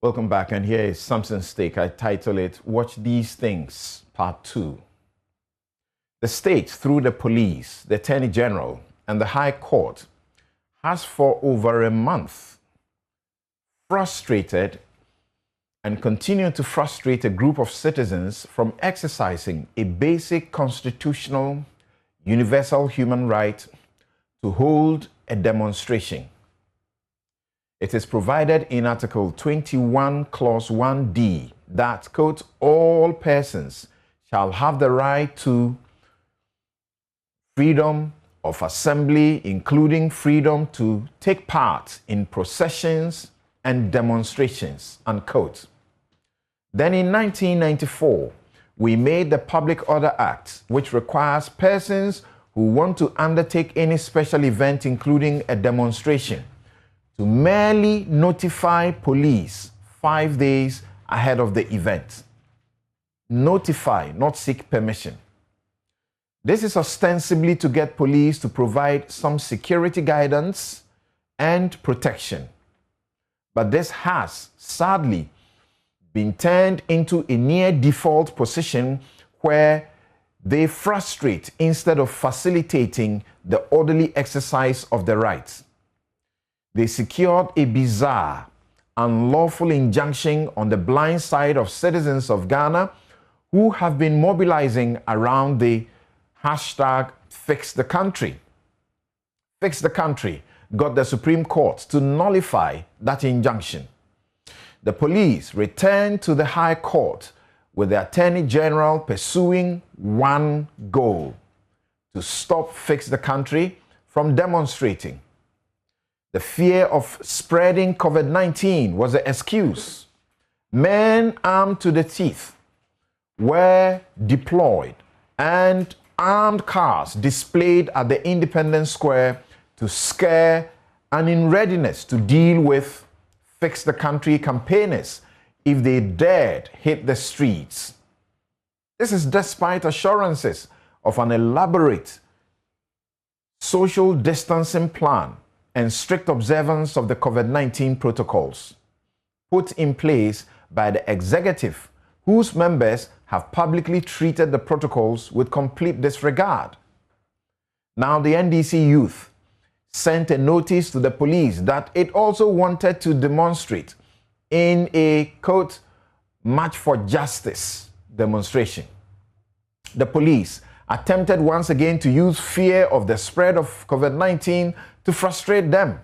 Welcome back, and here is Samson's Stake. I title it, Watch These Things, Part 2. The state, through the police, the Attorney General, and the High Court, has for over a month frustrated and continued to frustrate a group of citizens from exercising a basic constitutional, universal human right to hold a demonstration. It is provided in Article 21, Clause 1D, that, quote, all persons shall have the right to freedom of assembly, including freedom to take part in processions and demonstrations, unquote. Then in 1994, we made the Public Order Act, which requires persons who want to undertake any special event, including a demonstration, to merely notify police 5 days ahead of the event. Notify, not seek permission. This is ostensibly to get police to provide some security guidance and protection. But this has, sadly, been turned into a near default position where they frustrate instead of facilitating the orderly exercise of the rights. They secured a bizarre, unlawful injunction on the blind side of citizens of Ghana who have been mobilizing around the hashtag Fix the Country. Fix the Country got the Supreme Court to nullify that injunction. The police returned to the High Court with the Attorney General pursuing one goal: to stop Fix the Country from demonstrating. The fear of spreading COVID-19 was the excuse. Men armed to the teeth were deployed and armed cars displayed at the Independence Square to scare and in readiness to deal with Fix the Country campaigners if they dared hit the streets. This is despite assurances of an elaborate social distancing plan and strict observance of the COVID-19 protocols put in place by the executive, whose members have publicly treated the protocols with complete disregard. Now the NDC youth sent a notice to the police that it also wanted to demonstrate in a, quote, March for Justice demonstration. The police attempted once again to use fear of the spread of COVID-19 to frustrate them.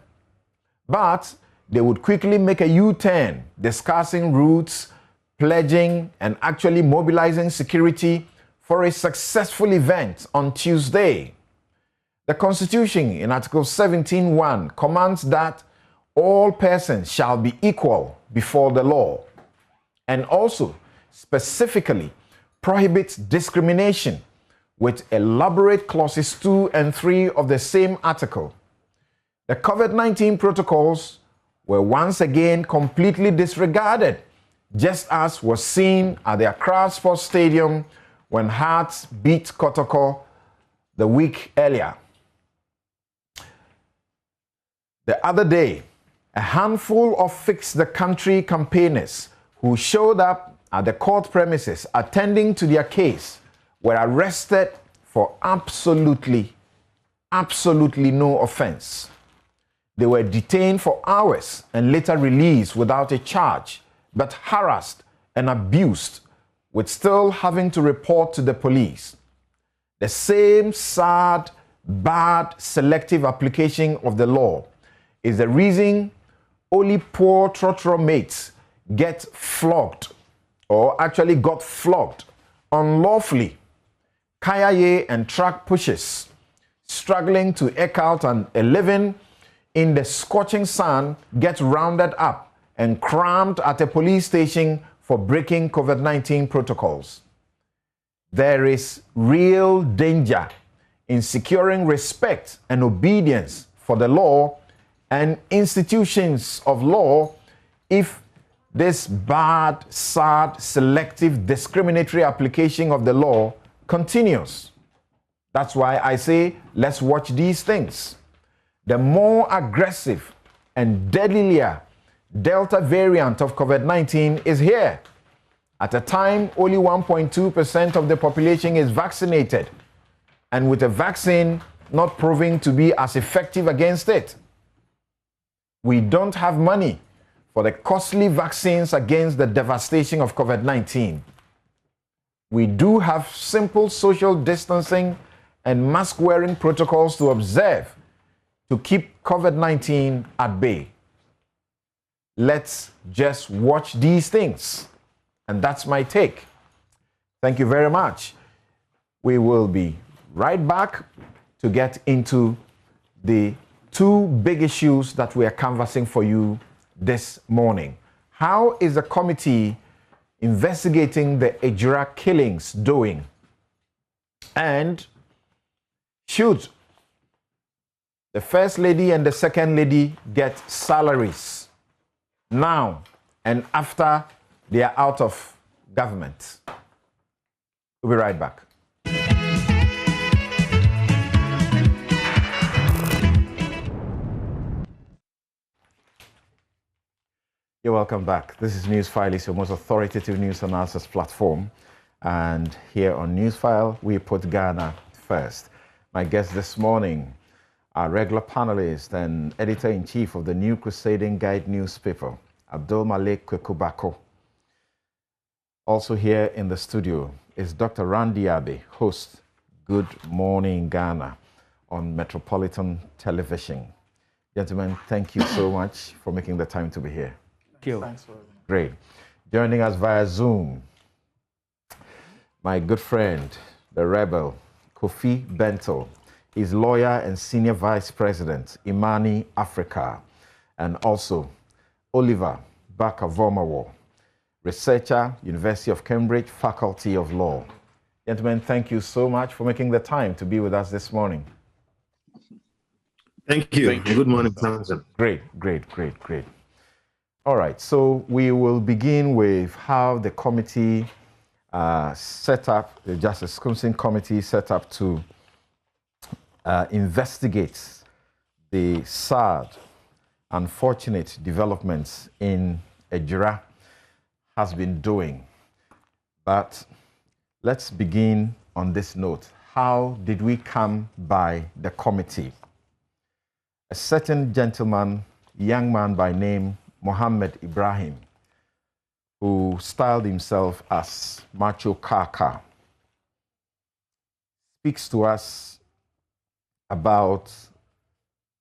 But they would quickly make a U-turn, discussing routes, pledging, and actually mobilizing security for a successful event on Tuesday. The Constitution in Article 17(1) commands that all persons shall be equal before the law, and also specifically prohibits discrimination with elaborate clauses 2 and 3 of the same article. The COVID-19 protocols were once again completely disregarded, just as was seen at the Accra Sports Stadium when Hearts beat Kotoko the week earlier. The other day, a handful of Fix the Country campaigners who showed up at the court premises attending to their case were arrested for absolutely no offense. They were detained for hours and later released without a charge, but harassed and abused, with still having to report to the police. The same sad, bad, selective application of the law is the reason only poor trotro mates get flogged, or actually got flogged unlawfully. Kayaye and track pushers struggling to eke out a living in the scorching sun get rounded up and crammed at a police station for breaking COVID-19 protocols. There is real danger in securing respect and obedience for the law and institutions of law if this bad, sad, selective, discriminatory application of the law continues. That's why I say, let's watch these things. The more aggressive and deadlier Delta variant of COVID-19 is here. At a time, only 1.2% of the population is vaccinated, and with a vaccine not proving to be as effective against it. We don't have money for the costly vaccines against the devastation of COVID-19. We do have simple social distancing and mask-wearing protocols to observe to keep COVID-19 at bay. Let's just watch these things. And that's my take. Thank you very much. We will be right back to get into the two big issues that we are canvassing for you this morning. How is the committee investigating the Ejura killings doing? And should the First Lady and the Second Lady get salaries now and after they are out of government? We'll be right back. You're welcome back. This is Newsfile, it's your most authoritative news analysis platform. And here on Newsfile, we put Ghana first. My guest this morning, our regular panelist and editor-in-chief of the New Crusading Guide newspaper, Abdul Malik Kwekubako. Also here in the studio is Dr. Randy Abe, host Good Morning Ghana on Metropolitan Television. Gentlemen, thank you so much for making the time to be here. Thank you. Thanks for Great. Joining us via Zoom, my good friend, the rebel, Kofi Bento. He's lawyer and senior vice president, Imani Africa, and also Oliver Bakavomawo, researcher, University of Cambridge, Faculty of Law. Gentlemen, thank you so much for making the time to be with us this morning. Thank you. Thank you. Good morning, Townsend. Great. All right, so we will begin with how the committee set up, the Justice Commission Committee set up to investigate the sad, unfortunate developments in Ejura has been doing. But let's begin on this note. How did we come by the committee? A certain gentleman, young man by name Mohammed Ibrahim, who styled himself as Macho Kaaka, speaks to us about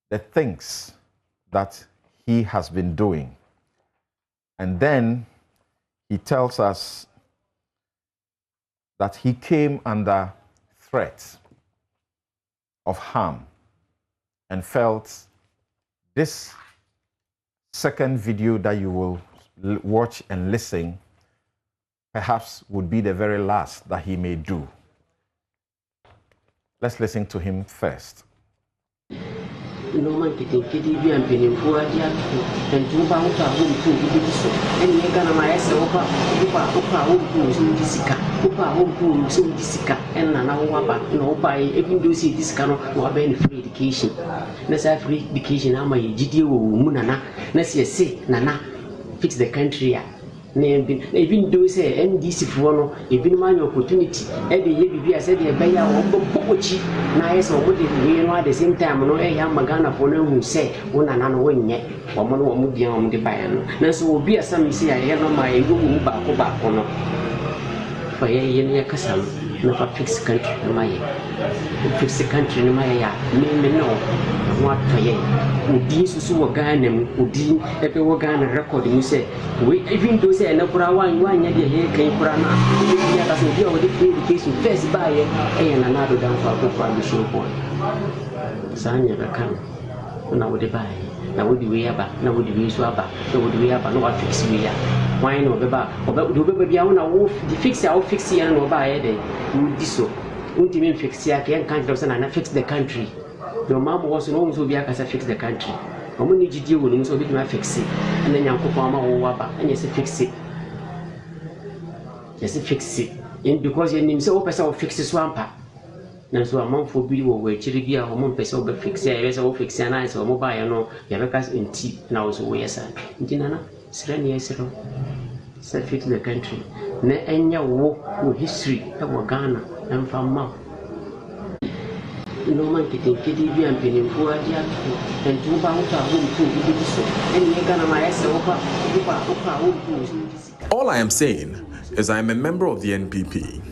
the things that he has been doing. And then he tells us that he came under threat of harm and felt this second video that you will watch and listen perhaps would be the very last that he may do. Let's listen to him first. Fix the country. Even though say NDC for no, even man opportunity. Every year be I said the buyer or pochi. Na yes or what we know at the same time no young Magana for no who say one and another one yet. Woman will move beyond the buyer. Now so will be a some say I have no my go back on. For a year Casam, no for fix country no my fix the country no my name no what for ye. Udin so Ghana, Udin, every Ghana record, you say, we even do say, no, for one year, here came for an hour, doesn't deal with the education first by it, and another down for the show point. Son never come. Now would buy. Now would we ever, now would we swap, now would we ever, no one fix we are. Why no, but do baby on a wolf, the fix our fix here and buy a day. This so, ultimate fix here, can't fix the country. Your mom was known to be a fix the country. How many did you will so big my fix it? And then Yanko Farmer or Wapa, and yes, fix it. Yes, fix it. And because your name so person fix the swamper. na so amanfo bi wo wachiri bi a wo mpese wo be fixe ya yesa wo fixe na yesa wo ba ya no ya be ka nti na wo so wo yesa nti nana sere ne yesa ro fit the country na enya wo history e wo Ghana emfa ma no man kiti bi ampeni mpo adi ato entu ba wo ta wo mpo bi so enya Ghana ma yesa wo pa wo mpo. All I am saying is I am a member of the NPP.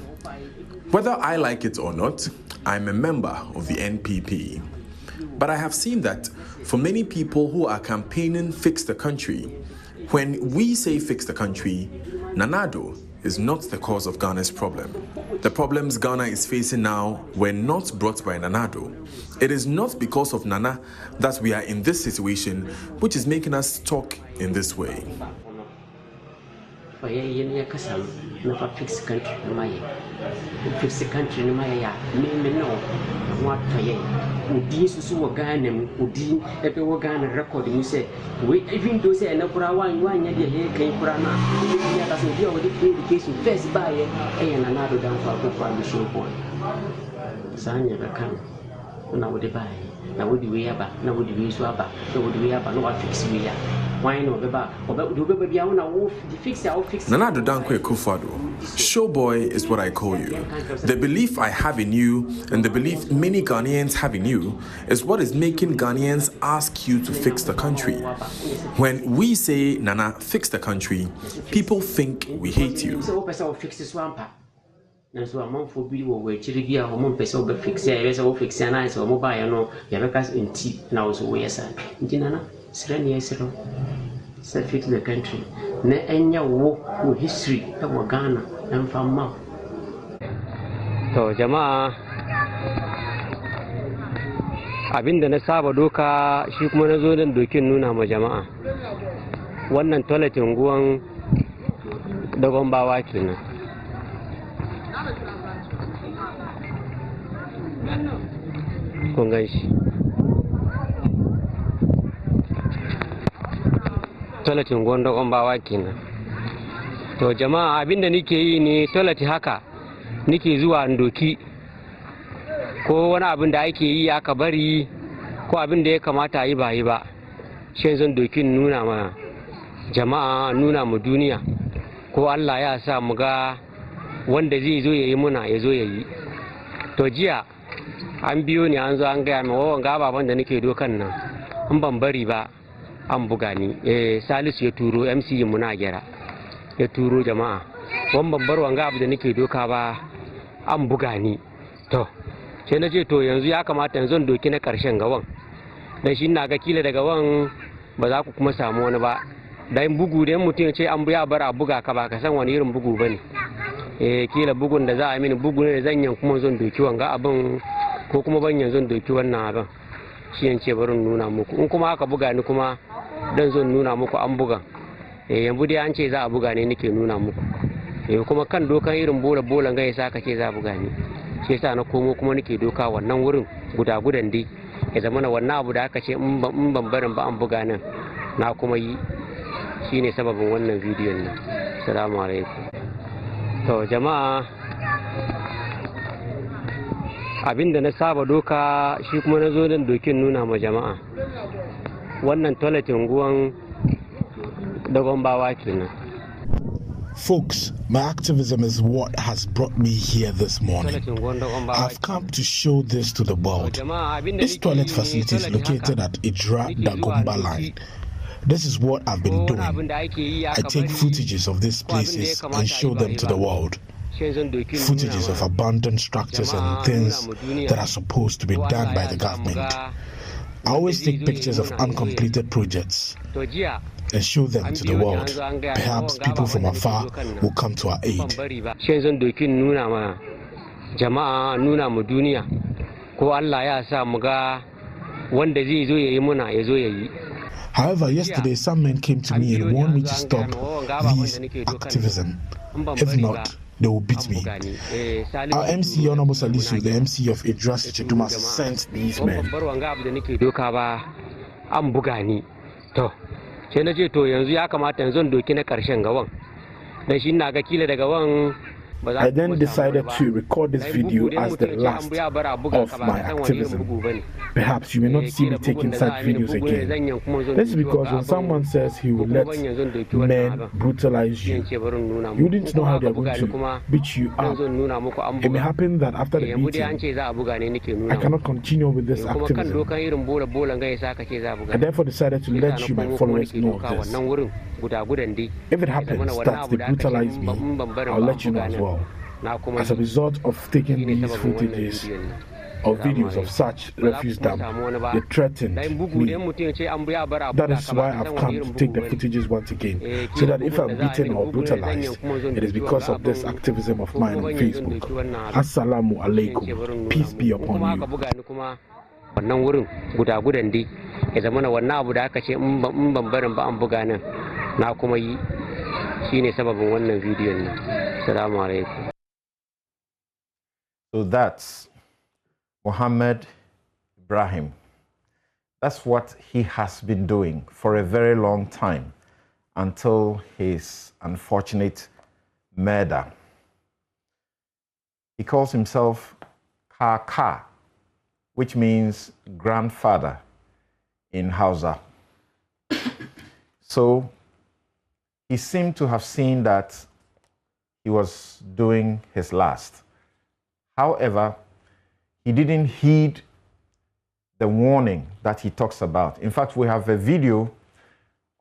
Whether I like it or not, I'm a member of the NPP. But I have seen that for many people who are campaigning Fix the Country, when we say fix the country, Nana Addo is not the cause of Ghana's problem. The problems Ghana is facing now were not brought by Nana Addo. It is not because of Nana that we are in this situation, which is making us talk in this way. Fix the country no my ya me no what toye udi susu wo Ghana mu udi ebe wo Ghana record mu say we even though say na kura wan ya de he kan kura na ya ka so dia wo de education first buy e na na do dan for ko mission point sanya ka kan na wo de buy na wo de we aba na wo de we so aba na wo de we aba no wa fix we ya why no beba obe bia na wo fix ya wo fix Nana Addo Dankwa Akufo-Addo, showboy is what I call you. The belief I have in you and the belief many Ghanaians have in you is what is making Ghanaians ask you to fix the country. When we say Nana fix the country, people think we hate you. So amanfo bi wo wachiri bi a wo mpese wo be fixe ya yesa wo fixe na yesa wo ba ya no ya be ka nti na wo so wo yesa nti nana sere ne yesa ro fit the country na enya wo history e wo Ghana emfa ma to jama'a abinda na saba doka shi kuma nazo dan dokin nuna ma jama'a wannan toilet unguwan dogon bawa kenan kun gan shi toiletin gwanda bawa kenan. To jama'a abinda nike yi ne toilet haka nike zuwa ndoki ko wani abin da ake yi aka bari ko abin da ya kamata a yi ba yi ba shi zan dokin nuna ma jama'a nuna mu duniya ko Allah ya sa mu ga wanda zai zo ya yi muna ya zo ya yi. To jiya an biyo ni an zo an gaya min wawan ga baban da nake dokan nan in ban bari ba an buga ni Salisu ya turo MC mu na gyara ya turo jama'a wan ban bar wanga abu da nake doka ba an buga ni. To sai na ce to yanzu ya kamata yanzu doki na karshen gawan dan shi ina ga kila daga wan ba za ku kuma samu wani ba dan bugu da mutum ce an buya bar a buga ka ba ka san wani irin bugu bane kila bugun da za a mini bugu ne zan yan kuma zan doki wanga abin ko kuma ban yanzu doki wannan abin shi yance barin nuna muku in kuma aka buga ni kuma dan zan nuna muku an buga yanzu dai an ce za a buga ne nake nuna muku kuma kan dokan irin bolan ga yasa ka ce za a buga ni shi yasa na komo kuma nake doka wannan wurin gudan dai ya zama na wannan abu da aka ce in ban barin ba an buga nan na kuma yi shine sababin wannan bidiyon nan. Assalamu alaikum. To jama'a abinda na saba doka shi kuma na zo dan dokin nuna ma jama'a wannan toiletin guwan dogon bawa kenan. Folks, my activism is what has brought me here this morning. I've come to show this to the world. This toilet facility is located at Ejura Dagomba line. This is what I've been doing. I take footages of these places and show them to the world. Footages of abandoned structures and things that are supposed to be done by the government. I always take pictures of uncompleted projects and show them to the world. Perhaps people from afar will come to our aid. However, yesterday some men came to me and warned me to stop these activism. If not, they will beat me. Our MC, Honorable Salisu, the MC of Ejura Chiduma, sent these men. Sai na ce to yanzu ya kamata yanzu doki na karshen gawan dan shi ina ga kila daga wan I then decided to record this video as the last of my activism. Perhaps you may not see me taking such videos again. This is because when someone says he will let men brutalize you, you wouldn't know how they are going to beat you up. It may happen that after the beating, I cannot continue with this activism. I therefore decided to let you, my followers, know of this. If it happens that they brutalize me, I'll let you know as well. As a result of taking these footages or videos of such refuse dump, they threatened me. That is why I've come to take the footages once again, so that if I'm beaten or brutalized, it is because of this activism of mine on Facebook. Assalamu alaikum. Peace be upon you. Wannan wurin guda-gudan dai ya zama na wannan abu da aka ce in ban barin ba an buga nan na kuma yi shine sababin wannan bidiyon nan. Assalamu alaikum. So that's Muhammad Ibrahim. That's what he has been doing for a very long time until his unfortunate murder. He calls himself Kaaka, which means grandfather in Hausa. So he seemed to have seen that he was doing his last. However, he didn't heed the warning that he talks about. In fact, we have a video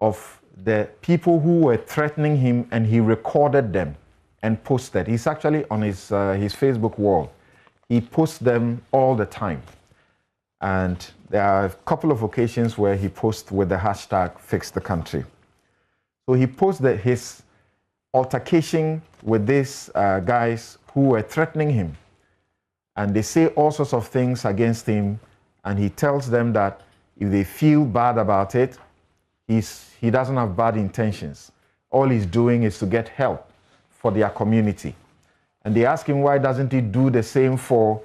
of the people who were threatening him, and he recorded them and posted. He's actually on his Facebook wall. He posts them all the time. And there are a couple of occasions where he posts with the hashtag Fix the Country. So he posted his altercation with these guys who were threatening him. And they say all sorts of things against him. And he tells them that if they feel bad about it, he doesn't have bad intentions. All he's doing is to get help for their community. And they ask him why doesn't he do the same for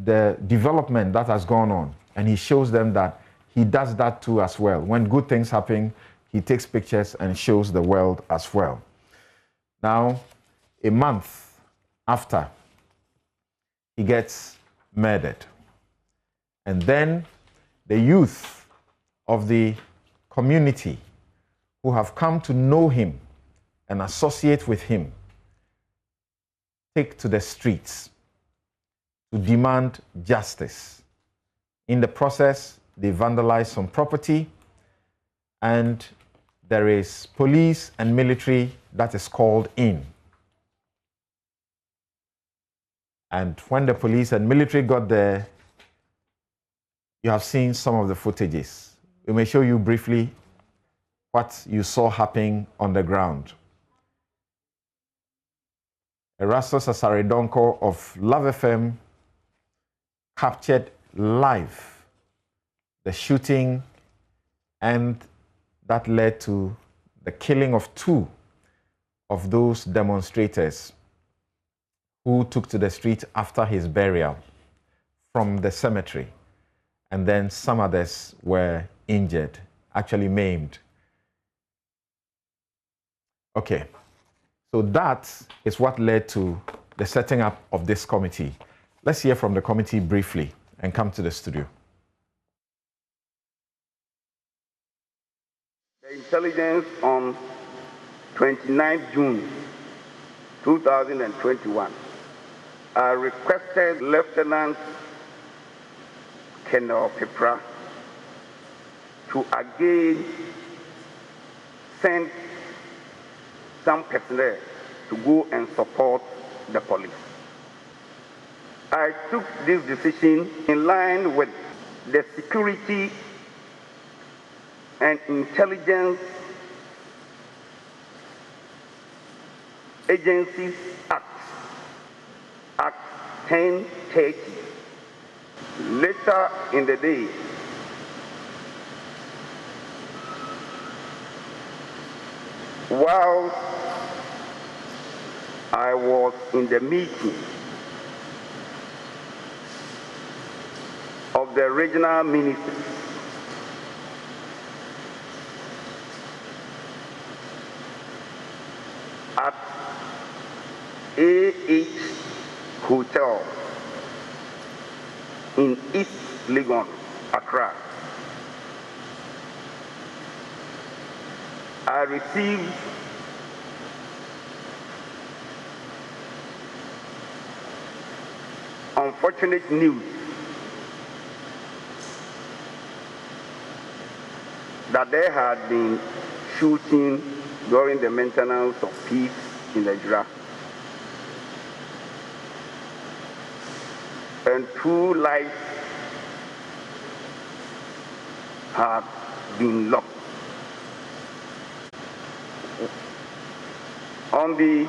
the development that has gone on. And he shows them that he does that too as well. When good things happen, he takes pictures and shows the world as well. Now, a month after, he gets murdered. And then the youth of the community who have come to know him and associate with him take to the streets to demand justice. In the process, they vandalize some property, and there is police and military that is called in. And when the police and military got there, you have seen some of the footages. We may show you briefly what you saw happening on the ground. Erastus Asaridonko of Love FM captured live the shooting, and that led to the killing of 2 of those demonstrators who took to the street after his burial from the cemetery. And then some others were injured, actually maimed. Okay, so that is what led to the setting up of this committee. Let's hear from the committee briefly and come to the studio. The intelligence on 29 June 2021 requested Lieutenant Colonel Pepra to again send some personnel to go and support the police. I took this decision in line with the Security and Intelligence Agencies Act, Act 1030. Later in the day, while I was in the meeting of the regional ministers, at AH Hotel in East Legon, Accra. I received unfortunate news that there had been shooting during the maintenance of peace in Ejura. And 2 lives have been lost. On the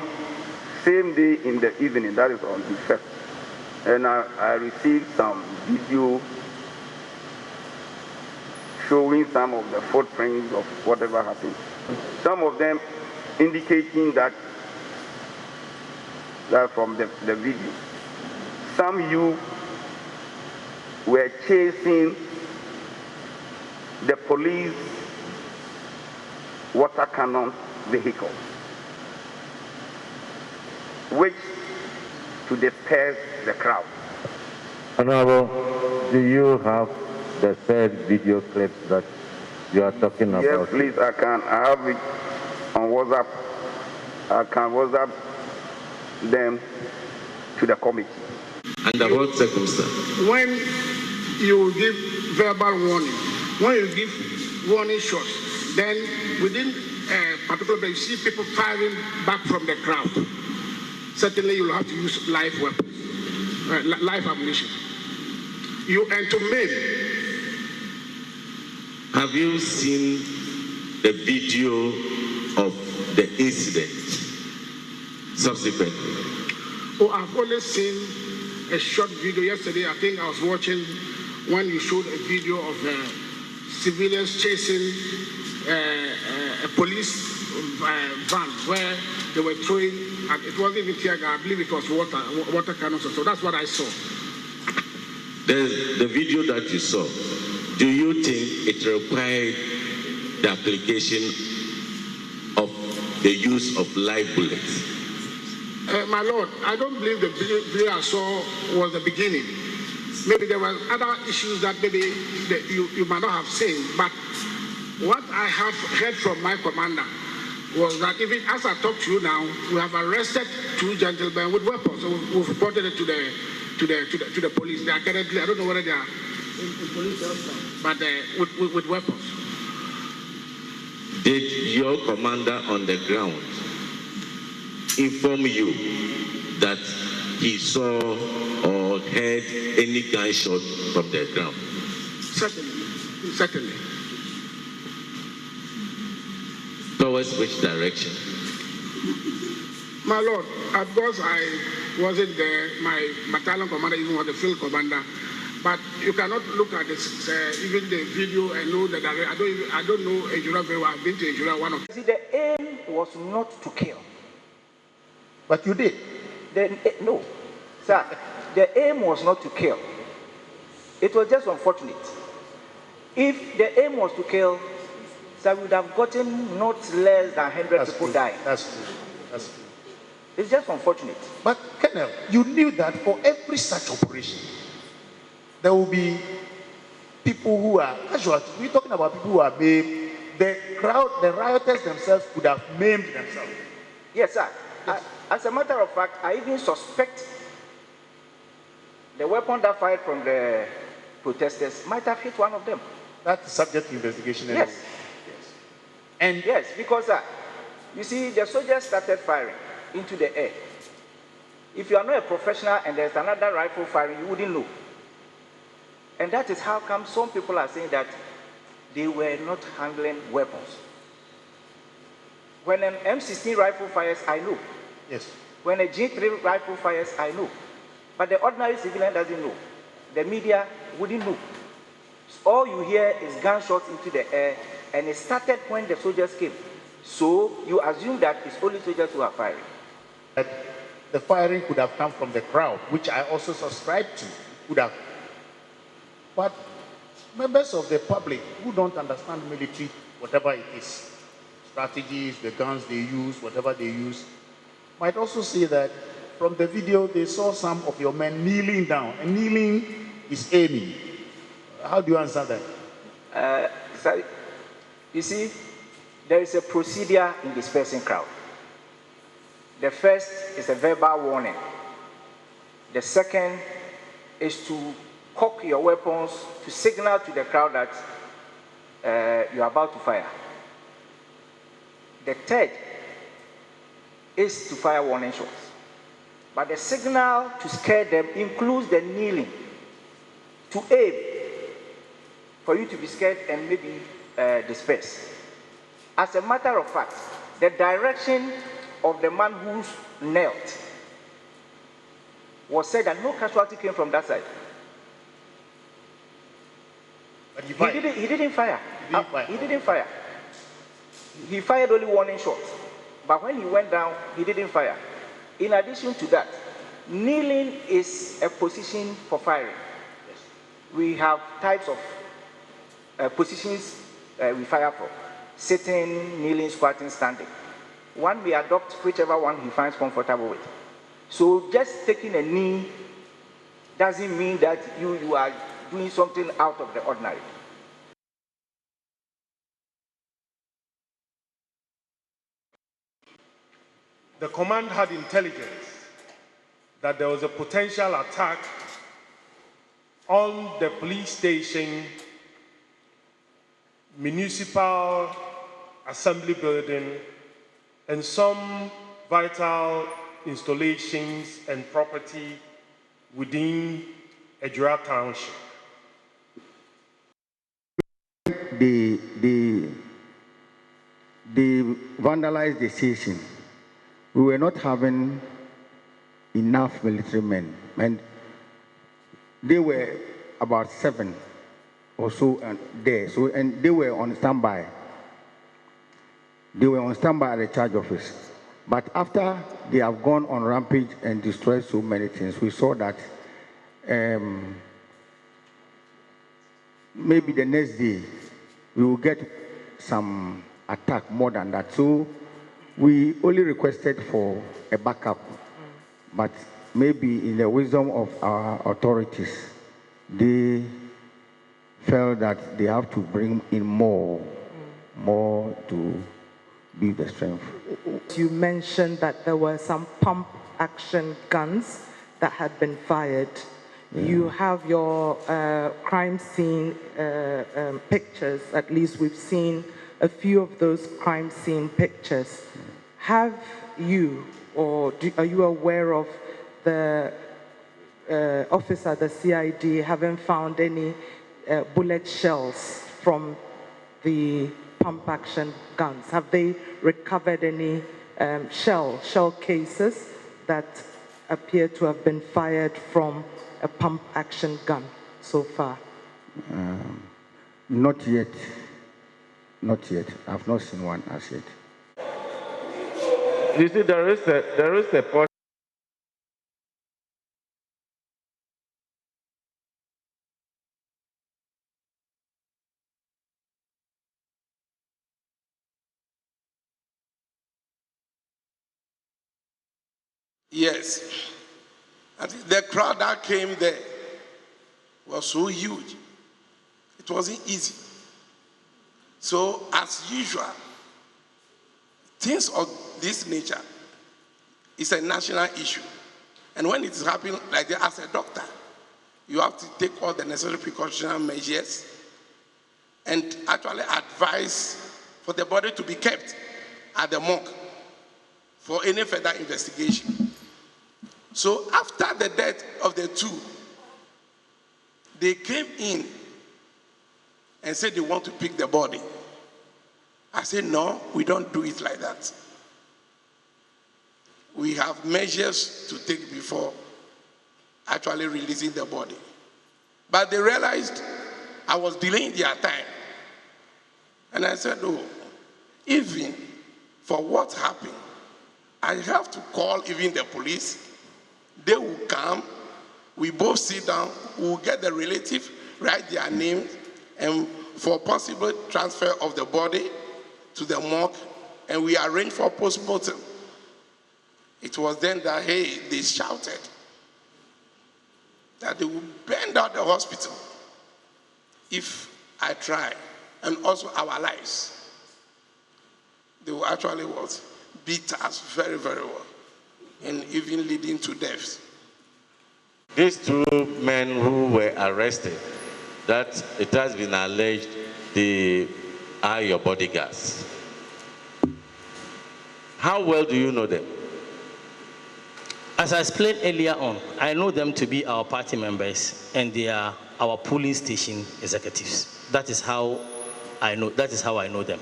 same day in the evening, that is on the 1st, and I received some video showing some of the footprints of whatever happened. Some of them indicating that from the video, some youth were chasing the police water cannon vehicle, which to disperse the crowd. Honorable, do you have the third video clips that you are talking about? Yes, please, I can. I have it on WhatsApp. I can WhatsApp them to the committee. Under what circumstance? When you give verbal warning, when you give warning shots, then within a particular place, you see people firing back from the crowd. Certainly, you'll have to use live weapons, live ammunition. And to maim. Have you seen the video of the incident subsequently? Oh, I've only seen a short video yesterday. I think I was watching when you showed a video of civilians chasing a police van where they were throwing, it wasn't even tear gas, I believe it was water cannons. So that's what I saw. The video that you saw, do you think it required the application of the use of live bullets? My Lord, I don't believe the video I saw was the beginning. Maybe there were other issues that maybe you might not have seen, but what I have heard from my commander was that even as I talk to you now, we have arrested 2 gentlemen with weapons. So we've reported it to the police. They are currently, I don't know whether they are in police elsewhere, but with weapons. Did your commander on the ground inform you that he saw or heard any gunshot from the ground? Certainly. Towards which direction? My Lord, of course I wasn't there. My battalion commander even was the field commander. But you cannot look at this, even the video and know that I don't know Ejura very well. I've been to Ejura one of. See, the aim was not to kill. But you did. No, sir. The aim was not to kill. It was just unfortunate. If the aim was to kill, sir, we would have gotten not less than 100 people dying. That's true. That's true. It's just unfortunate. But Colonel, you knew that for every such operation, there will be people who are casualties. We're talking about people who are maimed. The crowd, the rioters themselves could have maimed themselves. Yes, sir. Yes. As a matter of fact, I even suspect the weapon that fired from the protesters might have hit one of them. That's subject to investigation. Anyway. Yes. Yes. And yes, because you see, the soldiers started firing into the air. If you are not a professional and there's another rifle firing, you wouldn't know. And that is how come some people are saying that they were not handling weapons. When an M16 rifle fires, I know. Yes. When a G3 rifle fires, I know. But the ordinary civilian doesn't know. The media wouldn't know. All you hear is gunshots into the air, and it started when the soldiers came. So you assume that it's only soldiers who are firing. That the firing could have come from the crowd, which I also subscribe to. Could have. But members of the public who don't understand military, whatever it is, strategies, the guns they use, whatever they use, might also say that from the video, they saw some of your men kneeling down, and kneeling is aiming. How do you answer that? Sorry. You see, there is a procedure in dispersing crowd. The first is a verbal warning. The second is to cock your weapons to signal to the crowd that you are about to fire. The third is to fire warning shots. But the signal to scare them includes the kneeling, to aim, for you to be scared and maybe disperse. As a matter of fact, the direction of the man who's knelt was said that no casualty came from that side. But he didn't fire. He didn't fire. He fired only warning shots. But when he went down, he didn't fire. In addition to that, kneeling is a position for firing. Yes. We have types of positions we fire from: sitting, kneeling, squatting, standing. One may adopt whichever one he finds comfortable with. So just taking a knee doesn't mean that you are doing something out of the ordinary. The command had intelligence that there was a potential attack on the police station, municipal assembly building, and some vital installations and property within Ejura Township. They vandalized the station. We were not having enough military men, and they were about 7 or so there. So, and they were on standby. They were on standby at the charge office. But after they have gone on rampage and destroyed so many things, we saw that maybe the next day we will get some attack more than that. So we only requested for a backup, but maybe in the wisdom of our authorities, they felt that they have to bring in more to build the strength. You mentioned that there were some pump action guns that had been fired. Yeah. You have your crime scene pictures. At least we've seen a few of those crime scene pictures. Have you, or are you aware of the officer, the CID, having found any bullet shells from the pump action guns? Have they recovered any shell cases that appear to have been fired from a pump action gun so far? Not yet. Not yet. I've not seen one as yet. You see, there is a point. Yes. And the crowd that came there was so huge. It wasn't easy. So, as usual, things of this nature is a national issue. And when it is happening like that, as a doctor, you have to take all the necessary precautionary measures and actually advise for the body to be kept at the morgue for any further investigation. So after the death of the two, they came in and said they want to pick the body. I said, no, we don't do it like that. We have measures to take before actually releasing the body. But they realized I was delaying their time. And I said, oh, even for what happened, I have to call even the police. They will come, we both sit down, we will get the relative, write their names, and for possible transfer of the body to the morgue, and we arrange for postmortem. It was then that, hey, they shouted that they would burn down the hospital if I try, and also our lives. They will actually beat us very, very well, and even leading to deaths. These two men who were arrested, that it has been alleged they are your bodyguards. How well do you know them? As I explained earlier on, I know them to be our party members, and they are our polling station executives. That is how I know. That is how I know them.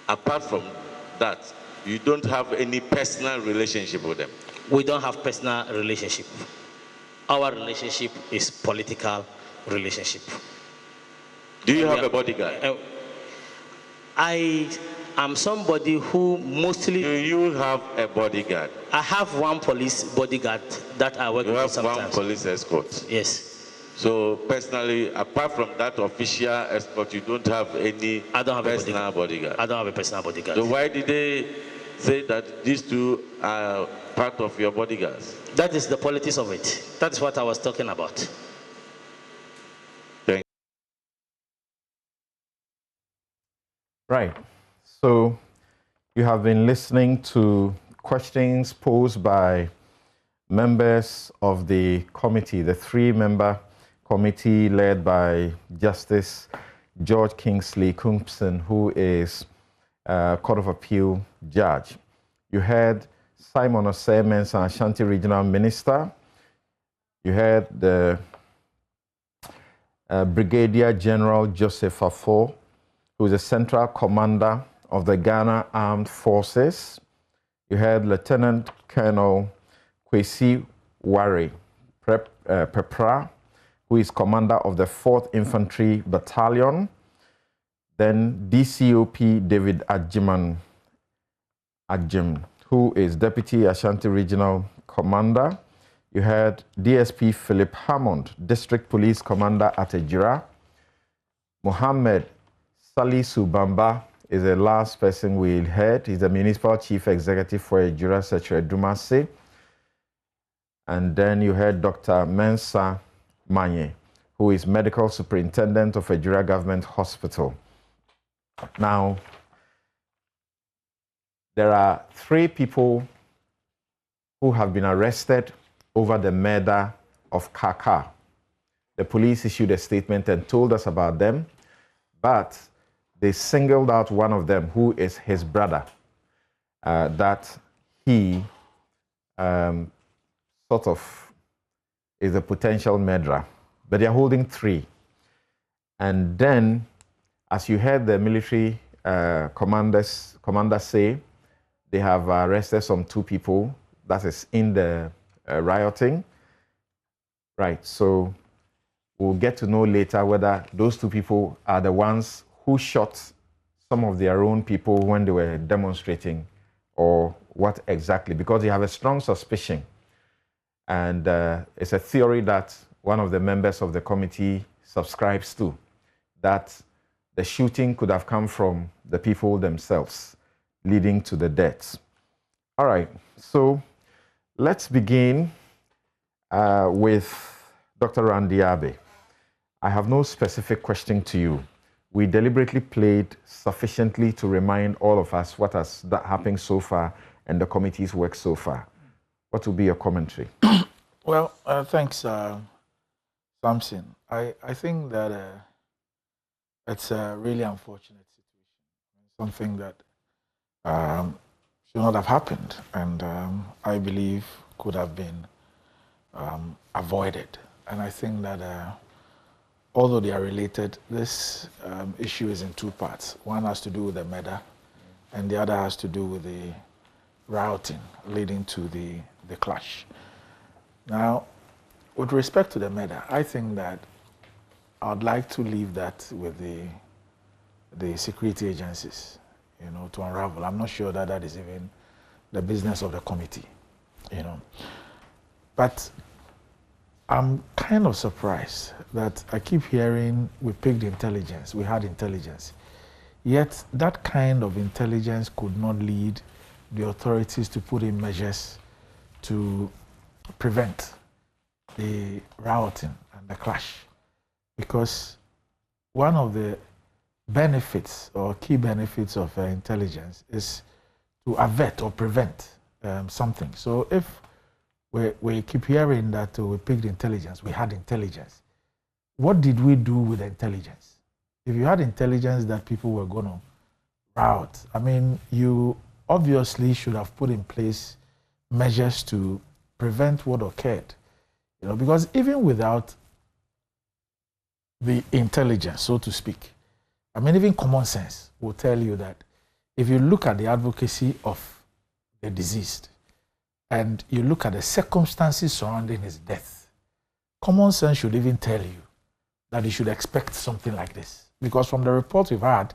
Apart from that, you don't have any personal relationship with them? We don't have personal relationship. Our relationship is political relationship. Do you have a bodyguard? I am somebody who mostly... Do you have a bodyguard? I have one police bodyguard that I work with sometimes. You have one police escort? Yes. So personally, apart from that official escort, you don't have any personal bodyguard? I don't have a personal bodyguard. So why did they say that these two are part of your bodyguards? That is the politics of it. That is what I was talking about. Thank you. Right. So you have been listening to questions posed by members of the committee, the three-member committee led by Justice George Kingsley Kumpson, who is a Court of Appeal judge. You had Simon Osei an Ashanti Regional Minister. You had the Brigadier General Joseph Afo, who is the Central Commander of the Ghana Armed Forces. You had Lieutenant Colonel Kwesi Ware Pepra, who is commander of the 4th Infantry Battalion. Then DCOP David Ajim, who is Deputy Ashanti Regional Commander. You had DSP Philip Hammond, District Police Commander at Ejura. Mohammed Salisu Bamba is the last person we heard. He's the Municipal Chief Executive for Ejura Secretary Dumase. And then you had Dr. Mensa Manye, who is Medical Superintendent of Ejura Government Hospital. Now, there are 3 people who have been arrested over the murder of Kaaka. The police issued a statement and told us about them, but they singled out one of them, who is his brother, that he sort of is a potential murderer. But they are holding 3. And then, as you heard the military commander say, they have arrested some 2 people that is in the rioting. Right, so we'll get to know later whether those 2 people are the ones who shot some of their own people when they were demonstrating, or what exactly, because they have a strong suspicion. And it's a theory that one of the members of the committee subscribes to, that the shooting could have come from the people themselves, leading to the deaths. All right, so let's begin with Dr. Randy Abe. I have no specific question to you. We deliberately played sufficiently to remind all of us what has happened so far and the committee's work so far. What will be your commentary? Well, thanks, Samson. I think that it's a really unfortunate situation, something that should not have happened, and I believe could have been avoided. And I think that although they are related, this issue is in 2 parts. One has to do with the murder, and the other has to do with the rioting leading to the clash. Now, with respect to the murder, I think that I'd like to leave that with the security agencies, to unravel. I'm not sure that that is even the business of the committee, But I'm kind of surprised that I keep hearing we picked intelligence, we had intelligence. Yet that kind of intelligence could not lead the authorities to put in measures to prevent the rioting and the clash. Because one of the benefits or key benefits of intelligence is to avert or prevent something. So if we keep hearing that we picked intelligence, we had intelligence, what did we do with intelligence? If you had intelligence that people were going to riot, I mean, you obviously should have put in place measures to prevent what occurred. You know, because even without the intelligence, so to speak, I mean, even common sense will tell you that if you look at the advocacy of the deceased and you look at the circumstances surrounding his death, common sense should even tell you that you should expect something like this. Because from the reports we've had,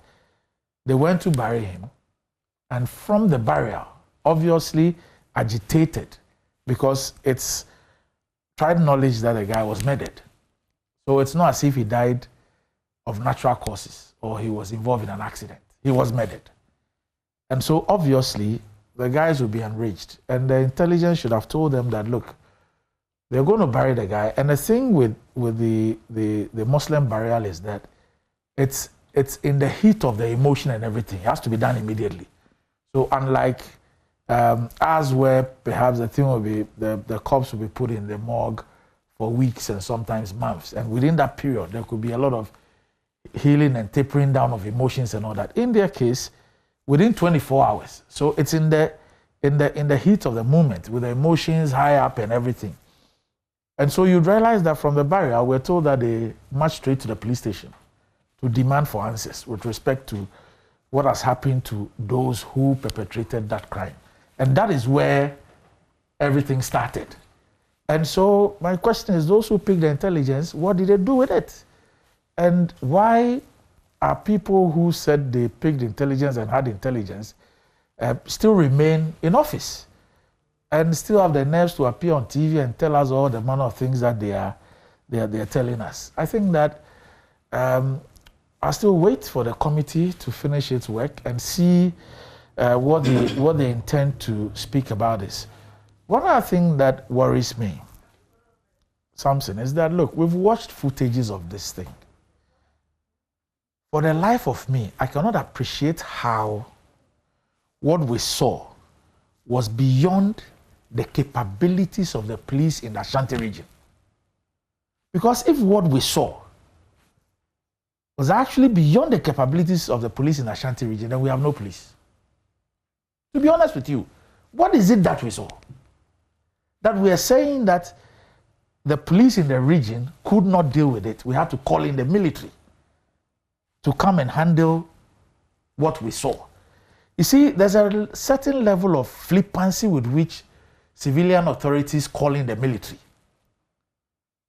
they went to bury him, and from the burial, obviously agitated, because it's tried knowledge that the guy was murdered. So it's not as if he died of natural causes or he was involved in an accident. He was murdered. And so obviously the guys will be enraged, and the intelligence should have told them that, look, they're going to bury the guy. And the thing with the Muslim burial is that it's in the heat of the emotion and everything. It has to be done immediately. So unlike as where perhaps the thing will be, the corpse will be put in the morgue for weeks and sometimes months, and within that period there could be a lot of healing and tapering down of emotions and all that. In their case, within 24 hours. So it's in the heat of the moment, with the emotions high up and everything. And so you'd realize that from the burial, we're told that they marched straight to the police station to demand for answers with respect to what has happened to those who perpetrated that crime. And that is where everything started. And so my question is, those who picked the intelligence, what did they do with it? And why are people who said they picked intelligence and had intelligence still remain in office and still have the nerves to appear on TV and tell us all the manner of things that they are telling us? I think that I still wait for the committee to finish its work and see what they intend to speak about this. One other thing that worries me, Samson, is that, look, we've watched footages of this thing. For the life of me, I cannot appreciate how what we saw was beyond the capabilities of the police in the Ashanti region. Because if what we saw was actually beyond the capabilities of the police in the Ashanti region, then we have no police. To be honest with you, what is it that we saw? That we are saying that the police in the region could not deal with it. We had to call in the military to come and handle what we saw. You see, there's a certain level of flippancy with which civilian authorities call in the military.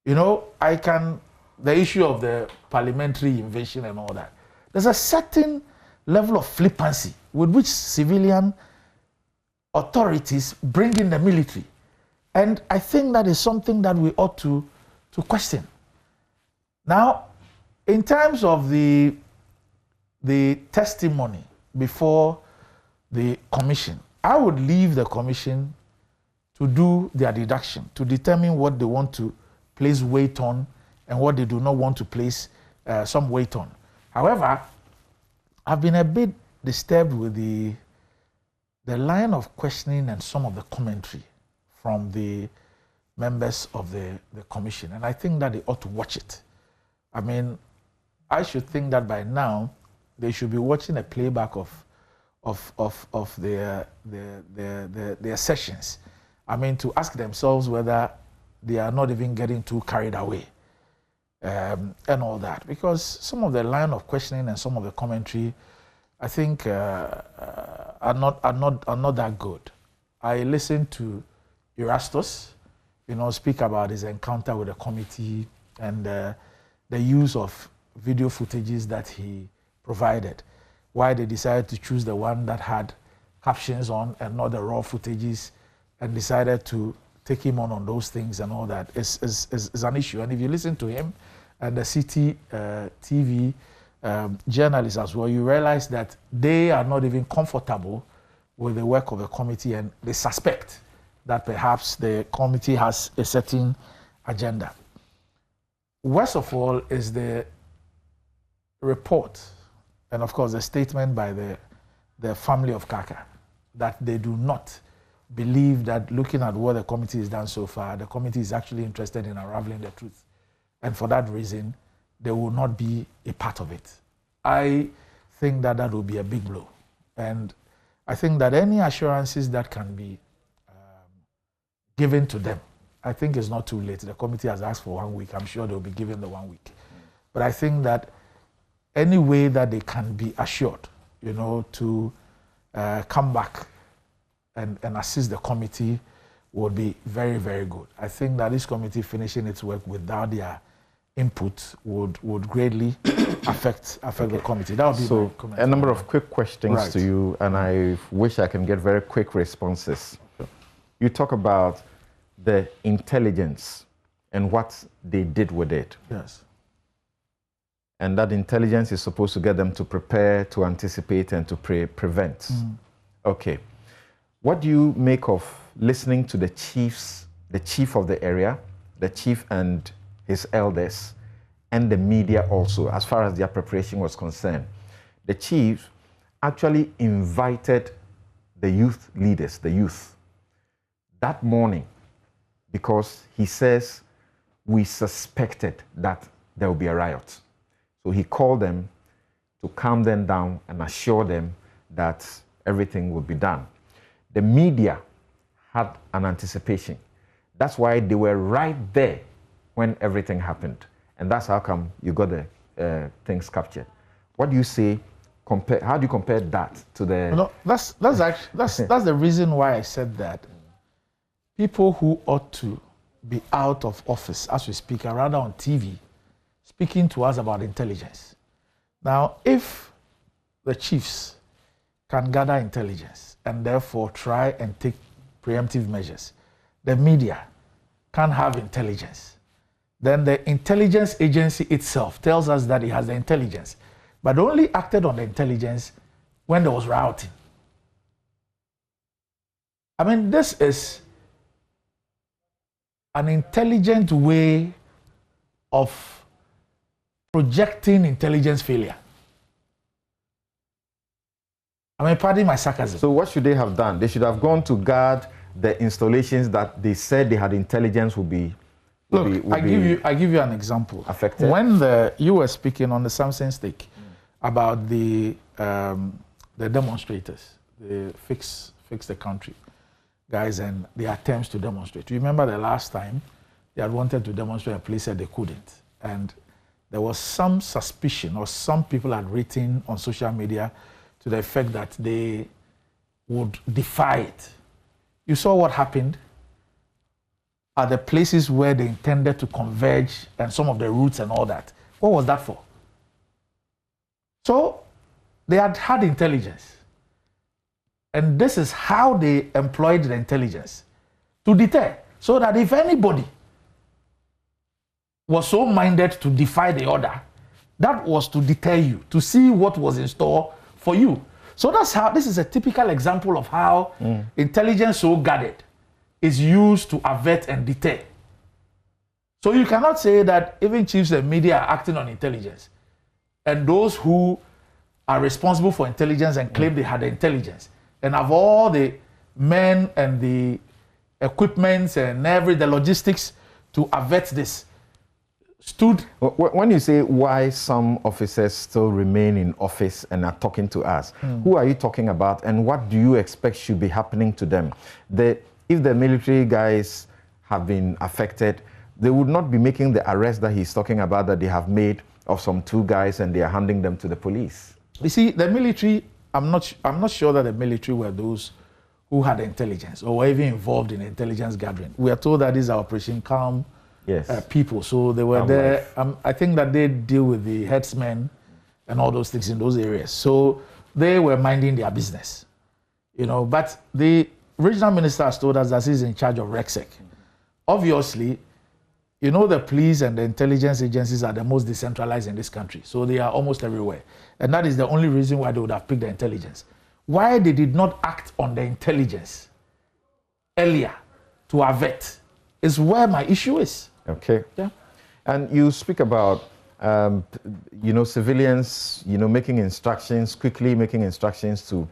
You know, the issue of the parliamentary invasion and all that. There's a certain level of flippancy with which civilian authorities bring in the military. And I think that is something that we ought to question. Now, in terms of the testimony before the commission, I would leave the commission to do their deduction, to determine what they want to place weight on and what they do not want to place some weight on. However, I've been a bit disturbed with the line of questioning and some of the commentary from the members of the commission, and I think that they ought to watch it. I mean, I should think that by now they should be watching a playback of their sessions. I mean, to ask themselves whether they are not even getting too carried away and all that, because some of the line of questioning and some of the commentary, I think, are not that good. I listened to Erastus, speak about his encounter with the committee and the use of video footages that he provided. Why they decided to choose the one that had captions on and not the raw footages, and decided to take him on those things and all that is an issue. And if you listen to him and the City TV journalists as well, you realize that they are not even comfortable with the work of the committee, and they suspect that perhaps the committee has a certain agenda. Worst of all is the report, and of course the statement by the family of Kaaka, that they do not believe that, looking at what the committee has done so far, the committee is actually interested in unraveling the truth. And for that reason, they will not be a part of it. I think that that will be a big blow. And I think that any assurances that can be given to them, I think it's not too late. The committee has asked for 1 week. I'm sure they'll be given the 1 week. But I think that any way that they can be assured, you know, to come back and assist the committee would be very, very good. I think that this committee finishing its work without their input would greatly affect the committee. That would be so my comment. A number of quick questions Right. to you, and I wish I can get very quick responses. You talk about the intelligence and what they did with it. Yes. And that intelligence is supposed to get them to prepare, to anticipate, and to prevent. Okay. What do you make of listening to the chief of the area, the chief and his elders, and the media also, as far as their preparation was concerned? The chief actually invited the youth leaders, the youth, that morning, because he says, we suspected that there will be a riot. So he called them to calm them down and assure them that everything would be done. The media had an anticipation. That's why they were right there when everything happened. And that's how come you got the things captured. What do you say? How do you compare that to the... No, that's the reason why I said that. People who ought to be out of office as we speak are rather on TV speaking to us about intelligence. Now, if the chiefs can gather intelligence and therefore try and take preemptive measures, the media can have intelligence. Then the intelligence agency itself tells us that it has the intelligence, but only acted on the intelligence when there was rioting. I mean, this is an intelligent way of projecting intelligence failure. I mean, pardon my sarcasm. So what should they have done? They should have gone to guard the installations that they said they had intelligence would be... I give you an example. Affected. When you were speaking on the Samson stake about the demonstrators, the fix the country guys and the attempts to demonstrate. You remember the last time they had wanted to demonstrate, a police said they couldn't. And there was some suspicion, or some people had written on social media to the effect that they would defy it. You saw what happened at the places where they intended to converge and some of the routes and all that. What was that for? So they had intelligence. And this is how they employed the intelligence to deter. So that if anybody was so minded to defy the order, that was to deter you, to see what was in store for you. So that's how, this is a typical example of how intelligence so guarded is used to avert and deter. So you cannot say that even chiefs and media are acting on intelligence, and those who are responsible for intelligence and claim they had the intelligence and have all the men and the equipment and the logistics to avert this, stood. When you say why some officers still remain in office and are talking to us, who are you talking about, and what do you expect should be happening to them? If the military guys have been affected, they would not be making the arrest that he's talking about that they have made of some 2 guys and they are handing them to the police. You see, the military, I'm not sure that the military were those who had intelligence or were even involved in intelligence gathering. We are told that these are Operation Calm people, so they were there. I think that they deal with the headsmen and all those things in those areas. So they were minding their business, you know. But the regional minister has told us that he's in charge of RECSEC. Obviously, you know, the police and the intelligence agencies are the most decentralized in this country. So they are almost everywhere. And that is the only reason why they would have picked the intelligence. why they did not act on the intelligence earlier to avert is where my issue is. Okay. Yeah. And you speak about, civilians, making instructions, quickly making instructions to,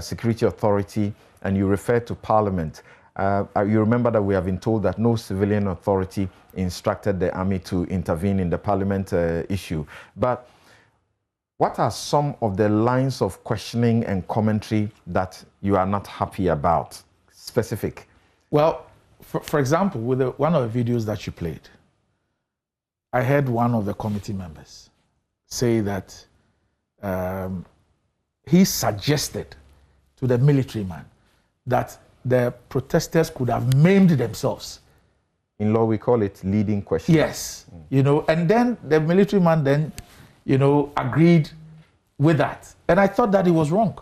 security authority, and you refer to Parliament. You remember that we have been told that no civilian authority instructed the army to intervene in the Parliament issue. But what are some of the lines of questioning and commentary that you are not happy about? Specific. Well, for example, with one of the videos that you played, I heard one of the committee members say that he suggested to the military man that the protesters could have maimed themselves. In law, we call it leading question. Yes, and then the military man then, agreed with that. And I thought that it was wrong.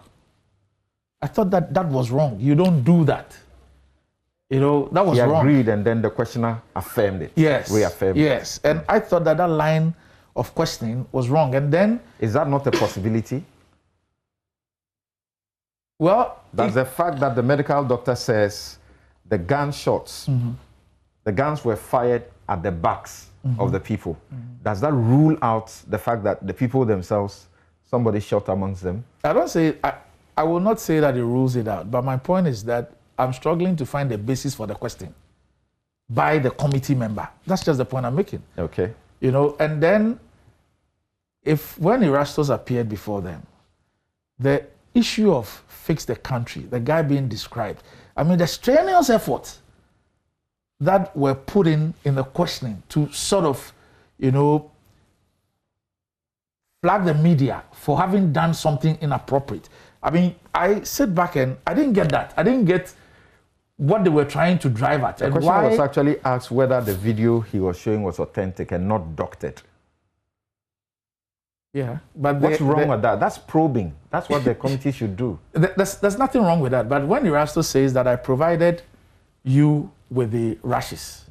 I thought that that was wrong. You don't do that. That was wrong. He agreed, and then the questioner affirmed it. Yes. Reaffirmed it. Yes. And I thought that line of questioning was wrong. And then... Is that not a possibility? Well... That's the fact that the medical doctor says the gunshots, the guns were fired at the backs of the people. Does that rule out the fact that the people themselves, somebody shot amongst them? I will not say that it rules it out. But my point is that I'm struggling to find the basis for the question by the committee member. That's just the point I'm making. Okay. And then when Erastus appeared before them, the issue of fix the country, the guy being described, I mean, the strenuous efforts that were put in the questioning to sort of, flag the media for having done something inappropriate. I mean, I sit back and I didn't get that. I didn't get what they were trying to drive at. The question was actually asked whether the video he was showing was authentic and not doctored. Yeah, but what's wrong with that? That's probing. That's what the committee should do. There's nothing wrong with that. But when Erastus says that I provided you with the rashes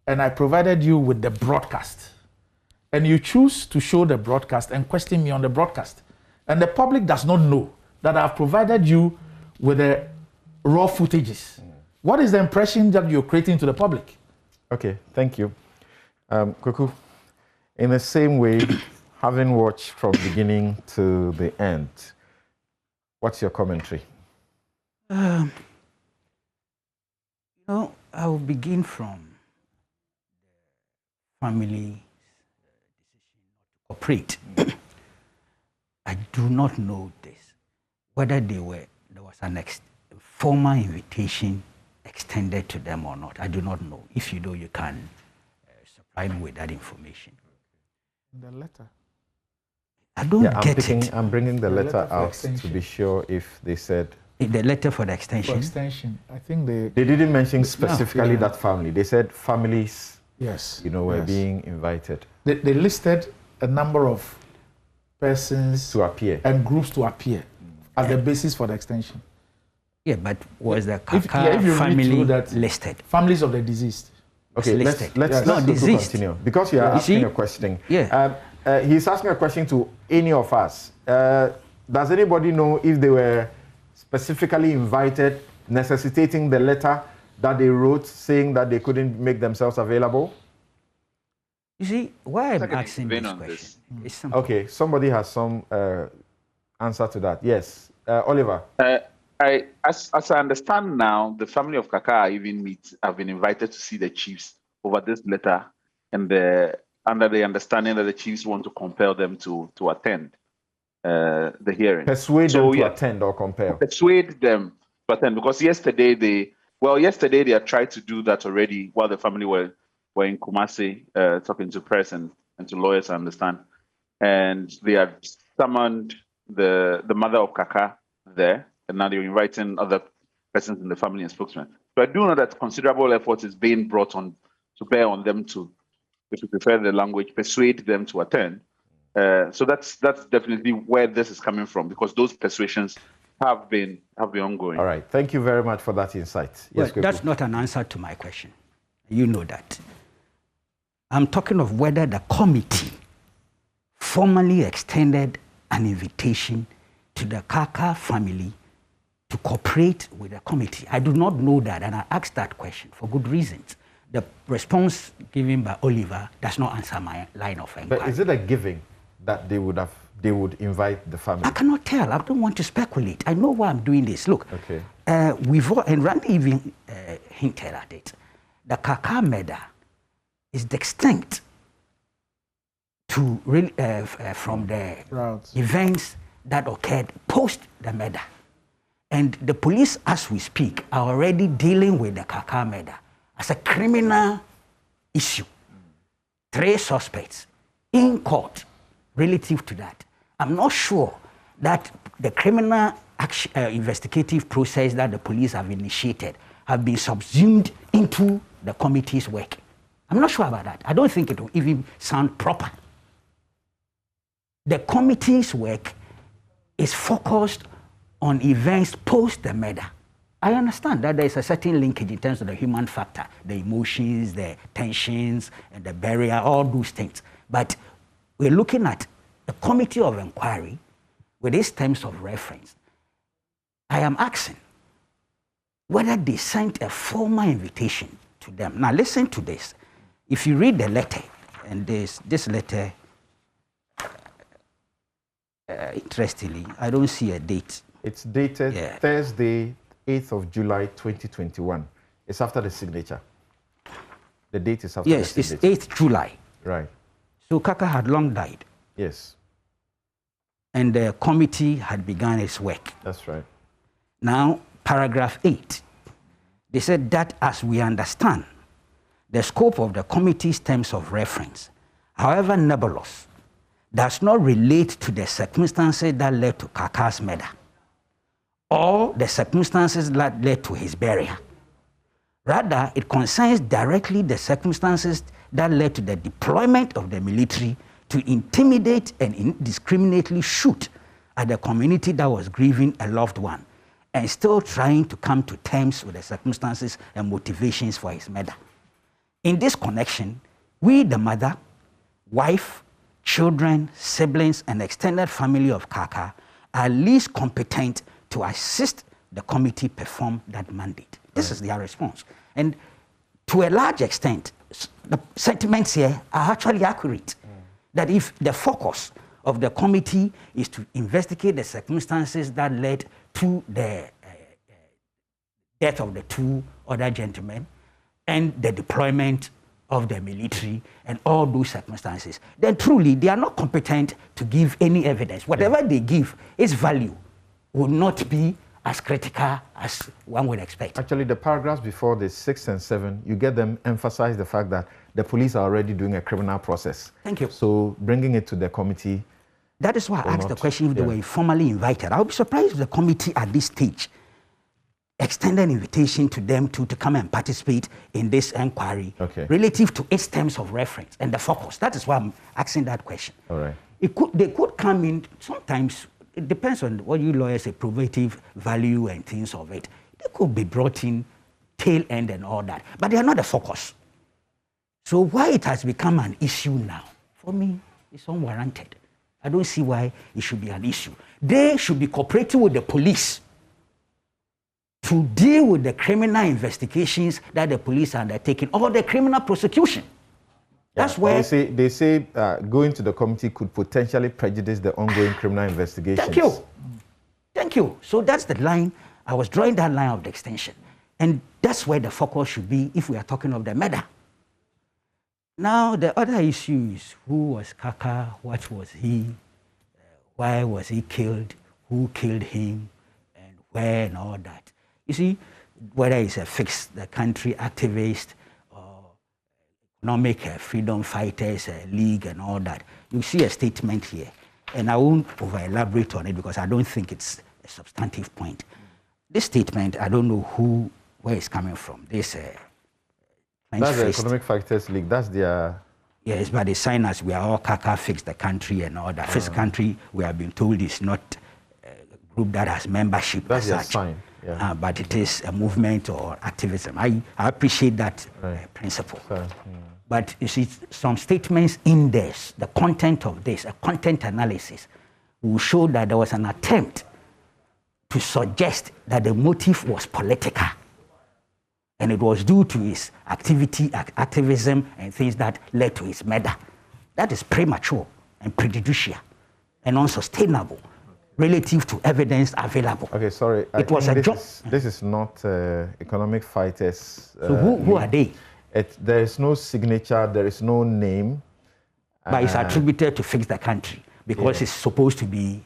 and I provided you with the broadcast, and you choose to show the broadcast and question me on the broadcast, and the public does not know that I've provided you with the raw footages, what is the impression that you're creating to the public? Okay, thank you. Kuku, in the same way, having watched from beginning to the end, what's your commentary? I'll begin from the family decision not to cooperate. I do not know this, whether there was an formal invitation extended to them or not. I do not know. If you know, you can supply me with that information. The letter. I don't get it. I'm bringing the letter out to be sure if they said... The letter for the extension? For extension. I think they didn't mention specifically that family. They said families, yes, were being invited. They listed a number of persons to appear and groups to appear as the basis for the extension. Yeah, but was the Kaaka family listed? Families of the deceased. Okay, let's continue. Because you are asking a question. Yeah. He's asking a question to any of us. Does anybody know if they were specifically invited, necessitating the letter that they wrote saying that they couldn't make themselves available? You see, why I'm asking this question is simple. Okay, somebody has some answer to that. Yes, Oliver. As I understand now, the family of Kaaka have been invited to see the chiefs over this letter, and under the understanding that the chiefs want to compel them to attend the hearing. Persuade them to attend or compel? Persuade them to attend, because yesterday they had tried to do that already while the family were in Kumasi talking to press and to lawyers, I understand. And they had summoned the mother of Kaaka there, and now they're inviting other persons in the family and spokesmen. So I do know that considerable effort is being brought on to bear on them to, if you prefer the language, persuade them to attend. So that's definitely where this is coming from, because those persuasions have been ongoing. All right, thank you very much for that insight. Yes, well, that's not an answer to my question. You know that. I'm talking of whether the committee formally extended an invitation to the Kaaka family to cooperate with the committee? I do not know that, and I asked that question for good reasons. The response given by Oliver does not answer my line of inquiry. But is it a giving that they would invite the family? I cannot tell. I don't want to speculate. I know why I'm doing this. Look, okay. And Randy even hinted at it. The Kaaka murder is distinct to from the events that occurred post the murder. And the police, as we speak, are already dealing with the Kaaka murder as a criminal issue. 3 suspects in court relative to that. I'm not sure that the criminal investigative process that the police have initiated have been subsumed into the committee's work. I'm not sure about that. I don't think it will even sound proper. The committee's work is focused on events post the murder. I understand that there is a certain linkage in terms of the human factor, the emotions, the tensions, and the barrier, all those things. But we're looking at the committee of inquiry with these terms of reference. I am asking whether they sent a formal invitation to them. Now listen to this. If you read the letter, and this letter, interestingly, I don't see a date. It's dated Thursday, 8th of July, 2021. It's after the signature. The date is after the signature. Yes, it's 8th July. Right. So Kaaka had long died. Yes. And the committee had begun its work. That's right. Now, paragraph 8. They said that as we understand, the scope of the committee's terms of reference, however nebulous, does not relate to the circumstances that led to Kaaka's murder or the circumstances that led to his burial. Rather, it concerns directly the circumstances that led to the deployment of the military to intimidate and indiscriminately shoot at the community that was grieving a loved one and still trying to come to terms with the circumstances and motivations for his murder. In this connection, we, the mother, wife, children, siblings, and extended family of Kaaka are least competent to assist the committee perform that mandate. This is their response. And to a large extent, the sentiments here are actually accurate. That if the focus of the committee is to investigate the circumstances that led to the death of the 2 other gentlemen and the deployment of the military and all those circumstances, then truly they are not competent to give any evidence. Whatever they give, its value will not be as critical as one would expect. Actually, the paragraphs before the 6 and 7, you get them emphasize the fact that the police are already doing a criminal process. Thank you. So bringing it to the committee. That is why I asked the question if they were formally invited. I would be surprised if the committee at this stage extended an invitation to them to come and participate in this inquiry relative to its terms of reference and the focus. That is why I'm asking that question. All right. They could come in sometimes. It depends on what you lawyers say, probative value and things of it. They could be brought in tail end and all that, but they are not the focus. So why it has become an issue now, for me, it's unwarranted. I don't see why it should be an issue. They should be cooperating with the police to deal with the criminal investigations that the police are undertaking or the criminal prosecution. That's where they say going to the committee could potentially prejudice the ongoing criminal investigations. Thank you. Thank you. So that's the line. I was drawing that line of the extension. And that's where the focus should be if we are talking of the murder. Now, the other issue is who was Kaaka, what was he, why was he killed, who killed him, and where and all that. You see, whether it's a fix the country activist, economic freedom fighters league and all that. You see a statement here, and I won't over-elaborate on it because I don't think it's a substantive point. This statement, I don't know where it's coming from. This that's the Economic Fighters League. That's their... Yes, but they sign us, we are all Kaaka, fix the country and all that. Fix country, we have been told, is not a group that has membership. That's their sign. Yeah. But it is a movement or activism. I appreciate that principle. But you see, some statements in this, the content of this, a content analysis, will show that there was an attempt to suggest that the motive was political. And it was due to his activism and things that led to his murder. That is premature and prejudicial and unsustainable relative to evidence available. Okay, sorry. It was a job. This is not economic fighters. So who are they? There is no signature, there is no name. But it's attributed to Fix the Country because it's supposed to be,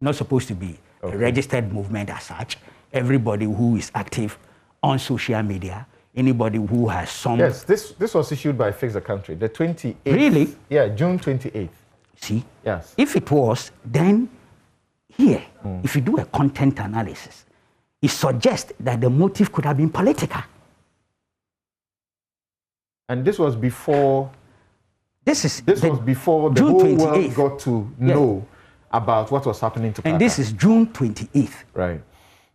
not supposed to be a registered movement as such. Everybody who is active on social media, anybody who has some... Yes, this was issued by Fix the Country, the 28th. Really? Yeah, June 28th. See? Yes. If it was, then here, if you do a content analysis, it suggests that the motive could have been political. And this was before... This was before the June whole 28th. world got to know about what was happening to Kaaka. And this is June 28th. Right.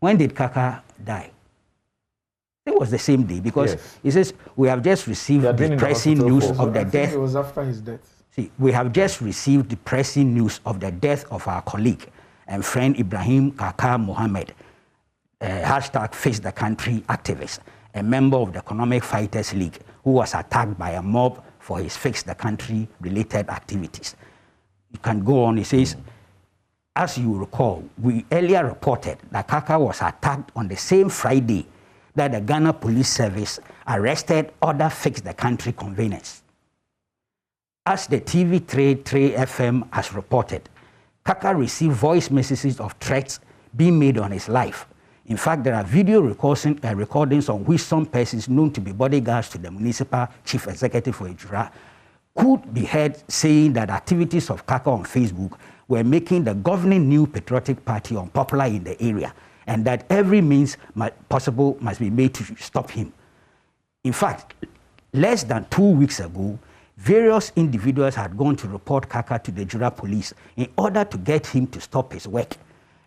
When did Kaaka die? It was the same day because he says, we have just received depressing news of the death. It was after his death. See, we have just received depressing news of the death of our colleague and friend Ibrahim Kaaka Mohammed, hashtag Face the Country activist, a member of the Economic Fighters League, who was attacked by a mob for his Fix the Country related activities. You can go on, he says, as you recall, we earlier reported that Kaaka was attacked on the same Friday that the Ghana Police Service arrested other Fix the Country conveners. As the TV3 FM has reported, Kaaka received voice messages of threats being made on his life. In fact, there are video recordings on which some persons known to be bodyguards to the municipal chief executive for Ejura could be heard saying that activities of Kaaka on Facebook were making the governing New Patriotic Party unpopular in the area, and that every means possible must be made to stop him. In fact, less than 2 weeks ago, various individuals had gone to report Kaaka to the Ejura police in order to get him to stop his work.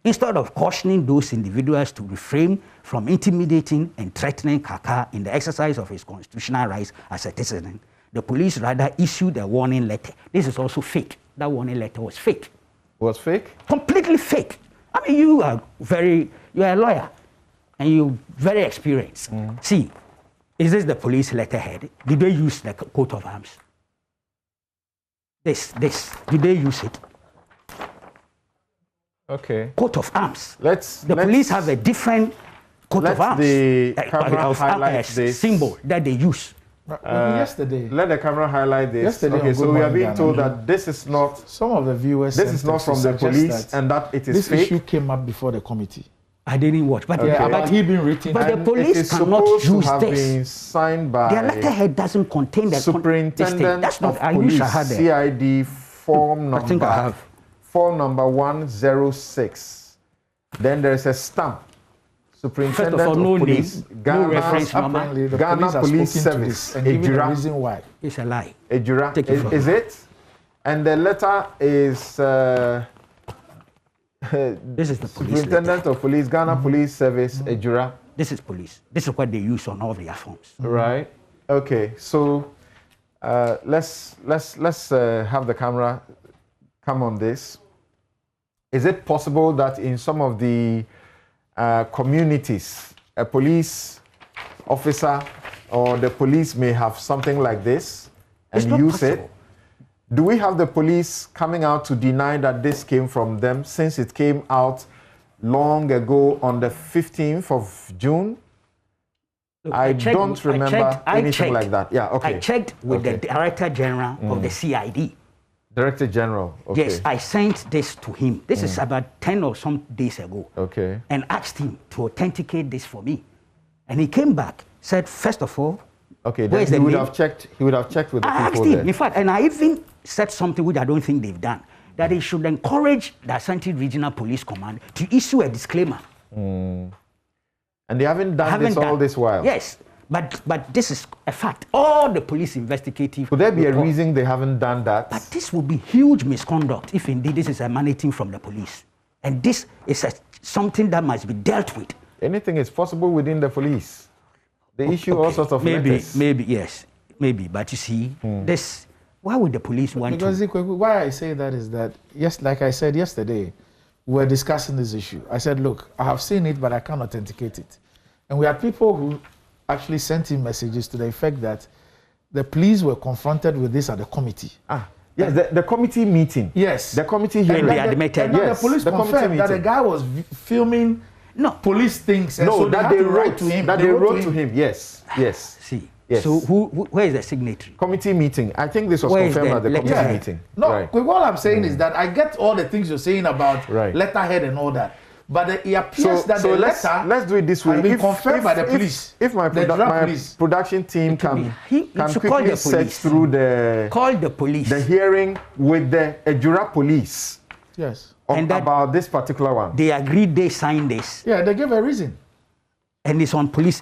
Instead of cautioning those individuals to refrain from intimidating and threatening Kaaka in the exercise of his constitutional rights as a citizen, the police rather issued a warning letter. This is also fake. That warning letter was fake. Was fake? Completely fake. I mean, you are a lawyer and you're very experienced. See, is this the police letterhead? Did they use the coat of arms? Did they use it? Okay. Coat of arms. The police have a different coat of arms. The camera highlight this symbol that they use. Yesterday. Let the camera highlight this. Yesterday okay, so we are being told that this is not. Some of the viewers. This is not from the police, and that it is fake. This issue came up before the committee. I didn't watch, but but he been written. But the police cannot use have this. Been signed by their letterhead doesn't contain the superintendent That's not. of police. CID form number. I think I have. Form number 106. Then there is a stamp. Superintendent First of all, no police. name, no reference number. Ghana Police Service. And given the reason why. It's a lie. Ejura. Is it? And the letter is. This is the police. Superintendent of Police, Ghana Police Service, Ejura. This is police. This is what they use on all their forms. Right. Okay. So let's have the camera come on this. Is it possible that in some of the communities, a police officer or the police may have something like this and use it? Do we have the police coming out to deny that this came from them since it came out long ago on the 15th of June? Look, I don't remember anything like that. Yeah, okay. I checked with the Director General of the CID. Director General, okay. Yes, I sent this to him. This is about 10 or some days ago. Okay. And asked him to authenticate this for me. And he came back, said, first of all, okay, then he would have checked with the people there. In fact, and I even said something which I don't think they've done, that he should encourage the Ashanti Regional Police Command to issue a disclaimer. And they haven't done this all this while? Yes, but this is a fact. All the police investigative... Could there be a reason they haven't done that? But this would be huge misconduct if indeed this is emanating from the police. And this is something that must be dealt with. Anything is possible within the police. They issue all sorts of letters. Maybe, yes. Maybe, but you see, this... Why would the police want to? Because why I say that is that, yes, like I said yesterday, we were discussing this issue. I said, look, I have seen it, but I can't authenticate it. And we had people who actually sent in messages to the effect that the police were confronted with this at the committee. Yes, the committee meeting. Yes. The committee hearing. And they admitted. Yes, the police confirmed that the guy was filming police things. And so that they wrote to him. That they wrote to him. Yes. Yes. See. Yes. So where is the signatory? Committee meeting. I think this was confirmed at the committee meeting. No, right. What I'm saying is that I get all the things you're saying about letterhead and all that. But it appears that the letter let's do it this way. Has been confirmed by the police. If my production team can quickly search through the police. The hearing with the Ejura police. Yes. About this particular one. They agreed, they signed this. Yeah, they gave a reason. And it's on police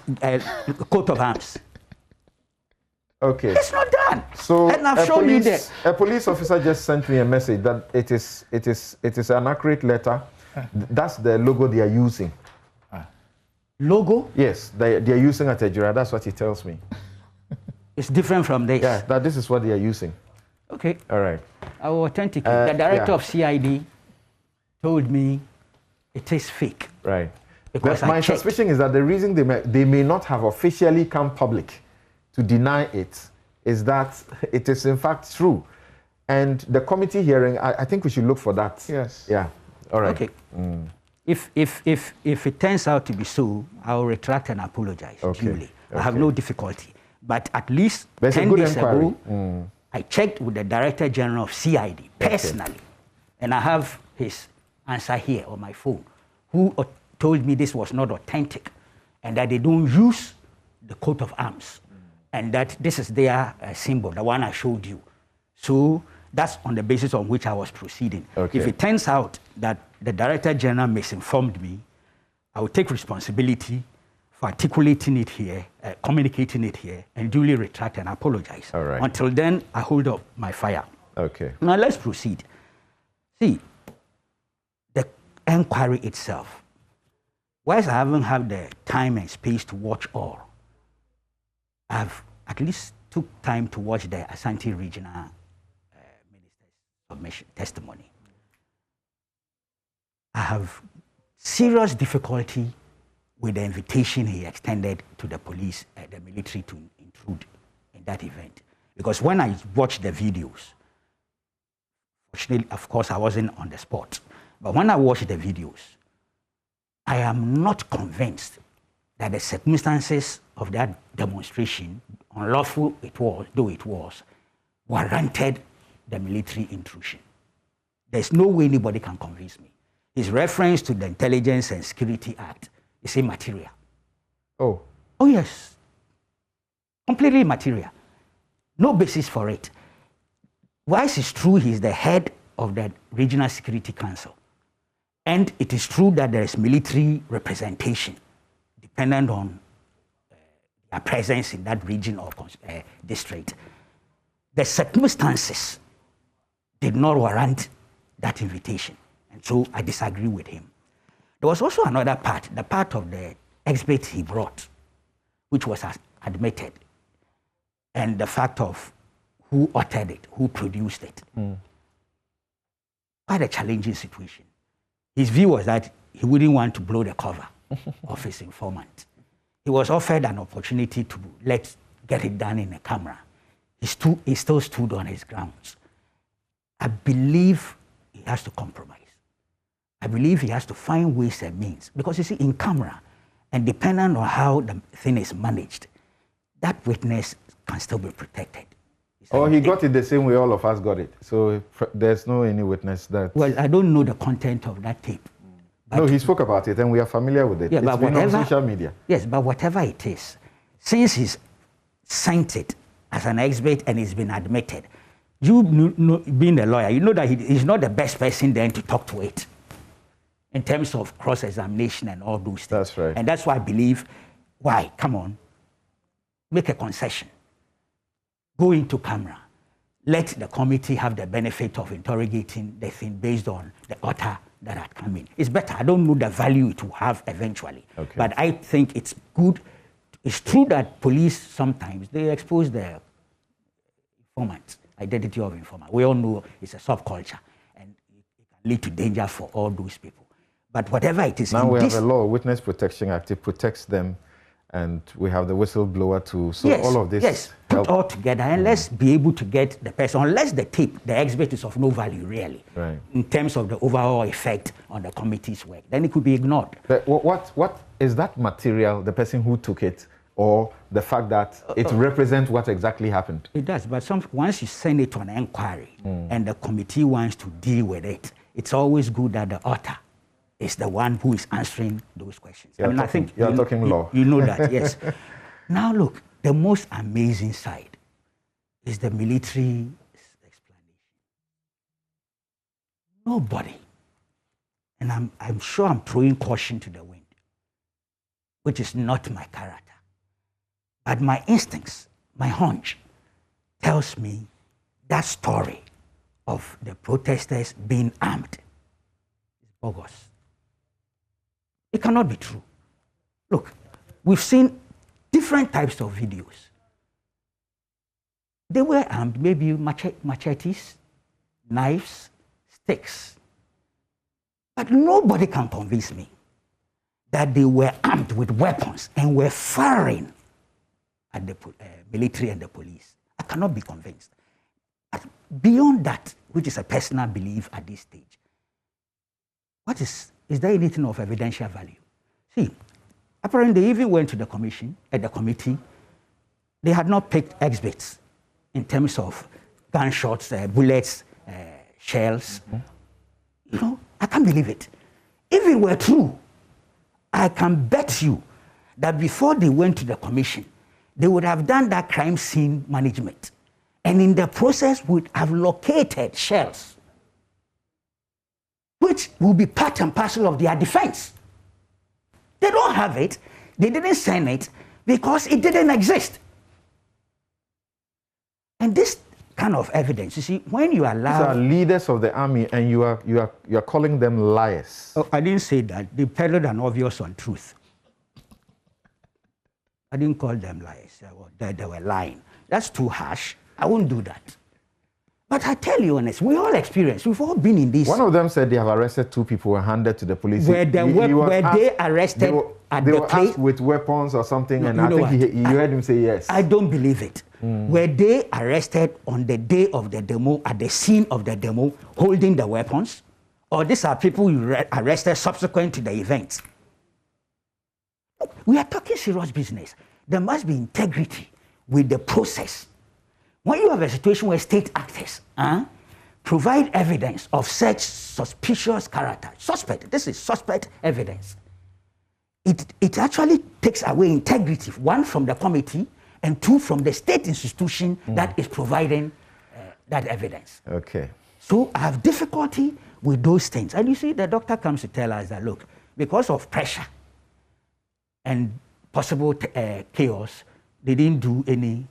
coat of arms. Okay. It's not done. So and I've shown you that. A police officer just sent me a message that it is an accurate letter. That's the logo they are using. Logo? Yes, they are using at Ejura. That's what he tells me. It's different from this. Yeah, that this is what they are using. Okay. All right. I will authenticate. The director of CID told me it is fake. Right. Because my suspicion is that the reason they may not have officially come public to deny it is that it is in fact true. And the committee hearing, I think we should look for that. Yes. Yeah. All right. Okay. If it turns out to be so, I will retract and apologize duly. I have no difficulty. But at least 10 days ago, I checked with the Director General of CID personally, and I have his answer here on my phone, who told me this was not authentic, and that they don't use the coat of arms, and that this is their symbol, the one I showed you. So that's on the basis on which I was proceeding. If it turns out that the Director General misinformed me, I will take responsibility for articulating it here, communicating it here, and duly retract and apologize. All right. Until then, I hold up my fire. Okay. Now let's proceed. See, the inquiry itself, whilst I haven't had the time and space to watch all, I've at least took time to watch the Ashanti Regional Minister's submission testimony. I have serious difficulty with the invitation he extended to the police, the military, to intrude in that event. Because when I watched the videos, fortunately, of course, I wasn't on the spot, but when I watched the videos, I am not convinced that the circumstances of that demonstration, unlawful though it was, warranted the military intrusion. There's no way anybody can convince me. His reference to the Intelligence and Security Act is immaterial. Oh. Oh, yes. Completely immaterial. No basis for it. Whilst it's true he's the head of the Regional Security Council, and it is true that there is military representation dependent on their presence in that region or district, the circumstances did not warrant that invitation. And so I disagree with him. There was also another part, the part of the exhibit he brought, which was admitted, and the fact of who authored it, who produced it. Quite a challenging situation. His view was that he wouldn't want to blow the cover of his informant. He was offered an opportunity to get it done in a camera. He still stood on his grounds. I believe he has to compromise. I believe he has to find ways and means. Because you see, in camera, and depending on how the thing is managed, that witness can still be protected. He got it the same way all of us got it. So there's no any witness that... Well, I don't know the content of that tape. No, he spoke about it and we are familiar with it. Yeah, it's been on social media. Yes, but whatever it is, since he's sent it as an exhibit and it's been admitted, you being a lawyer, you know that he's not the best person then to talk to it in terms of cross-examination and all those things. That's right. And that's why I believe, why? Come on, make a concession. Go into camera. Let the committee have the benefit of interrogating the thing based on the author that had come in. It's better. I don't know the value it will have eventually. Okay. But I think it's good. It's true that police sometimes, they expose the informant, identity of informant. We all know it's a subculture. And it can lead to danger for all those people. But whatever it is, now we have a law, Witness Protection Act, it protects them, and we have the whistleblower too. So yes, all of this. Yes, put all together, and let's be able to get the person, unless the tape, the exhibit is of no value really, right, in terms of the overall effect on the committee's work. Then it could be ignored. But what is that material, the person who took it, or the fact that it represents what exactly happened? It does, but once you send it to an inquiry and the committee wants to deal with it, it's always good that the author is the one who is answering those questions. I think you're talking law. You know that, yes. Now look, the most amazing side is the military explanation. Nobody, and I'm sure I'm throwing caution to the wind, which is not my character, but my instincts, my hunch, tells me that story of the protesters being armed is bogus. It cannot be true. Look, we've seen different types of videos. They were armed, maybe machetes, knives, sticks. But nobody can convince me that they were armed with weapons and were firing at the military and the police. I cannot be convinced. But beyond that, which is a personal belief at this stage, is there anything of evidential value? See, apparently they even went to the committee. They had not picked exhibits in terms of gunshots, bullets, shells. You know, I can't believe it. If it were true, I can bet you that before they went to the commission, they would have done that crime scene management. And in the process would have located shells, which will be part and parcel of their defense. They don't have it. They didn't send it because it didn't exist. And this kind of evidence, you see, when you allow... These are leaders of the army and you are calling them liars. Oh, I didn't say that. They peddled an obvious untruth. I didn't call them liars. They were lying. That's too harsh. I won't do that. But I tell you honest, we all experience. We've all been in this. One of them said they have arrested 2 people and handed to the police. Were they arrested at the place with weapons or something? No, and I think you heard him say yes. I don't believe it. Were they arrested on the day of the demo, at the scene of the demo, holding the weapons? Or these are people you arrested subsequent to the event? We are talking serious business. There must be integrity with the process. When you have a situation where state actors provide evidence of such suspicious character, this is suspect evidence, it actually takes away integrity, 1 from the committee and 2 from the state institution that is providing that evidence. Okay. So I have difficulty with those things. And you see, the doctor comes to tell us that, look, because of pressure and possible chaos, they didn't do any...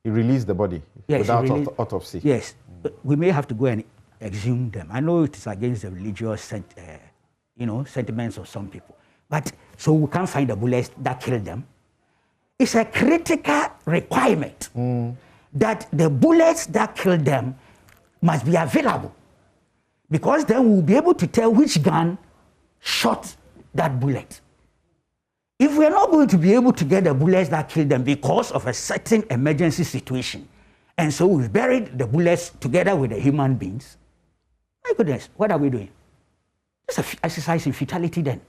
He released the body without autopsy. Yes, but we may have to go and exhume them. I know it is against the religious sentiments of some people. But so we can't find the bullets that killed them. It's a critical requirement that the bullets that killed them must be available. Because then we'll be able to tell which gun shot that bullet. If we're not going to be able to get the bullets that killed them because of a certain emergency situation, and so we've buried the bullets together with the human beings, my goodness, what are we doing? It's an exercise in futility then.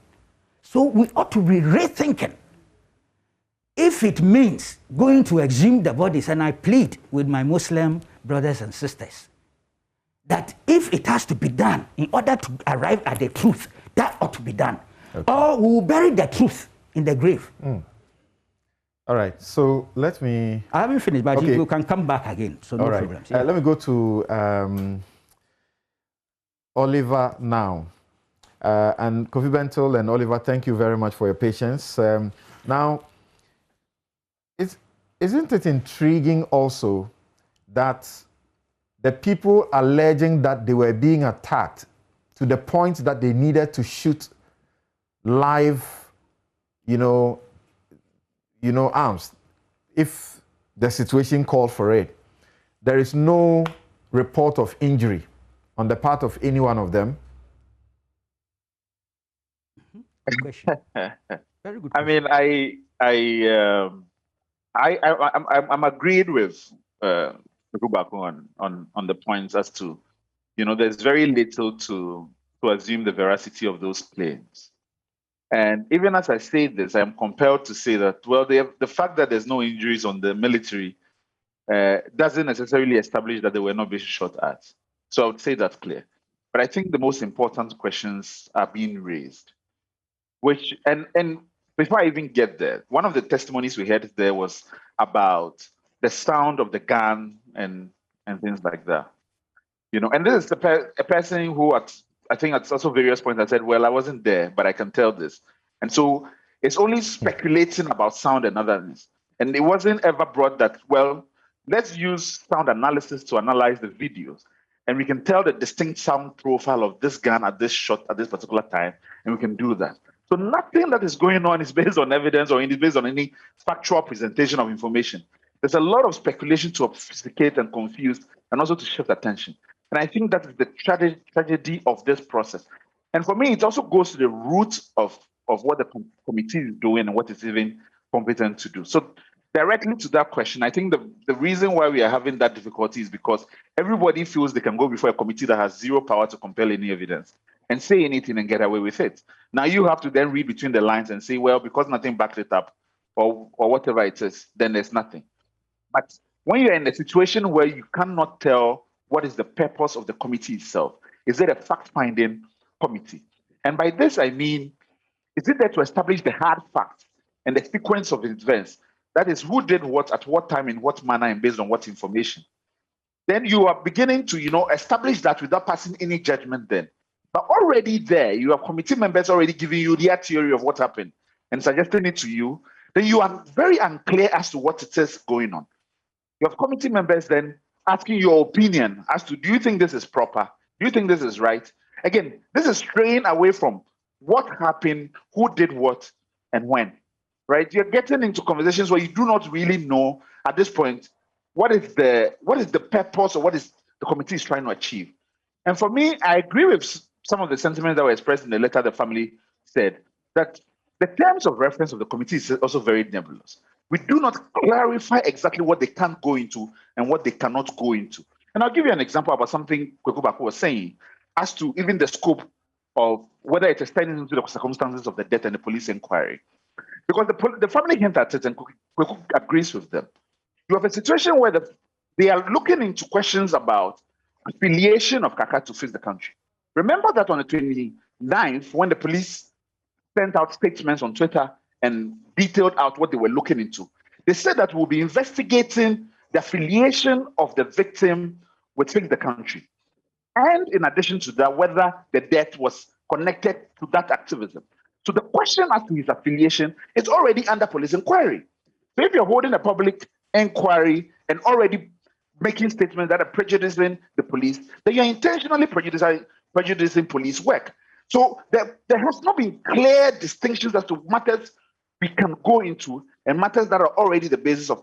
So we ought to be rethinking. If it means going to exhume the bodies, and I plead with my Muslim brothers and sisters, that if it has to be done in order to arrive at the truth, that ought to be done. Okay. Or we will bury the truth in the grave. All right, so let me... I haven't finished, but you can come back again, so no problem. Yeah. Let me go to Oliver now. And Kofi Bentil and Oliver, thank you very much for your patience. Now, isn't it intriguing also that the people alleging that they were being attacked to the point that they needed to shoot live arms, if the situation called for it, there is no report of injury on the part of any one of them. Good question. Very good question. I'm agreed with Rubako on the points as to, there's very little to assume the veracity of those claims. And even as I say this, I'm compelled to say that, well, the fact that there's no injuries on the military doesn't necessarily establish that they were not being shot at. So I would say that's clear. But I think the most important questions are being raised. And before I even get there, one of the testimonies we heard there was about the sound of the gun and things like that. And this is a person who I think at also various points I said, well, I wasn't there, but I can tell this. And so it's only speculating about sound and otherness. And it wasn't ever brought that, well, let's use sound analysis to analyze the videos. And we can tell the distinct sound profile of this gun at this shot at this particular time, and we can do that. So nothing that is going on is based on evidence or is based on any factual presentation of information. There's a lot of speculation to obfuscate and confuse and also to shift attention. And I think that is the tragedy of this process. And for me, it also goes to the root of what the committee is doing and what it's even competent to do. So directly to that question, I think the reason why we are having that difficulty is because everybody feels they can go before a committee that has zero power to compel any evidence and say anything and get away with it. Now you have to then read between the lines and say, well, because nothing backs it up or whatever it is, then there's nothing. But when you're in a situation where you cannot tell what is the purpose of the committee itself, is it a fact-finding committee? And by this, I mean, is it there to establish the hard facts and the sequence of events? That is, who did what, at what time, in what manner, and based on what information? Then you are beginning to, establish that without passing any judgment then. But already there, you have committee members already giving you their theory of what happened and suggesting it to you. Then you are very unclear as to what it is going on. You have committee members then asking your opinion as to, do you think this is proper? Do you think this is right? Again, this is straying away from what happened, who did what, and when, right? You're getting into conversations where you do not really know at this point what is the purpose or what is the committee is trying to achieve. And for me, I agree with some of the sentiments that were expressed in the letter the family said, that the terms of reference of the committee is also very nebulous. We do not clarify exactly what they can go into and what they cannot go into. And I'll give you an example about something Kwekubako was saying as to even the scope of whether it extends into the circumstances of the death and the police inquiry. Because the family hinted at it and Kweku agrees with them. You have a situation where they are looking into questions about affiliation of Kaaka to Fix the Country. Remember that on the 29th, when the police sent out statements on Twitter and detailed out what they were looking into, they said that we'll be investigating the affiliation of the victim with Fix the Country. And in addition to that, whether the death was connected to that activism. So the question as to his affiliation is already under police inquiry. So if you're holding a public inquiry and already making statements that are prejudicing the police, then you're intentionally prejudicing police work. So there has not been clear distinctions as to matters we can go into and matters that are already the basis of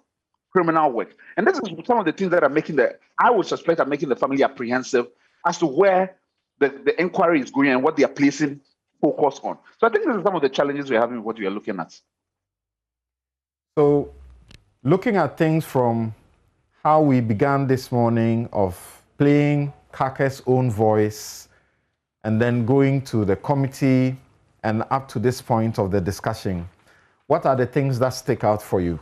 criminal work. And this is some of the things that are I would suspect are making the family apprehensive as to where the inquiry is going and what they are placing focus on. So I think these are some of the challenges we're having with what we are looking at. So looking at things from how we began this morning of playing Kaaka's own voice and then going to the committee and up to this point of the discussion, what are the things that stick out for you?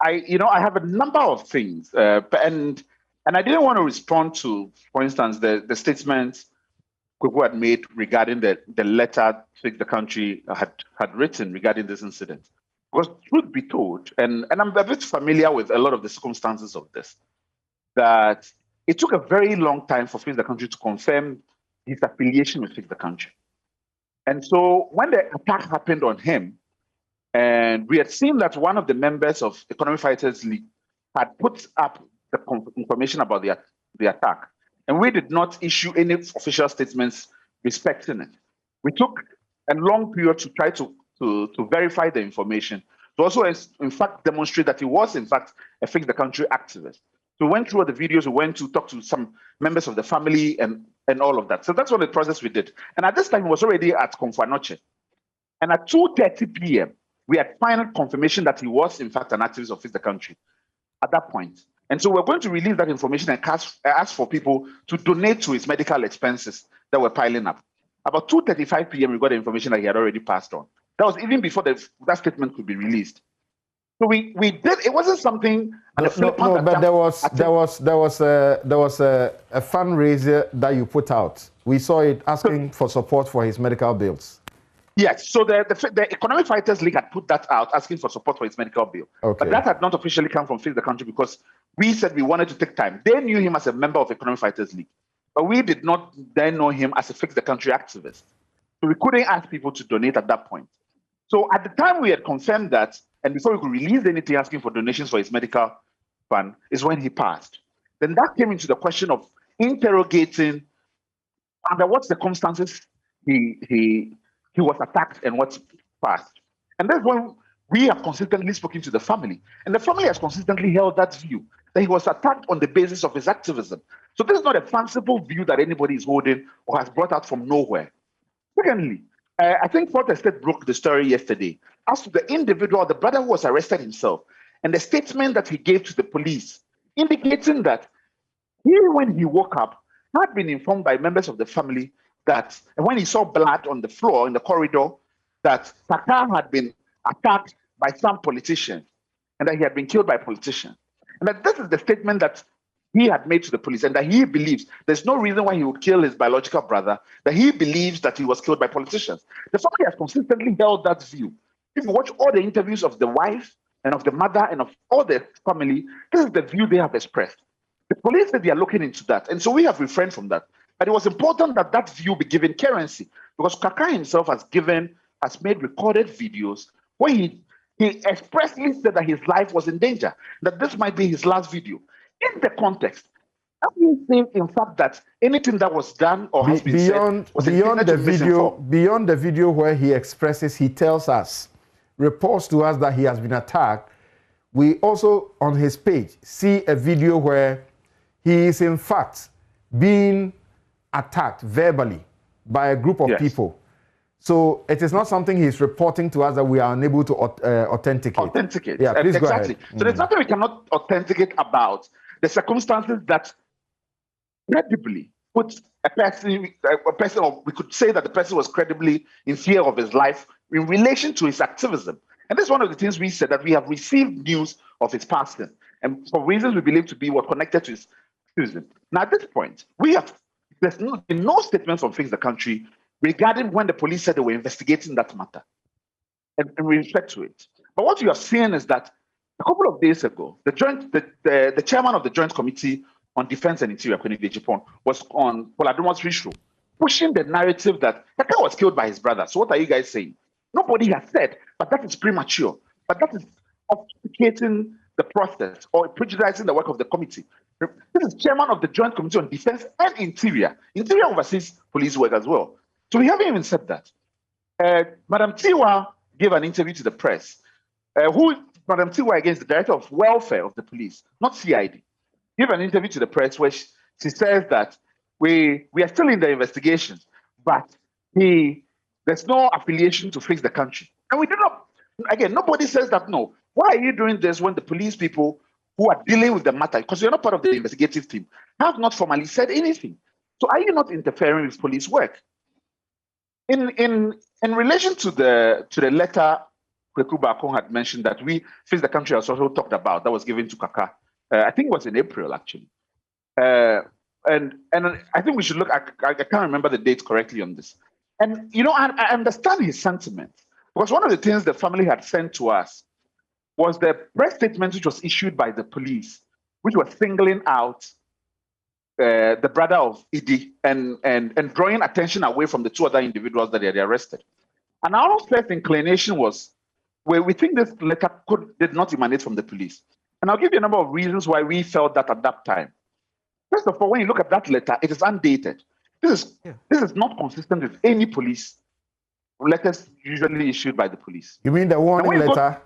I have a number of things, and I didn't want to respond to, for instance, the statements Kweku had made regarding the letter Fix the Country had written regarding this incident. Because truth be told, and I'm a bit familiar with a lot of the circumstances of this, that it took a very long time for Fix the Country to confirm his affiliation with Fix the Country. And so when the attack happened on him, and we had seen that one of the members of Economic Fighters League had put up the information about the attack, and we did not issue any official statements respecting it. We took a long period to try to verify the information, to also, in fact, demonstrate that he was, in fact, a Fix the Country activist. So we went through all the videos, we went to talk to some members of the family and all of that. So that's what the process we did. And at this time, he was already at Komfanoche. And at 2:30 p.m., we had final confirmation that he was, in fact, an activist of Fix the Country at that point. And so we're going to release that information and ask for people to donate to his medical expenses that were piling up. About 2:35 p.m., we got the information that he had already passed on. That was even before that statement could be released. So we did. It wasn't something. No, but there was a fundraiser that you put out. We saw it asking for support for his medical bills. Yes. So the Economic Fighters League had put that out, asking for support for his medical bill. Okay. But that had not officially come from Fix the Country because we said we wanted to take time. They knew him as a member of Economic Fighters League, but we did not then know him as a Fix the Country activist. So we couldn't ask people to donate at that point. So at the time we had confirmed that, and before we could release anything asking for donations for his medical fund, is when he passed. Then that came into the question of interrogating under what circumstances he was attacked and what passed. And that's when we have consistently spoken to the family. And the family has consistently held that view, that he was attacked on the basis of his activism. So this is not a fanciful view that anybody is holding or has brought out from nowhere. Secondly, I think Fourth Estate broke the story yesterday as to the individual, the brother who was arrested himself, and the statement that he gave to the police, indicating that he, when he woke up, had been informed by members of the family that when he saw blood on the floor in the corridor, that Kaaka had been attacked by some politicians and that he had been killed by politicians. And that this is the statement that he had made to the police, and that he believes there's no reason why he would kill his biological brother, that he believes that he was killed by politicians. The family has consistently held that view. If you watch all the interviews of the wife and of the mother and of all the family, this is the view they have expressed. The police said they are looking into that, and so we have refrained from that. But it was important that that view be given currency, because Kaaka himself has made recorded videos where he expressly said that his life was in danger, that this might be his last video. In the context, I think, in fact, that anything that was done or has been said was beyond the video where he expresses, he tells us, reports to us that he has been attacked. We also, on his page, see a video where he is, in fact, being attacked verbally by a group of people. So it is not something he's reporting to us that we are unable to authenticate. Yeah, please go exactly. ahead. So there's nothing we cannot authenticate about the circumstances that credibly put a person, or we could say that the person was credibly in fear of his life in relation to his activism. And this is one of the things we said, that we have received news of his passing, and for reasons we believe to be what connected to his activism. Now, at this point, there's been no statement from Fix the Country regarding when the police said they were investigating that matter, and in respect to it. But what you are seeing is that a couple of days ago, the chairman of the Joint Committee on Defense and Interior, Japan, was on Poladumo's show, pushing the narrative that Kaaka was killed by his brother. So what are you guys saying? Nobody has said, but that is premature. But that is obfuscating the process or prejudicing the work of the committee. This is chairman of the Joint Committee on Defense and Interior. Interior oversees police work as well. So we haven't even said that. Madam Tiwa gave an interview to the press. Madam Tiwa, against the director of welfare of the police, not CID, gave an interview to the press where she says that we are still in the investigations, but there's no affiliation to Fix the Country. And we do not, again, nobody says that, no. Why are you doing this when the police people who are dealing with the matter, because you're not part of the investigative team, have not formally said anything? So are you not interfering with police work? In relation to the letter Kweku Bakong had mentioned that we, Fix the Country, has also talked about, that was given to Kaaka, I think it was in April, actually. And I think we should look, I can't remember the date correctly on this. And, you know, I understand his sentiment, because one of the things the family had sent to us was the press statement which was issued by the police, which was singling out the brother of Idi and drawing attention away from the two other individuals that they had arrested. And our first inclination was, where we think this letter did not emanate from the police. And I'll give you a number of reasons why we felt that at that time. First of all, when you look at that letter, it is undated. This is not consistent with any police letters usually issued by the police. You mean the warning letter?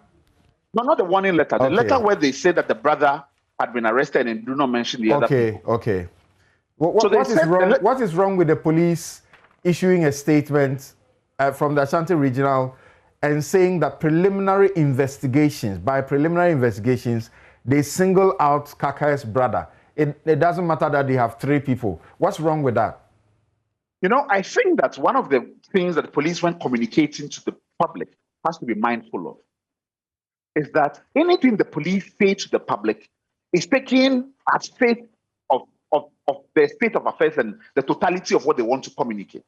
No, not the warning letter. The letter where they say that the brother had been arrested and do not mention the other people. Okay. What is wrong with the police issuing a statement from the Ashanti Regional and saying that by preliminary investigations, they single out Kaaka's brother? It doesn't matter that they have 3 people. What's wrong with that? I think that one of the things that the police, when communicating to the public, has to be mindful of is that anything the police say to the public is taken as faith of the state of affairs and the totality of what they want to communicate.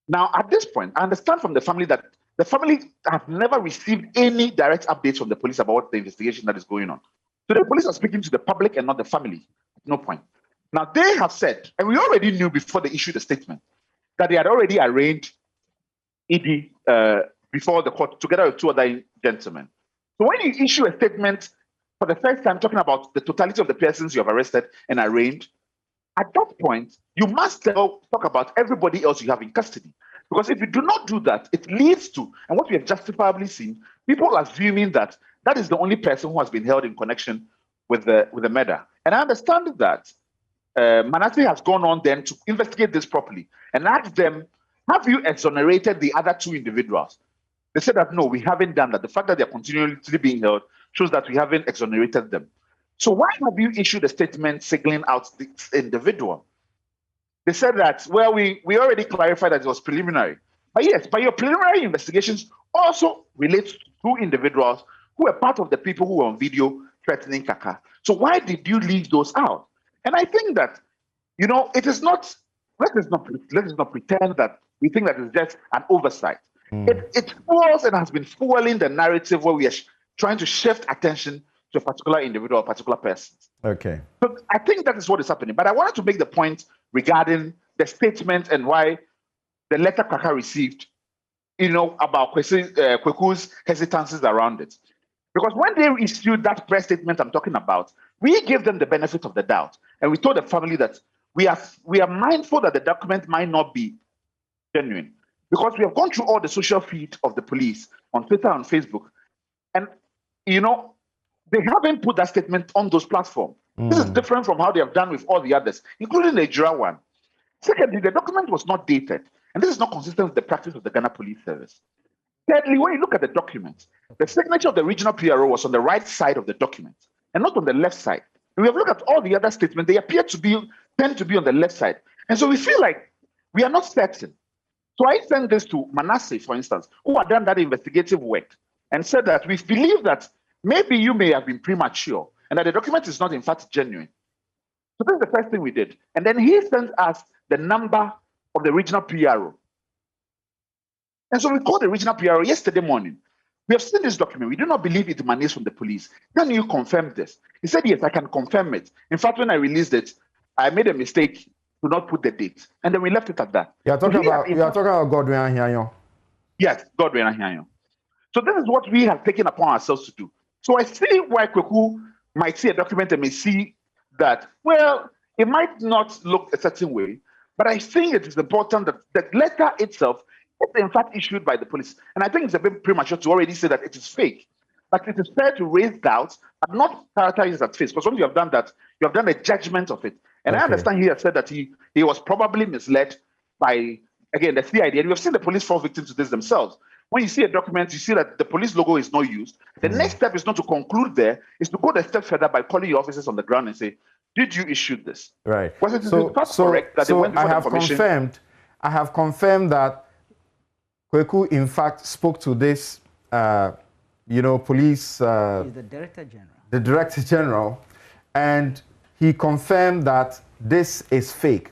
Now, at this point, I understand from the family that the family have never received any direct updates from the police about the investigation that is going on. So the police are speaking to the public and not the family. No point. Now, they have said, and we already knew before they issued the statement, that they had already arraigned ED before the court together with 2 other gentlemen. So when you issue a statement for the first time talking about the totality of the persons you have arrested and arraigned, at that point, you must talk about everybody else you have in custody. Because if you do not do that, it leads to, and what we have justifiably seen, people assuming that that is the only person who has been held in connection with the murder. And I understand that Manasseh has gone on then to investigate this properly and ask them, have you exonerated the other 2 individuals? They said that no, we haven't done that. The fact that they're continually being held shows that we haven't exonerated them. So why have you issued a statement singling out this individual? They said that, well, we already clarified that it was preliminary. But yes, but your preliminary investigations also relate to 2 individuals who were part of the people who were on video threatening Kaaka. So why did you leave those out? And I think that, it is not, let us not pretend that we think that it's just an oversight. It fuels and has been fueling the narrative where we are trying to shift attention to a particular individual, a particular person. Okay. So I think that is what is happening. But I wanted to make the point regarding the statement and why the letter Kaaka received, about Kweku's hesitances around it. Because when they issued that press statement I'm talking about, we gave them the benefit of the doubt. And we told the family that we are mindful that the document might not be genuine. Because we have gone through all the social feed of the police on Twitter and Facebook. And, they haven't put that statement on those platforms. This is different from how they have done with all the others, including the Ejura one. Secondly, the document was not dated. And this is not consistent with the practice of the Ghana Police Service. Thirdly, when you look at the document, the signature of the regional PRO was on the right side of the document and not on the left side. And we have looked at all the other statements, they tend to be on the left side. And so we feel like we are not certain. So I sent this to Manasseh, for instance, who had done that investigative work and said that we believe that maybe you may have been premature and that the document is not in fact genuine. So this is the first thing we did. And then he sent us the number of the regional PRO. And so we called the regional PRO yesterday morning. We have seen this document. We do not believe it emanates from the police. Can you confirm this? He said, yes, I can confirm it. In fact, when I released it, I made a mistake to not put the date. And then we left it at that. You are talking about Godwin Ahiayo. Yes, Godwin Ahiayo. So this is what we have taken upon ourselves to do. So I see why Kweku might see a document and may see that, well, it might not look a certain way, but I think it is important that the letter itself is in fact issued by the police. And I think it's a bit premature to already say that it is fake. But it is fair to raise doubts, but not characterize it as fake. Because once you have done that, you have done a judgment of it. And I understand he has said that he was probably misled by, again, the CID. And we have seen the police fall victim to this themselves. When you see a document, you see that the police logo is not used. The next step is not to conclude there, is to go a step further by calling your officers on the ground and say, did you issue this? Right. Was it correct that they went before the commission? I have confirmed that Kweku, in fact, spoke to this, police... He's the Director General. The Director General. And he confirmed that this is fake.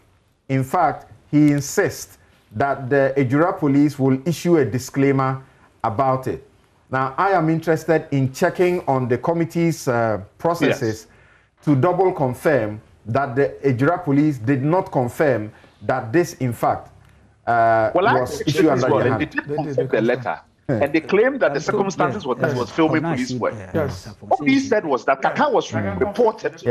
In fact, he insists that the Ejura police will issue a disclaimer about it. Now, I am interested in checking on the committee's processes to double confirm that the Ejura police did not confirm that this, in fact, was issued under their hand. They did confirm the letter. And they claimed that the circumstances was filming police work. What we said was that Kaaka was reported.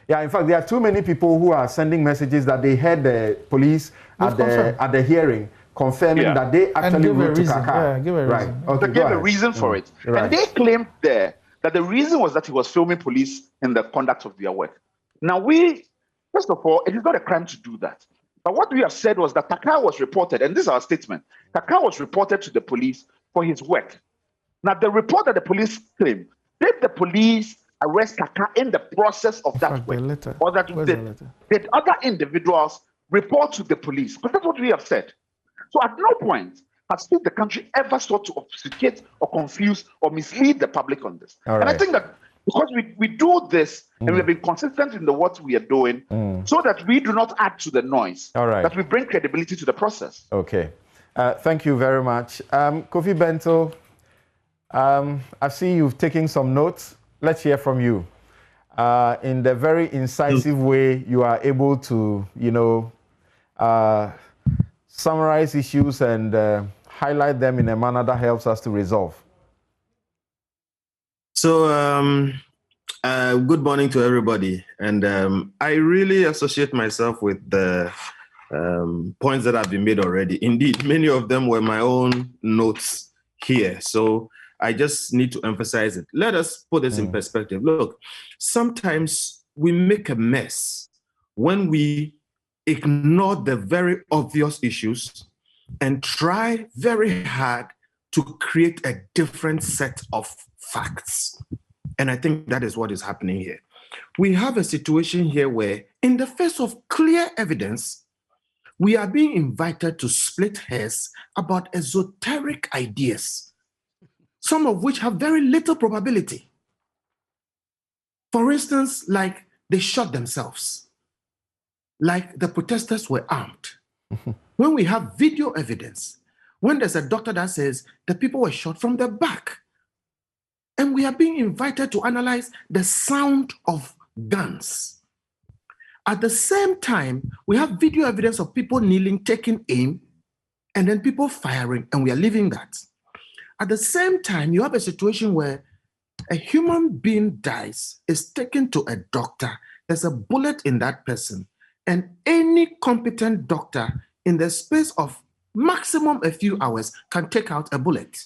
Yeah, in fact, there are too many people who are sending messages that they heard the police at the hearing confirming that they actually wrote to Kaaka. They gave a reason for it. And they claimed there that the reason was that he was filming police in the conduct of their work. Now, first of all, it is not a crime to do that. But what we have said was that Kaaka was reported, and this is our statement, Kaaka was reported to the police for his work. Now, the report that the police claimed, did the police arrest Kaaka in the process of that work? Or that did other individuals report to the police? Because that's what we have said. So at no point has the country ever sought to obfuscate or confuse or mislead the public on this. All and right. I think that because we do this and we've been consistent in what we are doing so that we do not add to the noise, all right, that we bring credibility to the process. Okay. Thank you very much. Kofi Bento, I see you've taken some notes. Let's hear from you. In the very incisive way you are able to, summarize issues and highlight them in a manner that helps us to resolve. So, good morning to everybody. And I really associate myself with the points that have been made already. Indeed, many of them were my own notes here. So I just need to emphasize it. Let us put this in perspective. Look, sometimes we make a mess when we ignore the very obvious issues and try very hard to create a different set of facts. And I think that is what is happening here. We have a situation here where, in the face of clear evidence, we are being invited to split hairs about esoteric ideas, some of which have very little probability. For instance, like they shot themselves, like the protesters were armed. When we have video evidence, when there's a doctor that says the people were shot from the back, and we are being invited to analyze the sound of guns. At the same time, we have video evidence of people kneeling, taking aim, and then people firing, and we are leaving that. At the same time, you have a situation where a human being dies, is taken to a doctor, there's a bullet in that person, and any competent doctor in the space of maximum a few hours can take out a bullet.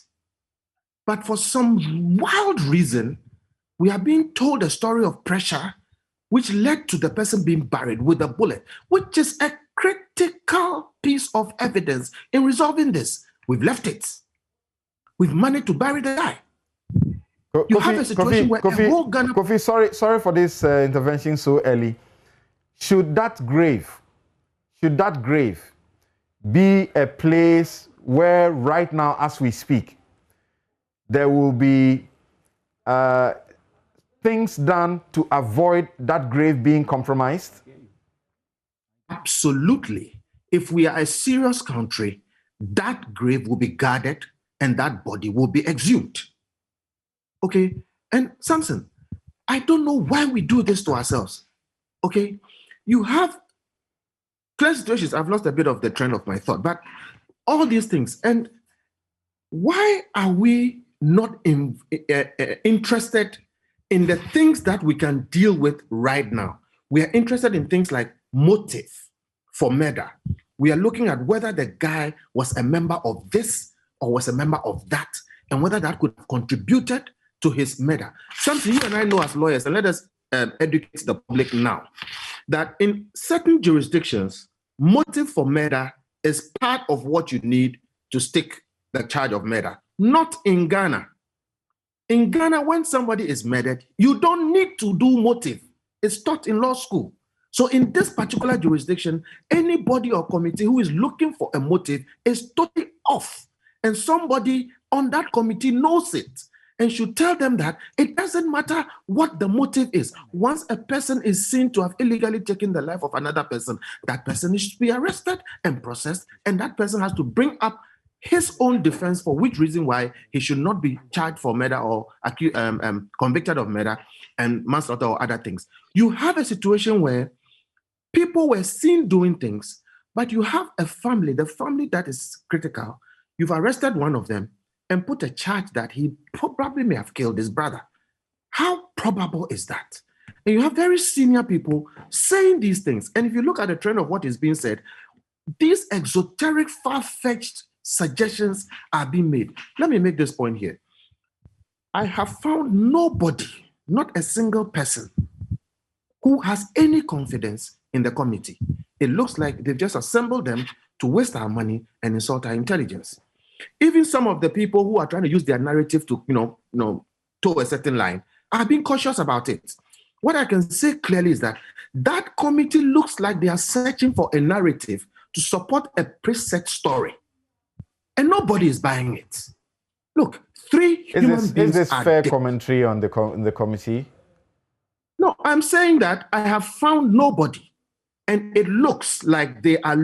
But for some wild reason, we are being told a story of pressure which led to the person being buried with a bullet, which is a critical piece of evidence in resolving this. We've left it. We've managed to bury the guy. You have a situation where a whole Ghana... Kofi, sorry for this intervention so early. Should that grave be a place where right now, as we speak, there will be things done to avoid that grave being compromised? Absolutely. If we are a serious country, that grave will be guarded and that body will be exhumed. Okay? And Samson, I don't know why we do this to ourselves. Okay? You have clear situations. I've lost a bit of the trend of my thought, but all these things. And why are we not interested in the things that we can deal with right now? We are interested in things like motive for murder. We are looking at whether the guy was a member of this or was a member of that, and whether that could have contributed to his murder. Something you and I know as lawyers, and let us educate the public now, that in certain jurisdictions, motive for murder is part of what you need to stick the charge of murder. Not in Ghana. In Ghana, when somebody is murdered, you don't need to do motive. It's taught in law school. So in this particular jurisdiction, anybody or committee who is looking for a motive is totally off. And somebody on that committee knows it and should tell them that it doesn't matter what the motive is. Once a person is seen to have illegally taken the life of another person, that person should be arrested and processed, and that person has to bring up his own defense for which reason why he should not be charged for murder or convicted of murder and manslaughter or other things. You have a situation where people were seen doing things, but you have a family, the family that is critical. You've arrested one of them and put a charge that he probably may have killed his brother. How probable is that? And you have very senior people saying these things. And if you look at the trend of what is being said, these exoteric, far-fetched suggestions are being made. Let me make this point here. I have found nobody, not a single person, who has any confidence in the committee. It looks like they've just assembled them to waste our money and insult our intelligence. Even some of the people who are trying to use their narrative to, toe a certain line are being cautious about it. What I can say clearly is that that committee looks like they are searching for a narrative to support a preset story, and nobody is buying it. Look, three human beings is this are fair dead. commentary on the committee? No, I'm saying that I have found nobody, and it looks like they are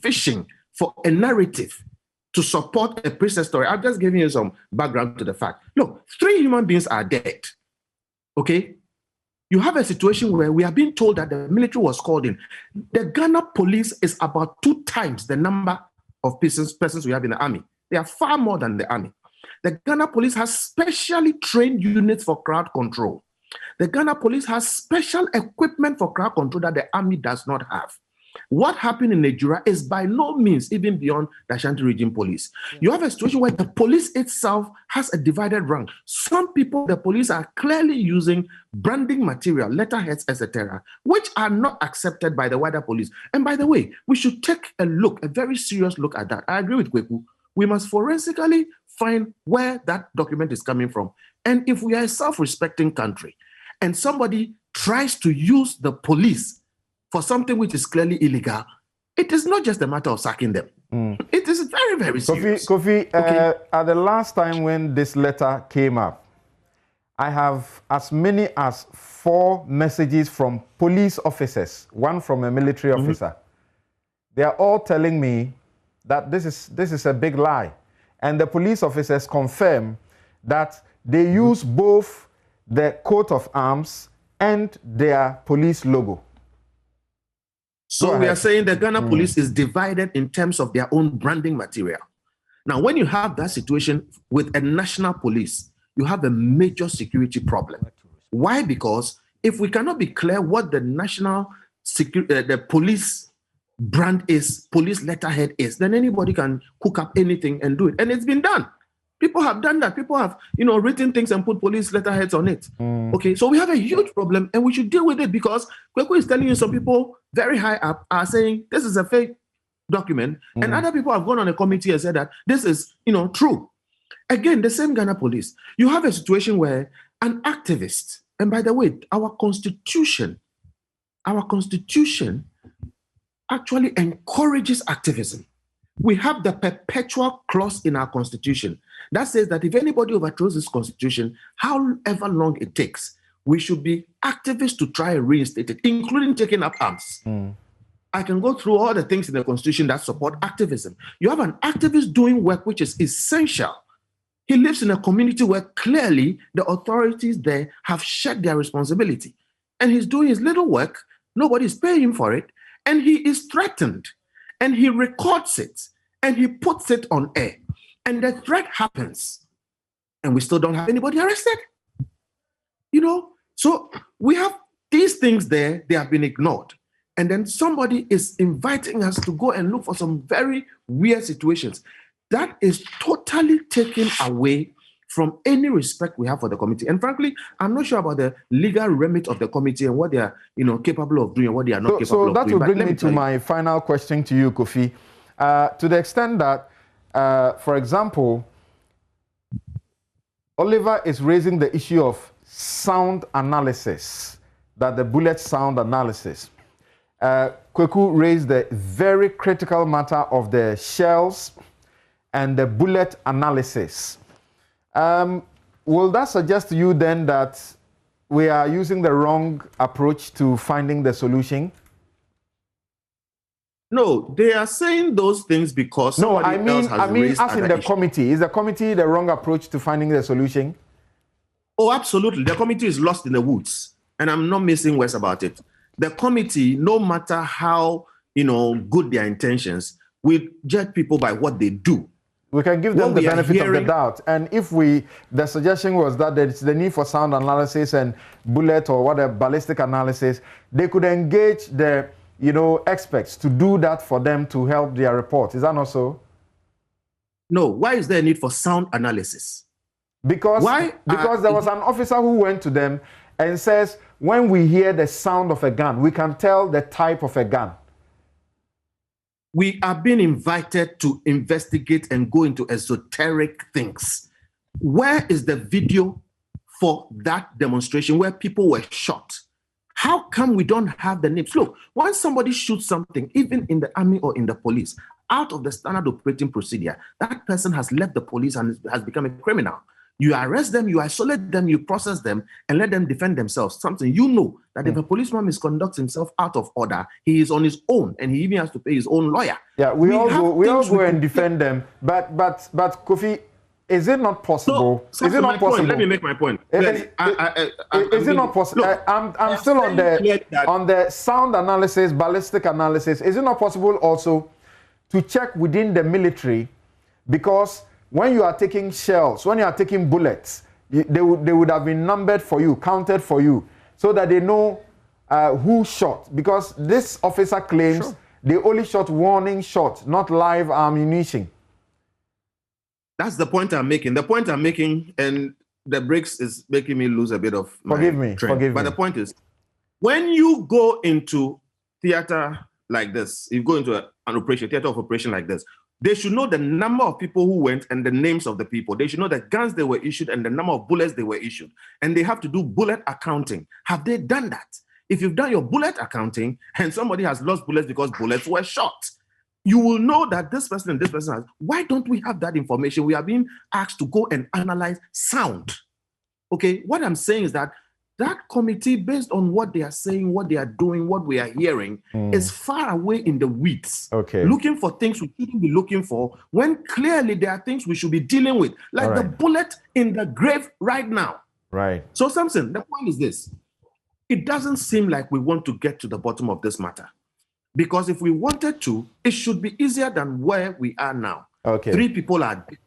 fishing for a narrative to support a preset story. I'm just giving you some background to the fact. Look, 3 human beings are dead. Okay? You have a situation where we are being told that the military was called in. The Ghana police is about 2 times the number of persons we have in the army. They are far more than the army. The Ghana police has specially trained units for crowd control. The Ghana police has special equipment for crowd control that the army does not have. What happened in Ejura is by no means even beyond the Ashanti Region Police. You have a situation where the police itself has a divided rank. Some people, the police are clearly using branding material, letterheads, etc., which are not accepted by the wider police. And by the way, we should take a very serious look at that. I agree with Kweku. We must forensically find where that document is coming from. And if we are a self-respecting country and somebody tries to use the police for something which is clearly illegal, it is not just a matter of sacking them. It is very, very serious. Kofi, at the last time when this letter came up, I have as many as 4 messages from police officers, one from a military officer. They are all telling me that this is a big lie. And the police officers confirm that they use both the coat of arms and their police logo. So we are saying the Ghana police is divided in terms of their own branding material. Now, when you have that situation with a national police, you have a major security problem. Why? Because if we cannot be clear what the national the police brand is, police letterhead is, then anybody can cook up anything and do it. And it's been done. People have done that. People have, written things and put police letterheads on it. Okay, so we have a huge problem and we should deal with it because Kweku is telling you some people very high up are saying this is a fake document, and other people have gone on a committee and said that this is, true. Again, the same Ghana police. You have a situation where an activist, and by the way, our constitution actually encourages activism. We have the perpetual clause in our constitution that says that if anybody overthrows this constitution, however long it takes, we should be activists to try and reinstate it, including taking up arms. I can go through all the things in the constitution that support activism. You have an activist doing work which is essential. He lives in a community where clearly the authorities there have shared their responsibility. And he's doing his little work, nobody's paying him for it, and he is threatened. And he records it, and he puts it on air. And the threat happens, and we still don't have anybody arrested. So we have these things there, they have been ignored. And then somebody is inviting us to go and look for some very weird situations. That is totally taken away from any respect we have for the committee. And frankly, I'm not sure about the legal remit of the committee and what they are, capable of doing and what they are not capable of doing. So that will bring me to my final question to you, Kofi. To the extent that, for example, Oliver is raising the issue of sound analysis, that the bullet sound analysis. Kweku raised the very critical matter of the shells and the bullet analysis. Will that suggest to you then that we are using the wrong approach to finding the solution? No, they are saying those things because somebody else has raised as in the issues. committee. Is the committee the wrong approach to finding the solution? Oh, absolutely. The committee is lost in the woods, and I'm not missing words about it. The committee, no matter how good their intentions, will judge people by what they do. We can give them the benefit of the doubt. And if the suggestion was that there's the need for sound analysis and bullet or whatever, ballistic analysis, they could engage the, experts to do that for them to help their report. Is that not so? No. Why is there a need for sound analysis? Because there was an officer who went to them and says, when we hear the sound of a gun, we can tell the type of a gun. We are being invited to investigate and go into esoteric things. Where is the video for that demonstration where people were shot? How come we don't have the names? Look, when somebody shoots something, even in the army or in the police, out of the standard operating procedure, that person has left the police and has become a criminal. You arrest them, you isolate them, you process them, and let them defend themselves. Something you know that if a policeman misconducts himself out of order, he is on his own, and he even has to pay his own lawyer. Yeah, we all go and defend them. But Kofi, is it not possible? No, is it not possible? Let me make my point. Is it not possible? I'm still on the sound analysis, ballistic analysis. Is it not possible also to check within the military, because when you are taking shells, when you are taking bullets, they would have been numbered for you, counted for you, so that they know who shot. Because this officer claims they only shot warning shots, not live ammunition. That's the point I'm making. The point I'm making, and the breaks is making me lose a bit of my train. Forgive me. The point is, when you go into theater like this, you go into an operation, theater of operation like this, they should know the number of people who went and the names of the people. They should know the guns they were issued and the number of bullets they were issued. And they have to do bullet accounting. Have they done that? If you've done your bullet accounting and somebody has lost bullets because bullets were shot, you will know that this person and this person has. Why don't we have that information? We are being asked to go and analyze sound. Okay, what I'm saying is that committee, based on what they are saying, what they are doing, what we are hearing, is far away in the weeds. Okay. Looking for things we shouldn't be looking for, when clearly there are things we should be dealing with, like the bullet in the grave right now. Right. So, Samson, the point is this. It doesn't seem like we want to get to the bottom of this matter. Because if we wanted to, it should be easier than where we are now. Okay. 3 people are dead.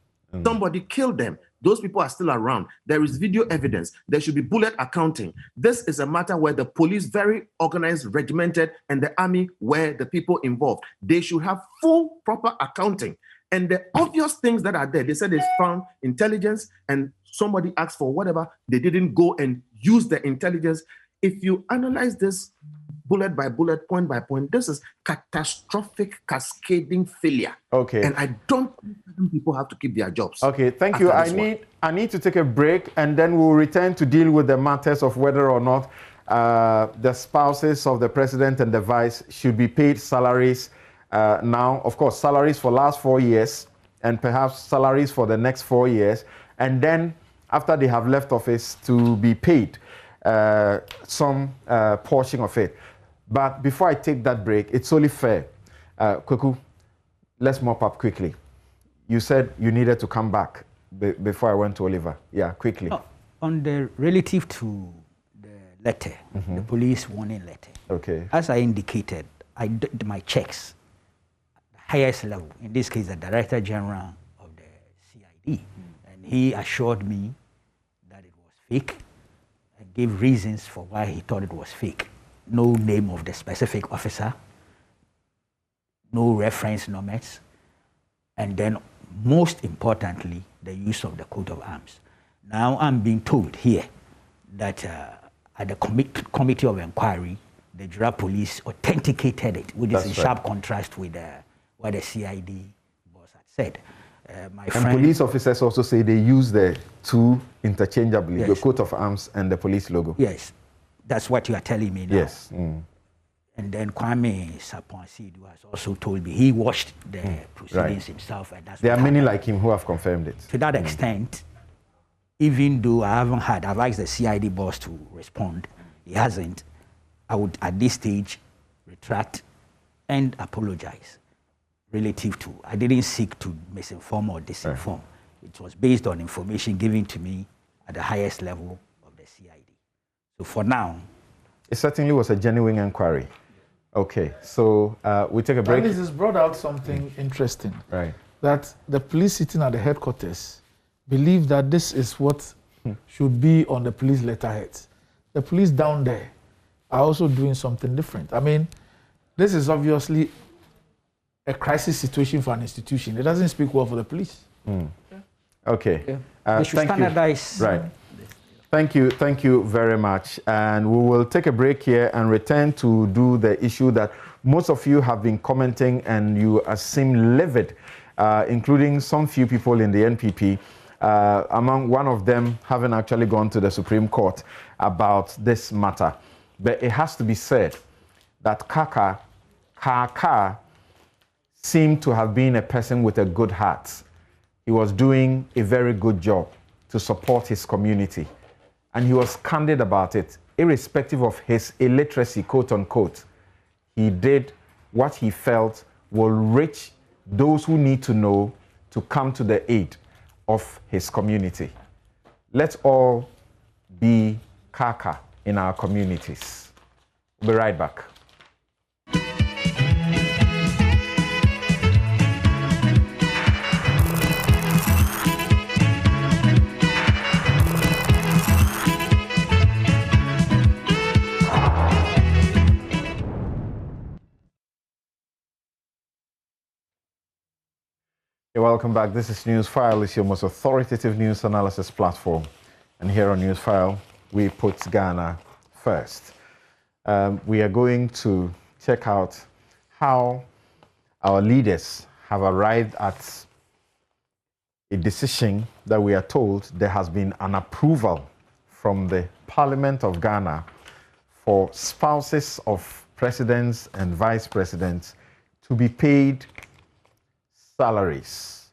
Somebody killed them. Those people are still around. There is video evidence. There should be bullet accounting. This is a matter where the police, very organized, regimented, and the army were the people involved. They should have full, proper accounting. And the obvious things that are there, they said they found intelligence and somebody asked for whatever. They didn't go and use the intelligence. If you analyze this bullet by bullet, point by point, this is catastrophic, cascading failure. Okay. And I don't think people have to keep their jobs. Okay, thank you. I need to take a break, and then we'll return to deal with the matters of whether or not the spouses of the president and the vice should be paid salaries now. Of course, salaries for last 4 years, and perhaps salaries for the next 4 years, and then after they have left office to be paid some portion of it. But before I take that break, it's only fair. Kweku, let's mop up quickly. You said you needed to come back before I went to Oliver. Yeah, quickly. Oh, on the relative to the letter, the police warning letter. Okay. As I indicated, I did my checks at the highest level, in this case, the Director General of the CID. And he assured me that it was fake and gave reasons for why he thought it was fake. No name of the specific officer, no reference numbers, and then most importantly, the use of the coat of arms. Now I'm being told here that at the committee of inquiry, the Ejura police authenticated it, which is in sharp contrast with what the CID boss had said. My friend, and police officers also say they use the two interchangeably, the coat of arms and the police logo. Yes. That's what you are telling me now. Yes. And then Kwame Sapon-Sidu has also told me he watched the proceedings himself. And that's there are many like him who have confirmed it. To that extent, even though I've asked the CID boss to respond, he hasn't, I would at this stage retract and apologize relative to, I didn't seek to misinform or disinform. It was based on information given to me at the highest level of the CID. So for now, it certainly was a genuine inquiry. Okay, so we take a break. And this has brought out something interesting. Right. That the police sitting at the headquarters believe that this is what should be on the police letterheads. The police down there are also doing something different. I mean, this is obviously a crisis situation for an institution. It doesn't speak well for the police. Okay. They should standardize. Right. Thank you very much. And we will take a break here and return to do the issue that most of you have been commenting and you seem livid, including some few people in the NPP, among one of them having actually gone to the Supreme Court about this matter. But it has to be said that Kaaka seemed to have been a person with a good heart. He was doing a very good job to support his community. And he was candid about it, irrespective of his illiteracy, quote unquote. He did what he felt will reach those who need to know to come to the aid of his community. Let's all be Kaaka in our communities. We'll be right back. Welcome back. This is Newsfile. It's your most authoritative news analysis platform. And here on Newsfile, we put Ghana first. We are going to check out how our leaders have arrived at a decision that we are told there has been an approval from the Parliament of Ghana for spouses of presidents and vice presidents to be paid salaries,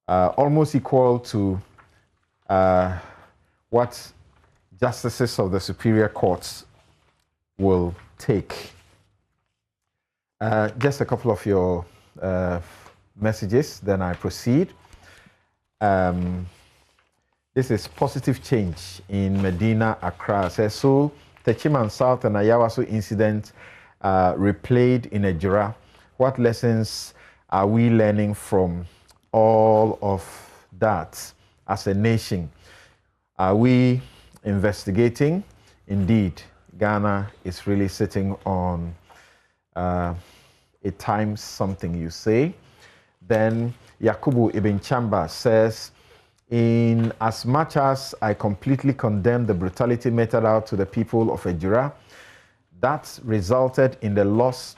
almost equal to what justices of the superior courts will take. Just a couple of your messages, then I proceed. This is positive change in Medina, Accra. Says, so Techiman South and Ayawaso incident replayed in Ejura. What lessons are we learning from all of that as a nation? Are we investigating? Indeed, Ghana is really sitting on a times something, you say. Then Yakubu Ibn Chamba says, in as much as I completely condemn the brutality meted out to the people of Ejura, that resulted in the loss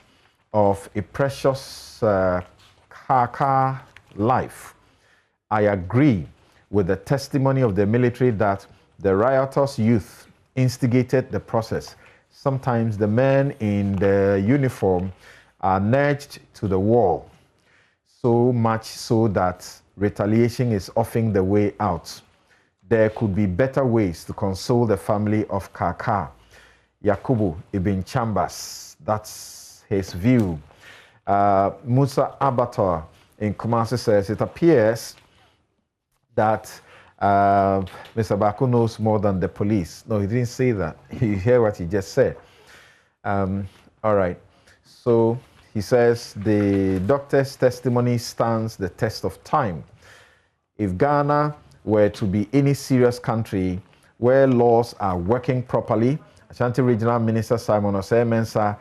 of a precious Kaaka life. I agree with the testimony of the military that the riotous youth instigated the process. Sometimes the men in the uniform are nudged to the wall, so much so that retaliation is often the way out. There could be better ways to console the family of Kaaka. Yakubu Ibn Chambas, that's his view. Musa Abator in Kumasi says, it appears that Mr. Baku knows more than the police. No, he didn't say that. You hear what he just said. All right. So he says the doctor's testimony stands the test of time. If Ghana were to be any serious country where laws are working properly, Ashanti Regional Minister Simon Osei Mensah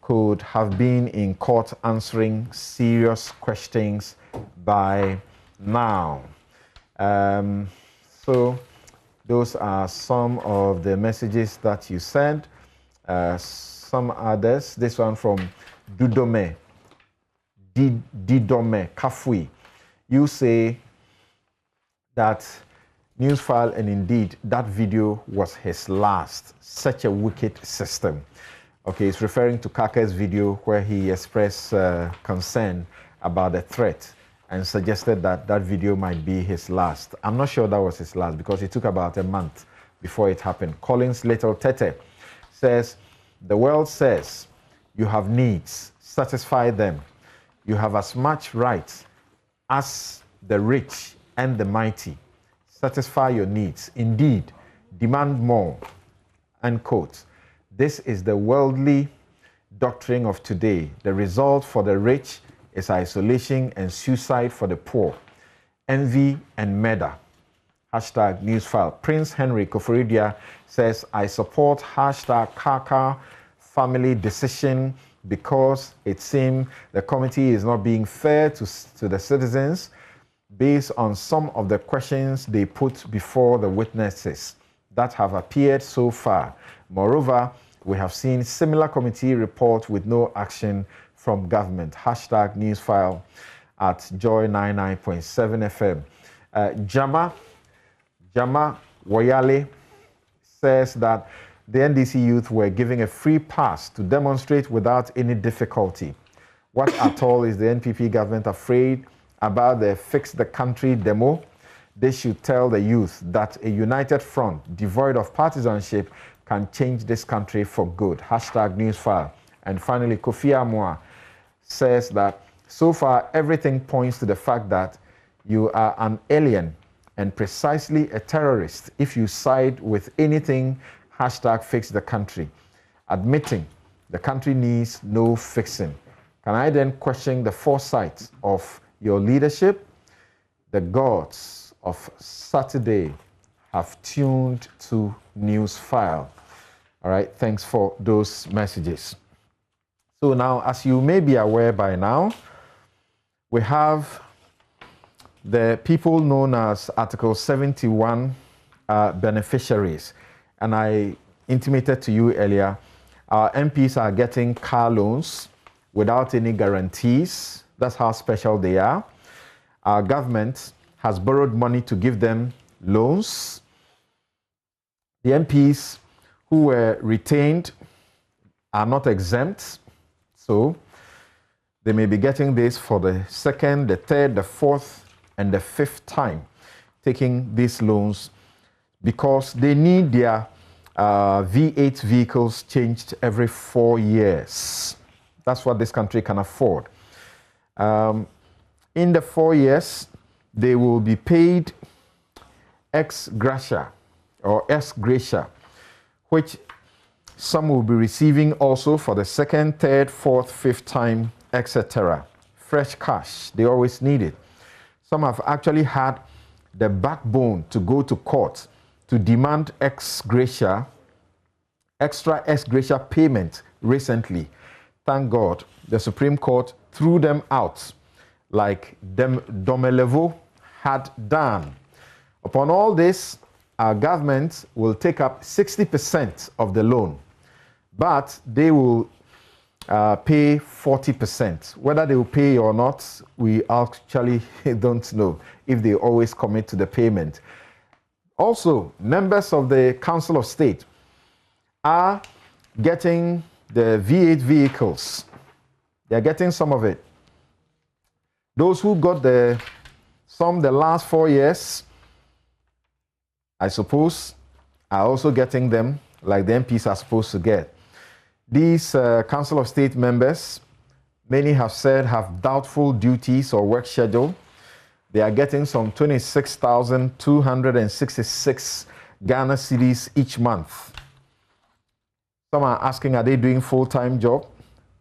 could have been in court answering serious questions by now. So those are some of the messages that you sent. Some others, this one from Didome Kafui. You say that Newsfile, and indeed that video was his last. Such a wicked system. Okay, it's referring to Kaaka's video where he expressed concern about the threat and suggested that that video might be his last. I'm not sure that was his last because it took about a month before it happened. Collins Little Tete says, the world says you have needs, satisfy them. You have as much right as the rich and the mighty. Satisfy your needs. Indeed, demand more. Unquote. This is the worldly doctrine of today. The result for the rich is isolation and suicide for the poor, envy and murder. Hashtag Newsfile. Prince Henry Koforidia says, I support hashtag Kaaka family decision because it seems the committee is not being fair to the citizens. based on some of the questions they put before the witnesses that have appeared so far. Moreover, we have seen similar committee report with no action from government. Hashtag Newsfile at Joy 99.7 FM. Jama Woyale says that the NDC youth were given a free pass to demonstrate without any difficulty. What at all is the NPP government afraid about the Fix the Country demo? They should tell the youth that a united front devoid of partisanship can change this country for good. Hashtag Newsfile. And finally, Kofi Amwa says that so far everything points to the fact that you are an alien and precisely a terrorist if you side with anything hashtag Fix the Country, admitting the country needs no fixing. Can I then question the foresight of your leadership? The gods of Saturday have tuned to Newsfile. All right, thanks for those messages. So now, as you may be aware by now, we have the people known as Article 71 beneficiaries. And I intimated to you earlier, our MPs are getting car loans without any guarantees. That's how special they are. Our government has borrowed money to give them loans. The MPs who were retained are not exempt, so they may be getting this for the second, the third, the fourth, and the fifth time taking these loans because they need their V8 vehicles changed every 4 years. That's what this country can afford. In the 4 years, they will be paid ex gratia or ex gratia, which some will be receiving also for the second, third, fourth, fifth time, etc. Fresh cash, they always need it. Some have actually had the backbone to go to court to demand extra ex gratia payment recently. Thank God, the Supreme Court threw them out like Domelevo had done. Upon all this, our government will take up 60% of the loan, but they will pay 40%. Whether they will pay or not, we actually don't know if they always commit to the payment. Also, members of the Council of State are getting the V8 vehicles. They're getting some of it. Those who got the last 4 years, I suppose, are also getting them like the MPs are supposed to get. These Council of State members, many have said, have doubtful duties or work schedule. They are getting some 26,266 Ghana cedis each month. Some are asking, are they doing full-time job?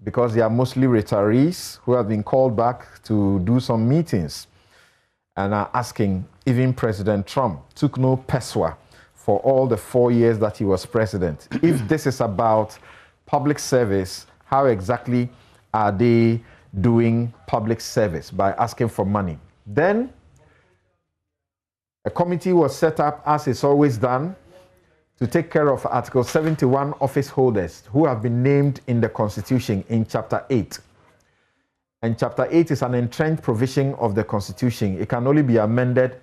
Because they are mostly retirees who have been called back to do some meetings and are asking, even President Trump took no peswa for all the 4 years that he was president. If this is about public service, how exactly are they doing public service? By asking for money. Then a committee was set up, as is always done, to take care of Article 71 office holders who have been named in the Constitution in Chapter 8. And Chapter 8 is an entrenched provision of the Constitution. It can only be amended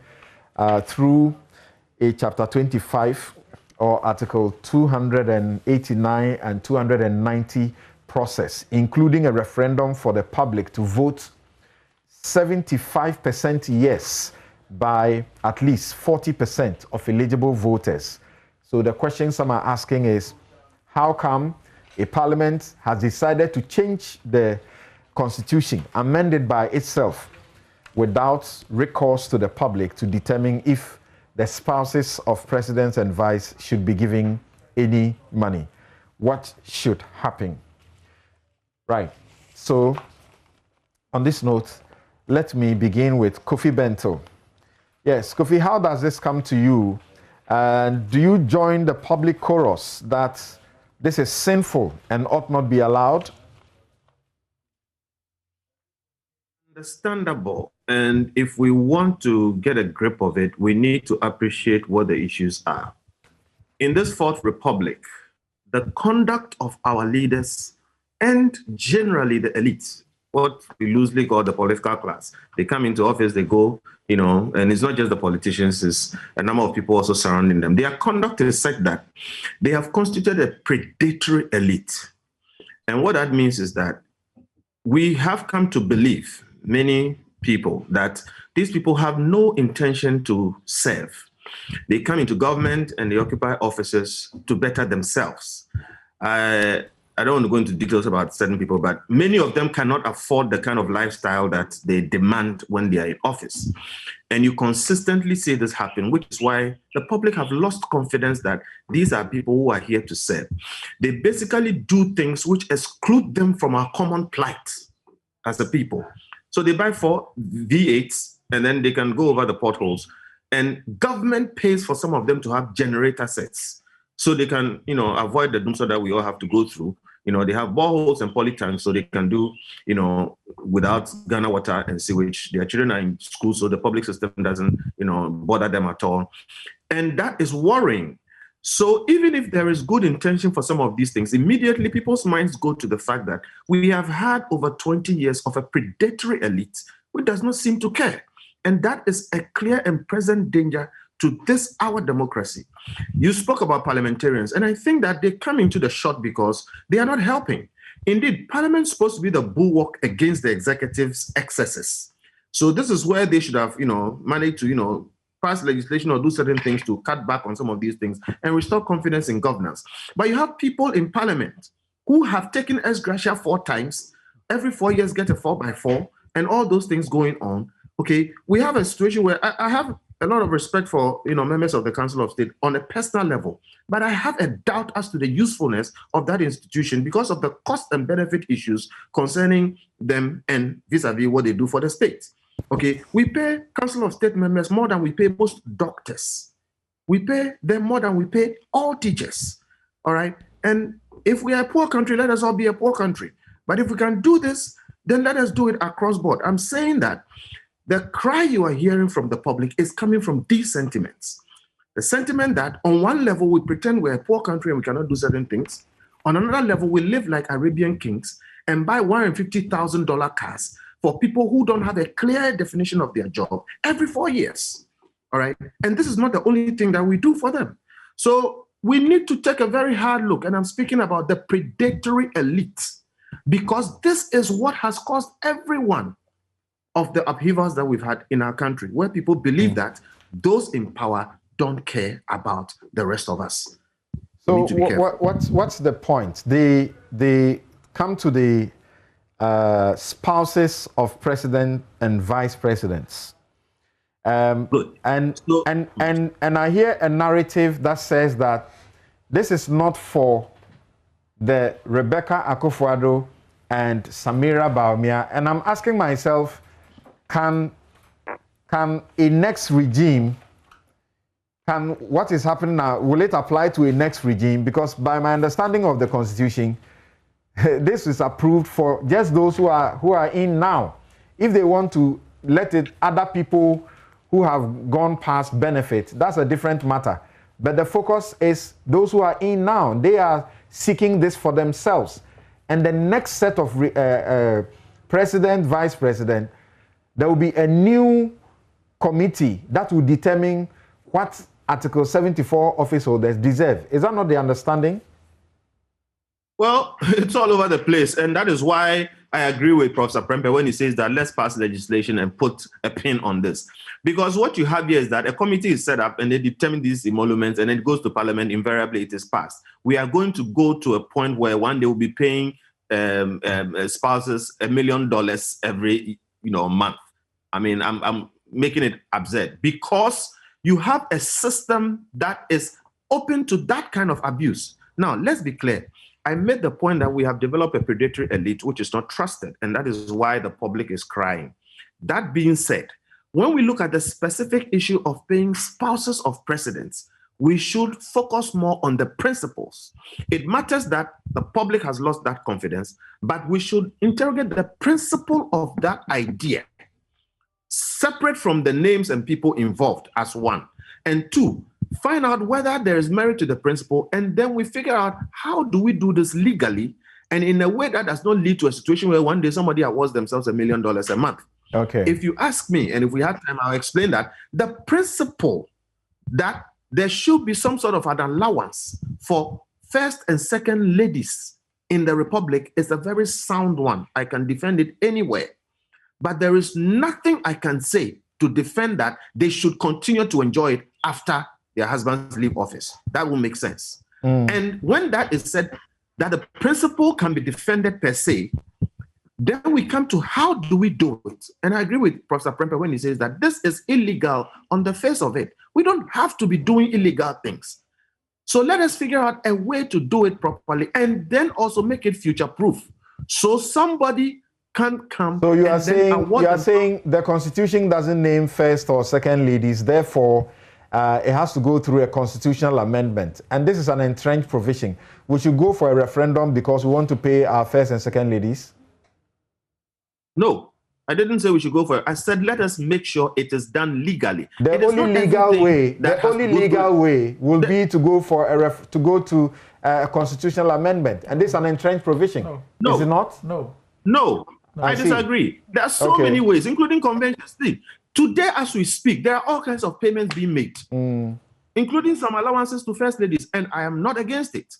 through a Chapter 25 or Article 289 and 290 process, including a referendum for the public to vote 75% yes by at least 40% of eligible voters. So the question some are asking is, how come a parliament has decided to change the constitution, amend it by itself, without recourse to the public to determine if the spouses of presidents and vice should be giving any money? What should happen? Right. So on this note, let me begin with Kofi Bento. Yes, Kofi, how does this come to you? And do you join the public chorus that this is sinful and ought not be allowed? Understandable. And if we want to get a grip of it, we need to appreciate what the issues are. In this Fourth Republic, the conduct of our leaders and generally the elites, what we loosely call the political class, they come into office, they go, and it's not just the politicians, it's a number of people also surrounding them. Their conduct is such that they have constituted a predatory elite. And what that means is that we have come to believe, many people, that these people have no intention to serve. They come into government and they occupy offices to better themselves. I don't want to go into details about certain people, but many of them cannot afford the kind of lifestyle that they demand when they are in office. And you consistently see this happen, which is why the public have lost confidence that these are people who are here to serve. They basically do things which exclude them from our common plight as a people. So they buy 4 V8s and then they can go over the potholes. And government pays for some of them to have generator sets so they can, avoid the doom that we all have to go through. They have boreholes and polytanks so they can do, without Ghana water and sewage. Their children are in school, so the public system doesn't, bother them at all. And that is worrying. So even if there is good intention for some of these things, immediately people's minds go to the fact that we have had over 20 years of a predatory elite which does not seem to care. And that is a clear and present danger to this, our democracy. You spoke about parliamentarians, and I think that they come into the shot because they are not helping. Indeed, Parliament is supposed to be the bulwark against the executive's excesses. So this is where they should have, managed to, pass legislation or do certain things to cut back on some of these things and restore confidence in governance. But you have people in Parliament who have taken ex gratia 4 times, every 4 years get a 4x4, and all those things going on. Okay, we have a situation where I have a lot of respect for members of the Council of State on a personal level, but I have a doubt as to the usefulness of that institution because of the cost and benefit issues concerning them and vis-a-vis what they do for the state. Okay, we pay Council of State members more than we pay most doctors. We pay them more than we pay all teachers. All right, and if we are a poor country, let us all be a poor country. But if we can do this, then let us do it across board. I'm saying that the cry you are hearing from the public is coming from these sentiments. The sentiment that on one level, we pretend we're a poor country and we cannot do certain things. On another level, we live like Arabian kings and buy $150,000 cars for people who don't have a clear definition of their job every 4 years. All right. And this is not the only thing that we do for them. So we need to take a very hard look. And I'm speaking about the predatory elite, because this is what has caused every one of the upheavals that we've had in our country, where people believe that those in power don't care about the rest of us. So what's the point? They come to the spouses of president and vice presidents. And I hear a narrative that says that this is not for the Rebecca Akufo-Addo and Samira Bawumia. And I'm asking myself, can a next regime, what is happening now, will it apply to a next regime? Because by my understanding of the Constitution, this is approved for just those who are in now. If they want to let it other people who have gone past benefit, that's a different matter. But the focus is those who are in now. They are seeking this for themselves. And the next set of president, vice president, there will be a new committee that will determine what Article 74 office holders deserve. Is that not the understanding? Well, it's all over the place. And that is why I agree with Professor Prempe when he says that let's pass legislation and put a pin on this. Because what you have here is that a committee is set up and they determine these emoluments and it goes to Parliament. Invariably, it is passed. We are going to go to a point where one day we'll be paying spouses $1 million every month. I mean, I'm making it absurd because you have a system that is open to that kind of abuse. Now, let's be clear. I made the point that we have developed a predatory elite which is not trusted, and that is why the public is crying. That being said, when we look at the specific issue of paying spouses of presidents, we should focus more on the principles. It matters that the public has lost that confidence, but we should interrogate the principle of that idea, separate from the names and people involved as one. And two, find out whether there is merit to the principle, and then we figure out how do we do this legally and in a way that does not lead to a situation where one day somebody awards themselves $1 million a month. Okay. If you ask me, and if we had time, I'll explain that the principle that there should be some sort of an allowance for first and second ladies in the Republic is a very sound one. I can defend it anywhere. But there is nothing I can say to defend that they should continue to enjoy it after their husbands leave office. That will make sense. And when that is said, that the principle can be defended per se, then we come to how do we do it? And I agree with Professor Prempe when he says that this is illegal on the face of it. We don't have to be doing illegal things. So let us figure out a way to do it properly and then also make it future-proof. So somebody can come. So you are saying the Constitution doesn't name first or second ladies, therefore it has to go through a constitutional amendment. And this is an entrenched provision. We should go for a referendum because we want to pay our first and second ladies? No, I didn't say we should go for it. I said let us make sure it is done legally. The only legal way will be to go for a constitutional amendment, and this is an entrenched provision. No. Is it not? No, I disagree. There are so many ways, including conventions. See, today, as we speak, there are all kinds of payments being made, including some allowances to first ladies, and I am not against it.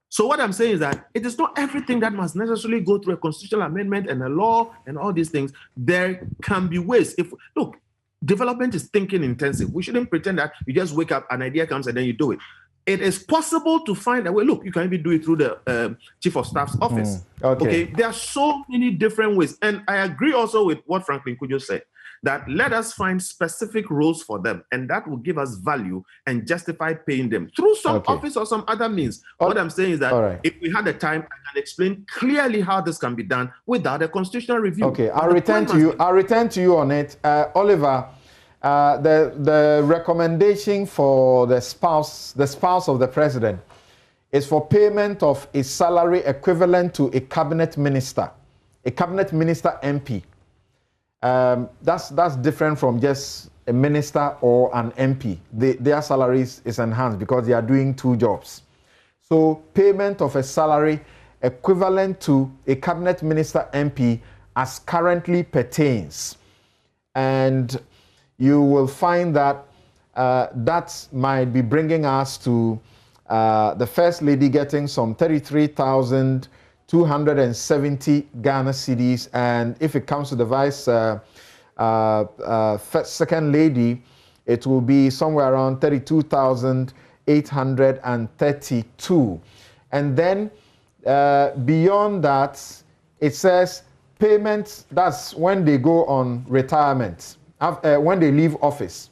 So what I'm saying is that it is not everything that must necessarily go through a constitutional amendment and a law and all these things. There can be ways. Look, development is thinking intensive. We shouldn't pretend that you just wake up, an idea comes, and then you do it. It is possible to find a way. Look, you can even do it through the Chief of Staff's office. Okay. There are so many different ways. And I agree also with what Franklin Kujo said, that let us find specific roles for them, and that will give us value and justify paying them through some office or some other means. What I'm saying is that if we had the time, I can explain clearly how this can be done without a constitutional review. Okay, I'll return to you on it. Oliver, the recommendation for the spouse of the president is for payment of a salary equivalent to a cabinet minister MP. That's different from just a minister or an MP. Their salaries is enhanced because they are doing two jobs. So payment of a salary equivalent to a cabinet minister MP as currently pertains. And you will find that that might be bringing us to the First Lady getting some 33,270 Ghana cedis, and if it comes to the Second Lady, it will be somewhere around 32,832. And then beyond that, it says payments, that's when they go on retirement, when they leave office.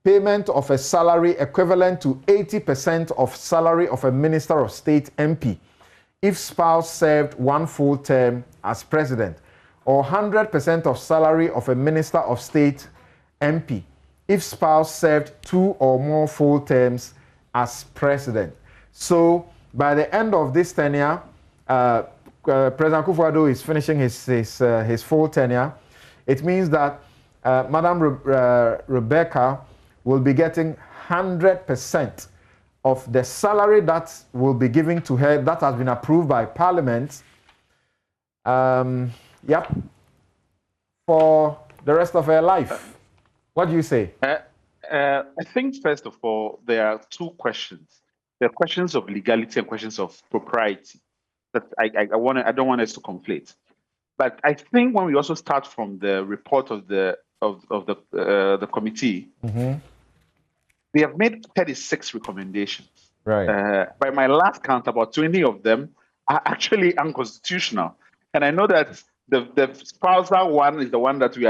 Payment of a salary equivalent to 80% of salary of a Minister of State MP if spouse served one full term as president, or 100% of salary of a Minister of State MP if spouse served two or more full terms as president. So by the end of this tenure, President Akufo-Addo is finishing his full tenure. It means that Madam Rebecca will be getting 100% of the salary that will be given to her that has been approved by Parliament. For the rest of her life. What do you say? I think, first of all, there are two questions. There are questions of legality and questions of propriety that I don't want us to conflate. But I think when we also start from the report of the committee, they have made 36 recommendations. Right. By my last count, about 20 of them are actually unconstitutional. And I know that the spousal one is the one that we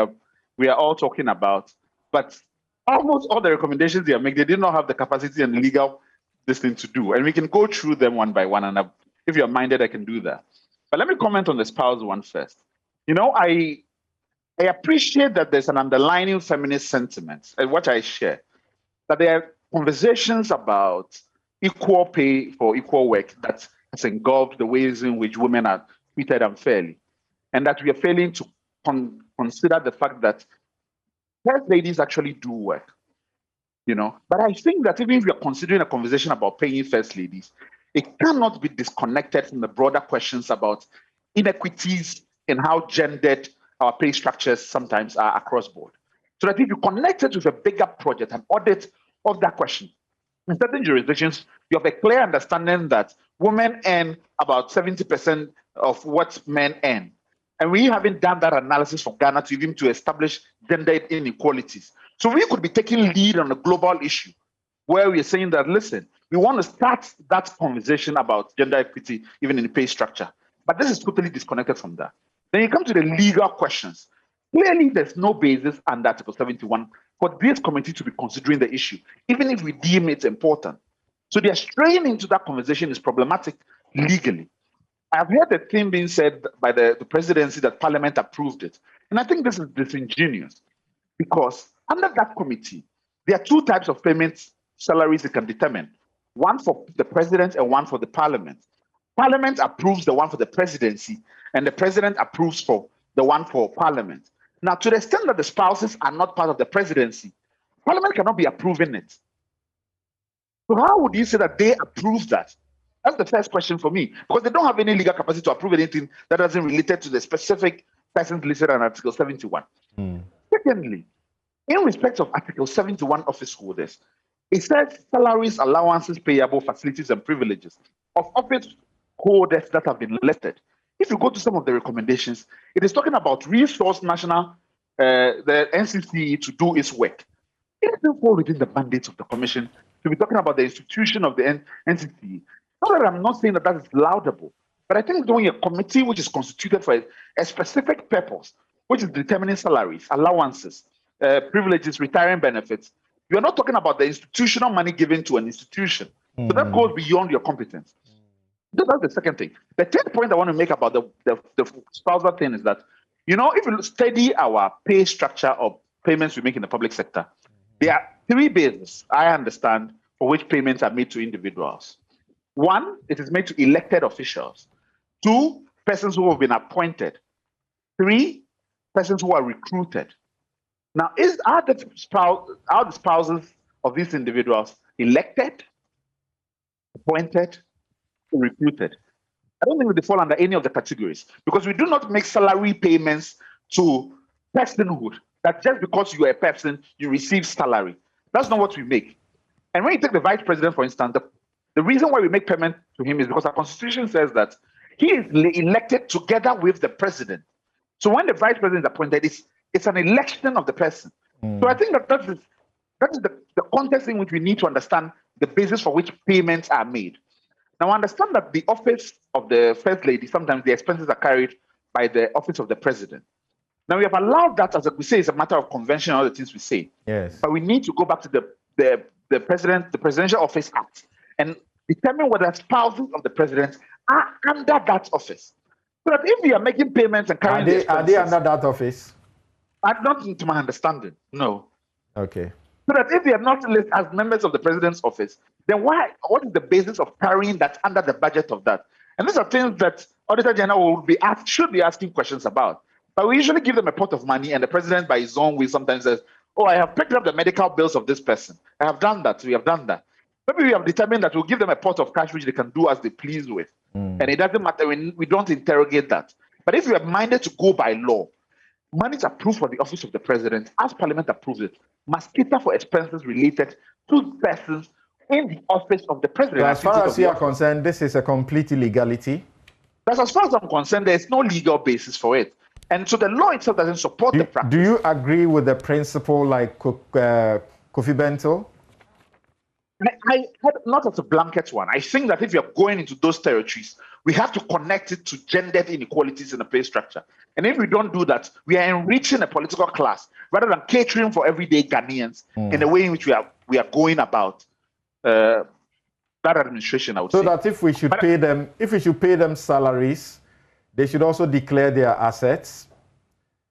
are all talking about. But almost all the recommendations they make, they did not have the capacity and legal this thing to do. And we can go through them one by one. And if you're minded, I can do that. But let me comment on the spousal one first. You know, I appreciate that there's an underlying feminist sentiment, and what I share, that there conversations about equal pay for equal work that has engulfed the ways in which women are treated unfairly, and that we are failing to consider the fact that first ladies actually do work, you know. But I think that even if we are considering a conversation about paying first ladies, it cannot be disconnected from the broader questions about inequities in how gendered our pay structures sometimes are across board. So that if you connect it with a bigger project, an audit of that question, in certain jurisdictions, you have a clear understanding that women earn about 70% of what men earn. And we haven't done that analysis for Ghana to even to establish gender inequalities. So we could be taking lead on a global issue where we're saying that, listen, we want to start that conversation about gender equity even in the pay structure. But this is totally disconnected from that. Then you come to the legal questions. Clearly, there's no basis under Article 71 for this committee to be considering the issue, even if we deem it important. So their straying into that conversation is problematic legally. I've heard the thing being said by the presidency that Parliament approved it. And I think this is disingenuous because under that committee, there are two types of payments, salaries it can determine. One for the president and one for the Parliament. Parliament approves the one for the presidency and the president approves for the one for Parliament. Now, to the extent that the spouses are not part of the presidency, Parliament cannot be approving it. So how would you say that they approve that? That's the first question for me, because they don't have any legal capacity to approve anything that isn't related to the specific persons listed on Article 71. Secondly, in respect of Article 71 office holders, it says salaries, allowances, payable, facilities, and privileges of office holders that have been listed. If you go to some of the recommendations, it is talking about resource national, the NCC to do its work. It doesn't fall within the mandate of the Commission to be talking about the institution of the NCC. Not that I'm not saying that that is laudable, but I think doing a committee which is constituted for a specific purpose, which is determining salaries, allowances, privileges, retirement benefits, you're not talking about the institutional money given to an institution. So that goes beyond your competence. That's the second thing. The third point I want to make about the spousal thing is that, you know, if you study our pay structure of payments we make in the public sector, there are three bases, I understand, for which payments are made to individuals. One, it is made to elected officials. Two, persons who have been appointed. Three, persons who are recruited. Now, are the spouses of these individuals elected, appointed, recruited? I don't think they fall under any of the categories because we do not make salary payments to personhood, that just because you are a person, you receive salary. That's not what we make. And when you take the vice president, for instance, the reason why we make payment to him is because our constitution says that he is elected together with the president. So when the vice president is appointed, it's an election of the person. So I think that is the context in which we need to understand the basis for which payments are made. Now, I understand that the office of the First Lady, sometimes the expenses are carried by the office of the President. Now, we have allowed that, as we say, it's a matter of convention, all the things we say. Yes. But we need to go back to the Presidential Office Act and determine whether spouses of the President are under that office. So that if we are making payments and carrying the expenses... Are they under that office? Not to my understanding, no. Okay. So that if they are not listed as members of the president's office, then what is the basis of carrying that under the budget of that? And these are things that Auditor General should be asking questions about. But we usually give them a pot of money, and the president, by his own way, sometimes says, oh, I have picked up the medical bills of this person. I have done that. We have done that. Maybe we have determined that we'll give them a pot of cash which they can do as they please with. And it doesn't matter. We don't interrogate that. But if we are minded to go by law, money is approved for the office of the president, as Parliament approves it, must cater for expenses related to persons in the office of the president. So as far as you are concerned, this is a complete illegality? That's as far as I'm concerned, there is no legal basis for it. And so the law itself doesn't support the practice. Do you agree with the principle like Kofi Bento? I not as a blanket one. I think that if you're going into those territories, we have to connect it to gendered inequalities in the pay structure. And if we don't do that, we are enriching a political class rather than catering for everyday Ghanaians in the way in which we are going about that administration, I would say. So that if we should pay them salaries, they should also declare their assets.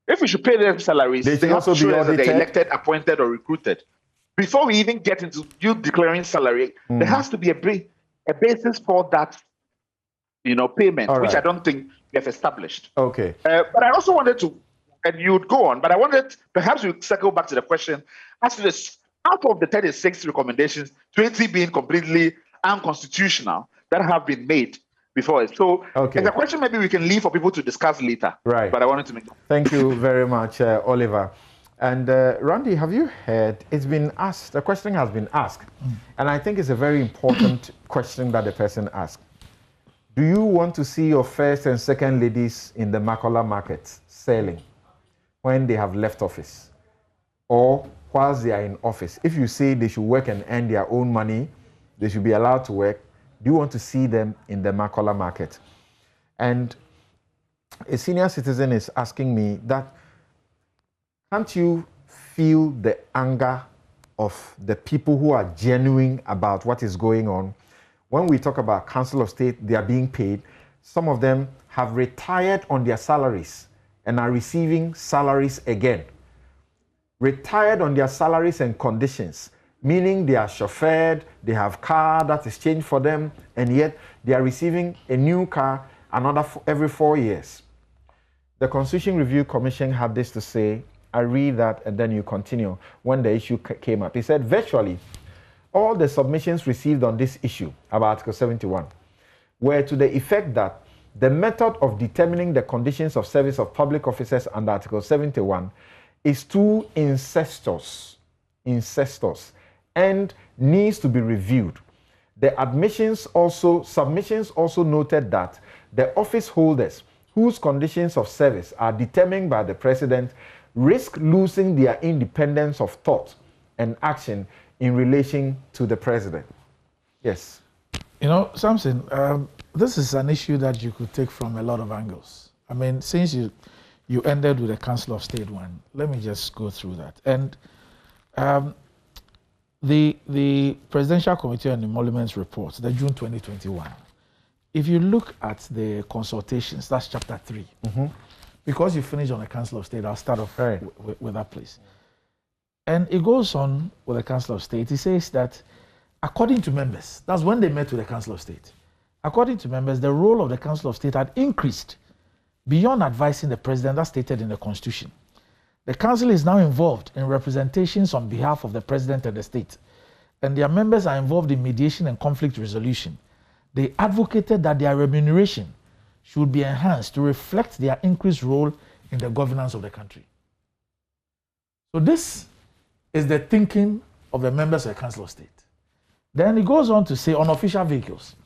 If we should pay them salaries, they should also be audited. They're elected, appointed, or recruited. before we even get into you declaring salary, there has to be a basis for that, payment, which I don't think we have established. Okay. But I also wanted to, and you would go on, but I wanted, perhaps we circle back to the question, as to this, out of the 36 recommendations, 20 being completely unconstitutional that have been made before us. So it's a question maybe we can leave for people to discuss later. Right. But I wanted to make that. Thank you very much, Oliver. And Randy, have you heard, it's been asked, the question has been asked, and I think it's a very important question that the person asked. Do you want to see your first and second ladies in the Makola market selling when they have left office? Or whilst they are in office? If you say they should work and earn their own money, they should be allowed to work, do you want to see them in the Makola market? And a senior citizen is asking me that, can't you feel the anger of the people who are genuine about what is going on? When we talk about Council of State, they are being paid. Some of them have retired on their salaries and are receiving salaries again. Retired on their salaries and conditions, meaning they are chauffeured, they have car that is changed for them, and yet they are receiving a new car every 4 years. The Constitution Review Commission had this to say. I read that and then you continue. When the issue came up, he said, virtually all the submissions received on this issue about Article 71 were to the effect that the method of determining the conditions of service of public officers under Article 71 is too incestuous and needs to be reviewed. The submissions also noted that the office holders whose conditions of service are determined by the President risk losing their independence of thought and action in relation to the President. Yes. Samson, this is an issue that you could take from a lot of angles. I mean, since you ended with the Council of State one, let me just go through that. And the Presidential Committee on Emoluments report, the June 2021, if you look at the consultations, that's chapter 3. Because you finished on the Council of State, I'll start off with that place. And it goes on with the Council of State. It says that according to members, that's when they met with the Council of State, according to members, the role of the Council of State had increased beyond advising the President as stated in the Constitution. The Council is now involved in representations on behalf of the President and the State, and their members are involved in mediation and conflict resolution. They advocated that their remuneration should be enhanced to reflect their increased role in the governance of the country. So this is the thinking of the members of the Council of State. Then it goes on to say on official vehicles,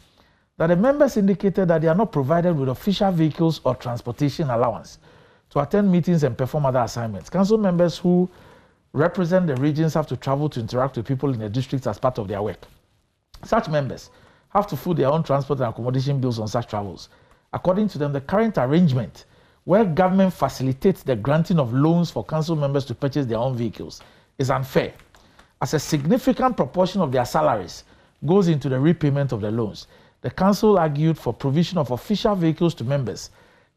that the members indicated that they are not provided with official vehicles or transportation allowance to attend meetings and perform other assignments. Council members who represent the regions have to travel to interact with people in the districts as part of their work. Such members have to foot their own transport and accommodation bills on such travels. According to them, the current arrangement where government facilitates the granting of loans for council members to purchase their own vehicles is unfair, as a significant proportion of their salaries goes into the repayment of the loans. The council argued for provision of official vehicles to members,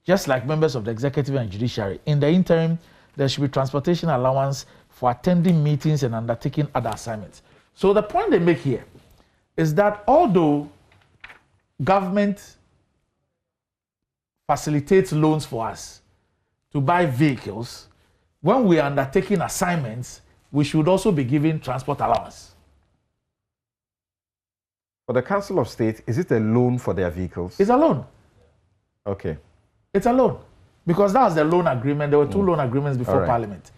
just like members of the executive and judiciary. In the interim, there should be transportation allowance for attending meetings and undertaking other assignments. So the point they make here is that although government facilitates loans for us to buy vehicles, when we are undertaking assignments, we should also be given transport allowance. For the Council of State, is it a loan for their vehicles? It's a loan. Okay. It's a loan. Because that was the loan agreement. There were two loan agreements before Parliament.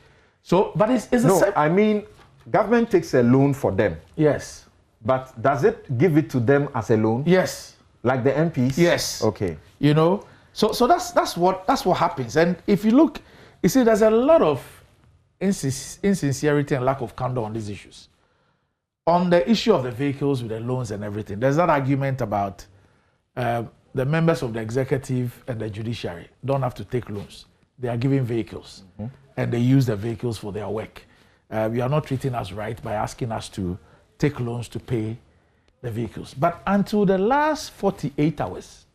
So, but it's no, I mean, government takes a loan for them. Yes. But does it give it to them as a loan? Yes. Like the MPs? Yes. Okay. So that's what happens. And if you look, you see, there's a lot of insincerity and lack of candor on these issues. On the issue of the vehicles with the loans and everything, there's that argument about the members of the executive and the judiciary don't have to take loans. They are given vehicles, and they use the vehicles for their work. You are not treating us right by asking us to take loans to pay the vehicles. But until the last 48 hours,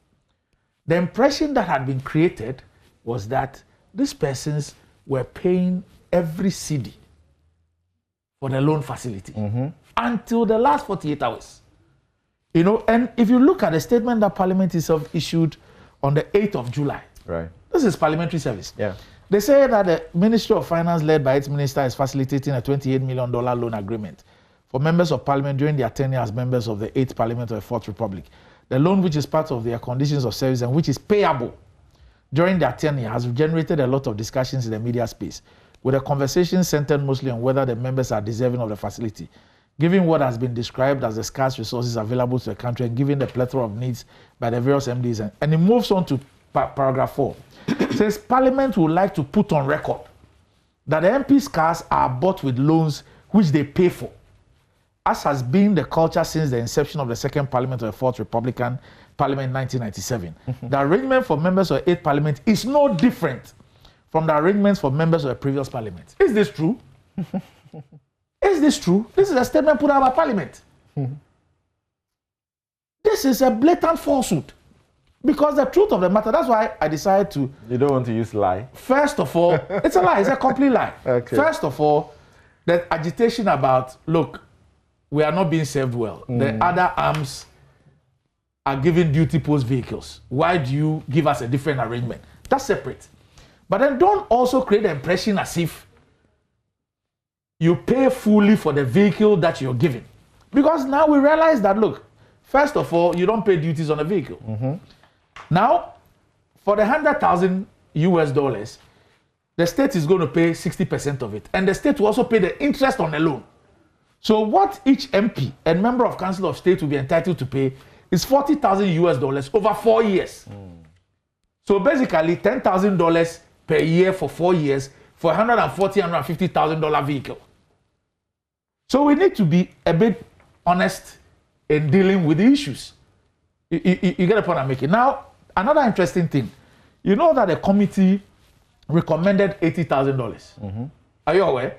the impression that had been created was that these persons were paying every cedi for the loan facility until the last 48 hours. You know, and if you look at the statement that Parliament itself issued on the 8th of July, right? This is parliamentary service. Yeah. They say that the Ministry of Finance, led by its minister, is facilitating a $28 million loan agreement for members of Parliament during their tenure as members of the 8th Parliament of the 4th Republic. The loan, which is part of their conditions of service and which is payable during their tenure, has generated a lot of discussions in the media space, with the conversation centered mostly on whether the members are deserving of the facility, given what has been described as the scarce resources available to the country and given the plethora of needs by the various MDs. And it moves on to paragraph 4. It says Parliament would like to put on record that the MPs' cars are bought with loans which they pay for, as has been the culture since the inception of the Second Parliament of the Fourth Republican Parliament in 1997. The arrangement for members of the 8th Parliament is no different from the arrangements for members of the previous Parliament. Is this true? Is this true? This is a statement put out by Parliament. This is a blatant falsehood. Because the truth of the matter, that's why I decided to... You don't want to use lie? First of all, it's a lie. It's a complete lie. Okay. First of all, the agitation about, look, we are not being served well. The other arms are giving duty post vehicles. Why do you give us a different arrangement? That's separate. But then don't also create the impression as if you pay fully for the vehicle that you're giving. Because now we realize that, look, first of all, you don't pay duties on a vehicle. Now, for the $100,000, the state is going to pay 60% of it. And the state will also pay the interest on the loan. So what each MP and member of Council of State will be entitled to pay is $40,000 over 4 years. So basically $10,000 per year for 4 years for a $140,000, $150,000 vehicle. So we need to be a bit honest in dealing with the issues. You get the point I'm making. Now, another interesting thing. You know that the committee recommended $80,000. Are you aware?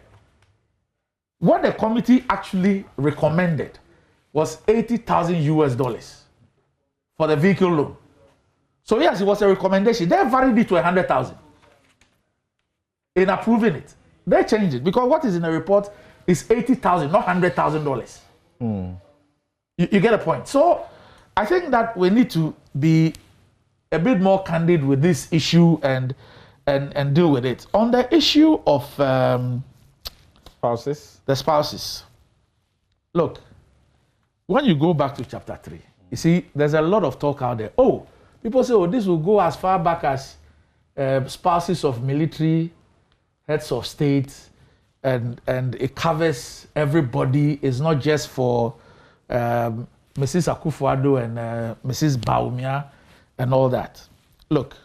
What the committee actually recommended was $80,000 for the vehicle loan. So yes, it was a recommendation. They varied it to $100,000 in approving it. They changed it because what is in the report is $80,000, not $100,000. You get a point. So I think that we need to be a bit more candid with this issue and deal with it. On the issue of spouses, the spouses. Look, when you go back to chapter 3, you see, there's a lot of talk out there. Oh, people say, oh, this will go as far back as spouses of military, heads of state, and it covers everybody. It's not just for Mrs. Akufo-Addo and Mrs. Bawumia and all that. Look,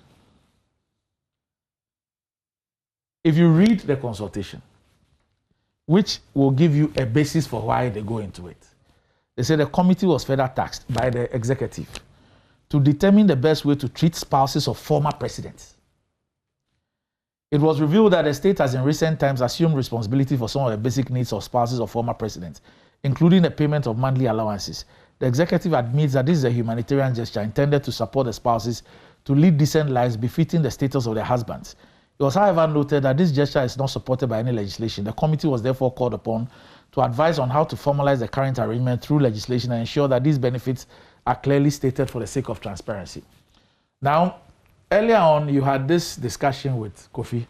if you read the consultation, which will give you a basis for why they go into it, they say the committee was further tasked by the executive to determine the best way to treat spouses of former presidents. It was revealed that the state has in recent times assumed responsibility for some of the basic needs of spouses of former presidents, including the payment of monthly allowances. The executive admits that this is a humanitarian gesture intended to support the spouses to lead decent lives befitting the status of their husbands. It was, however, noted that this gesture is not supported by any legislation. The committee was therefore called upon to advise on how to formalize the current arrangement through legislation and ensure that these benefits are clearly stated for the sake of transparency. Now, earlier on, you had this discussion with Kofi,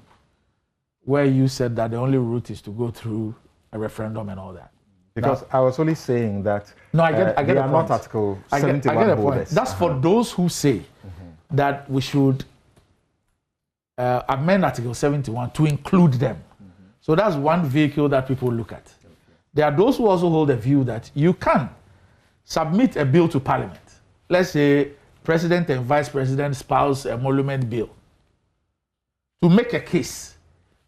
where you said that the only route is to go through a referendum and all that. Because I was only saying that no, I get they the are point. not Article 71 I get the point. holders. That's for those who say that we should amend Article 71 to include them. So that's one vehicle that people look at. There are those who also hold the view that you can submit a bill to Parliament. Let's say President and Vice President spouse emolument bill, to make a case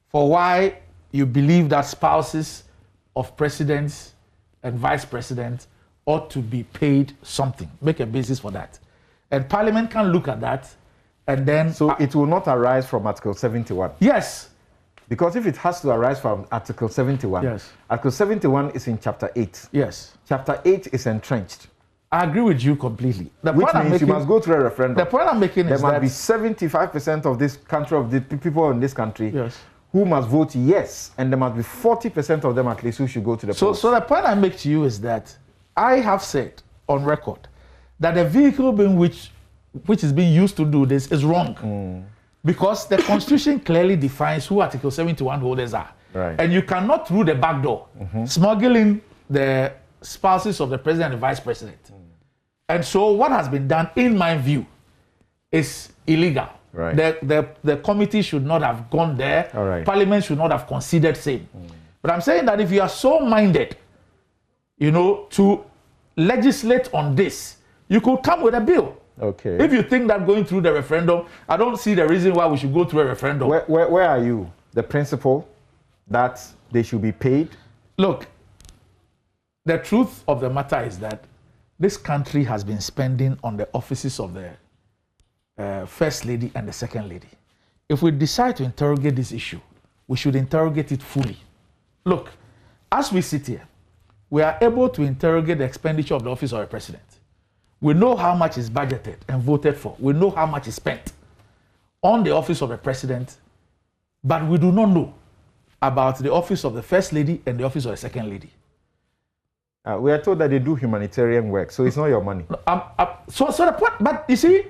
for why you believe that spouses of presidents and vice presidents ought to be paid something. Make a basis for that. And Parliament can look at that and then... So it will not arise from Article 71? Yes. Because if it has to arise from Article 71, yes. Article 71 is in Chapter 8. Yes. Chapter 8 is entrenched. I agree with you completely. Which means you must go through a referendum. The point I'm making is there must be 75% of this country, of the people in this country, yes, who must vote yes, and there must be 40% of them at least who should go to the polls. So the point I make to you is that I have said on record that the vehicle being which is being used to do this is wrong. Because the Constitution clearly defines who Article 71 holders are. Right. And you cannot, through the back door, smuggle in the spouses of the president and the vice president. And so what has been done, in my view, is illegal. Right. The committee should not have gone there. All right. Parliament should not have considered same. But I'm saying that if you are so minded, to legislate on this, you could come with a bill. Okay. If you think that going through the referendum, I don't see the reason why we should go through a referendum. Where are you? The principle that they should be paid? Look, the truth of the matter is that this country has been spending on the offices of the First Lady and the Second Lady. If we decide to interrogate this issue, we should interrogate it fully. Look, as we sit here, we are able to interrogate the expenditure of the office of the President. We know how much is budgeted and voted for. We know how much is spent on the office of the President, but we do not know about the office of the First Lady and the office of the Second Lady. We are told that they do humanitarian work, so it's not your money. So the point, but you see,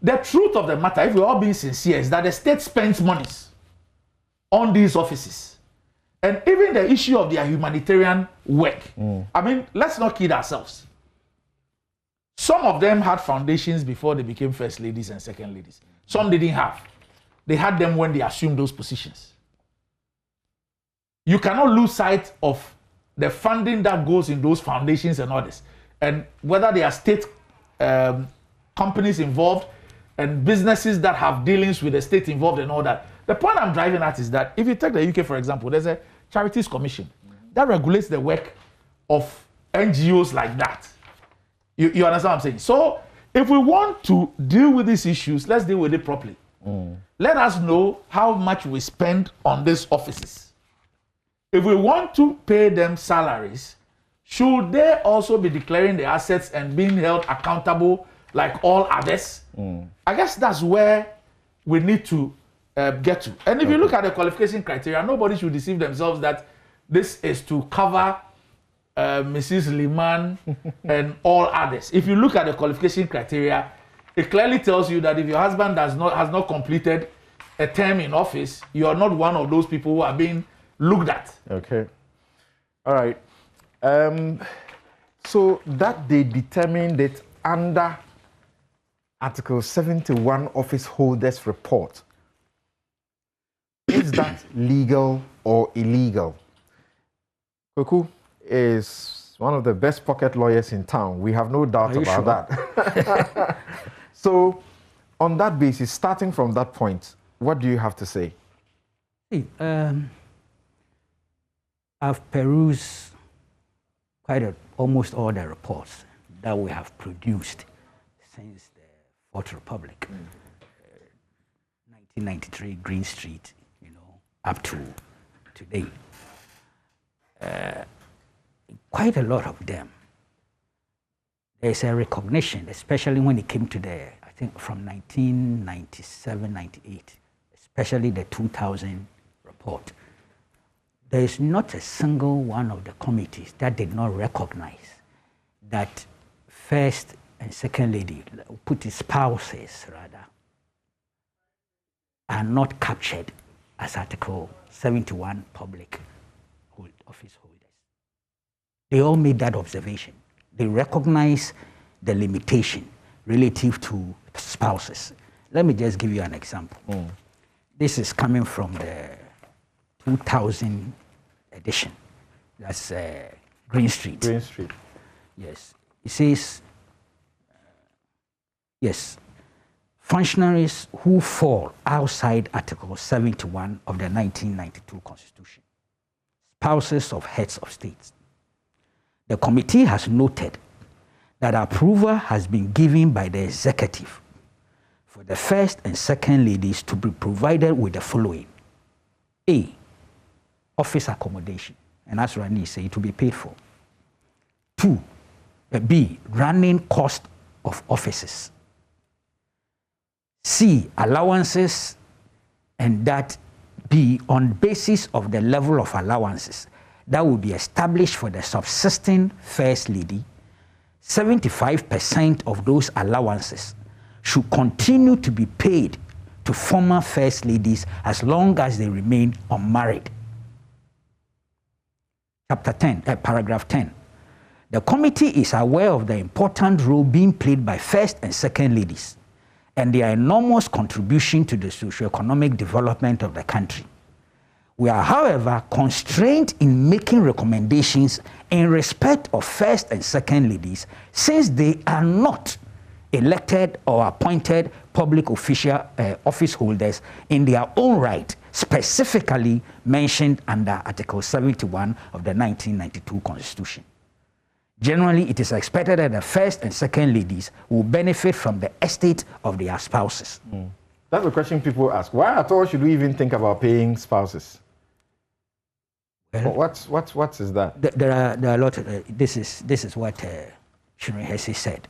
the truth of the matter, if we're all being sincere, is that the state spends monies on these offices. And even the issue of their humanitarian work, I mean, let's not kid ourselves. Some of them had foundations before they became First Ladies and Second Ladies. Some didn't have. They had them when they assumed those positions. You cannot lose sight of the funding that goes in those foundations and others. And whether they are state companies involved and businesses that have dealings with the state involved and all that. The point I'm driving at is that if you take the UK, for example, there's a Charities Commission that regulates the work of NGOs like that. You understand what I'm saying? So if we want to deal with these issues, let's deal with it properly. Let us know how much we spend on these offices. If we want to pay them salaries, should they also be declaring the assets and being held accountable like all others? I guess that's where we need to get to. And if you look at the qualification criteria, nobody should deceive themselves that this is to cover Mrs. Liman and all others. If you look at the qualification criteria, it clearly tells you that if your husband has not completed a term in office, you are not one of those people who are being looked at. Okay. All right. So that they determined it under Article 71 Office Holders Report. Is that legal or illegal? Kwaku is one of the best pocket lawyers in town. We have no doubt about that. So, on that basis, starting from that point, what do you have to say? I've perused almost all the reports that we have produced since the Fourth Republic, 1993, Green Street, up to today. Quite a lot of them. There's a recognition, especially when it came to I think from 1997, 98, especially the 2000 report. There is not a single one of the committees that did not recognize that First and Second Lady, put it spouses rather, are not captured as Article 71 public office holders. They all made that observation. They recognize the limitation relative to spouses. Let me just give you an example. This is coming from the 2000 edition. That's Green Street. Green Street. Yes. It says, yes, functionaries who fall outside Article 71 of the 1992 Constitution, spouses of heads of states. The committee has noted that approval has been given by the executive for the First and Second Ladies to be provided with the following. A, office accommodation, and as Rani said, it will be paid for. 2, B, running cost of offices. C, allowances, and that be on basis of the level of allowances that will be established for the subsisting First Lady. 75% of those allowances should continue to be paid to former First Ladies as long as they remain unmarried. Paragraph 10. The committee is aware of the important role being played by First and Second Ladies and their enormous contribution to the socio-economic development of the country. We are, however, constrained in making recommendations in respect of First and Second Ladies since they are not elected or appointed public office holders in their own right, specifically mentioned under Article 71 of the 1992 Constitution. Generally, it is expected that the First and Second Ladies will benefit from the estate of their spouses. That's the question people ask. Why at all should we even think about paying spouses? Well, what is that? There are a lot of, this is what Shireen Hesse said.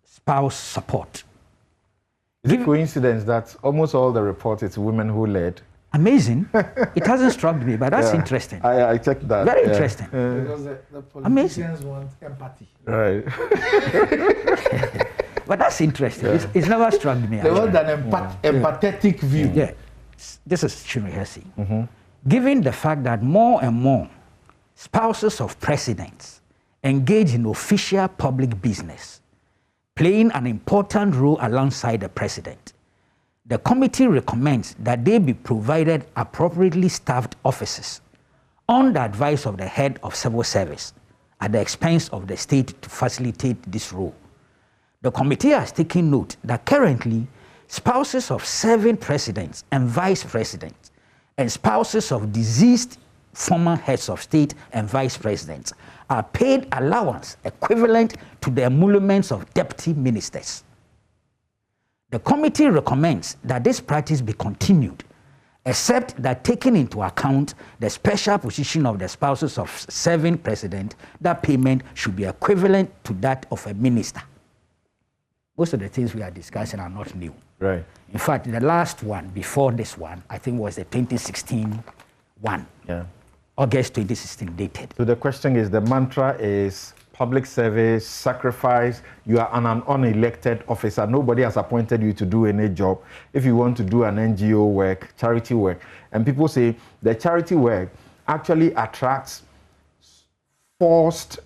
Spouse support. Is it coincidence that almost all the reports it's women who led? Amazing. It hasn't struck me, but that's interesting. I checked that. Very interesting. Because the politicians want empathy. Right. But that's interesting. It's never struck me. They want an empathetic view. Yeah. This is Shireen Hesse. Given the fact that more and more spouses of presidents engage in official public business, playing an important role alongside the president, the committee recommends that they be provided appropriately staffed offices on the advice of the head of civil service at the expense of the state to facilitate this role. The committee has taken note that currently spouses of serving presidents and vice presidents and spouses of deceased former heads of state and vice presidents are paid allowance equivalent to the emoluments of deputy ministers. The committee recommends that this practice be continued, except that taking into account the special position of the spouses of serving president, that payment should be equivalent to that of a minister. Most of the things we are discussing are not new. Right. In fact, the last one before this one, I think, was the 2016 one. Yeah. August 2016 dated. So the question is, the mantra is public service, sacrifice. You are an unelected officer. Nobody has appointed you to do any job. If you want to do an NGO work, charity work, and people say the charity work actually attracts forced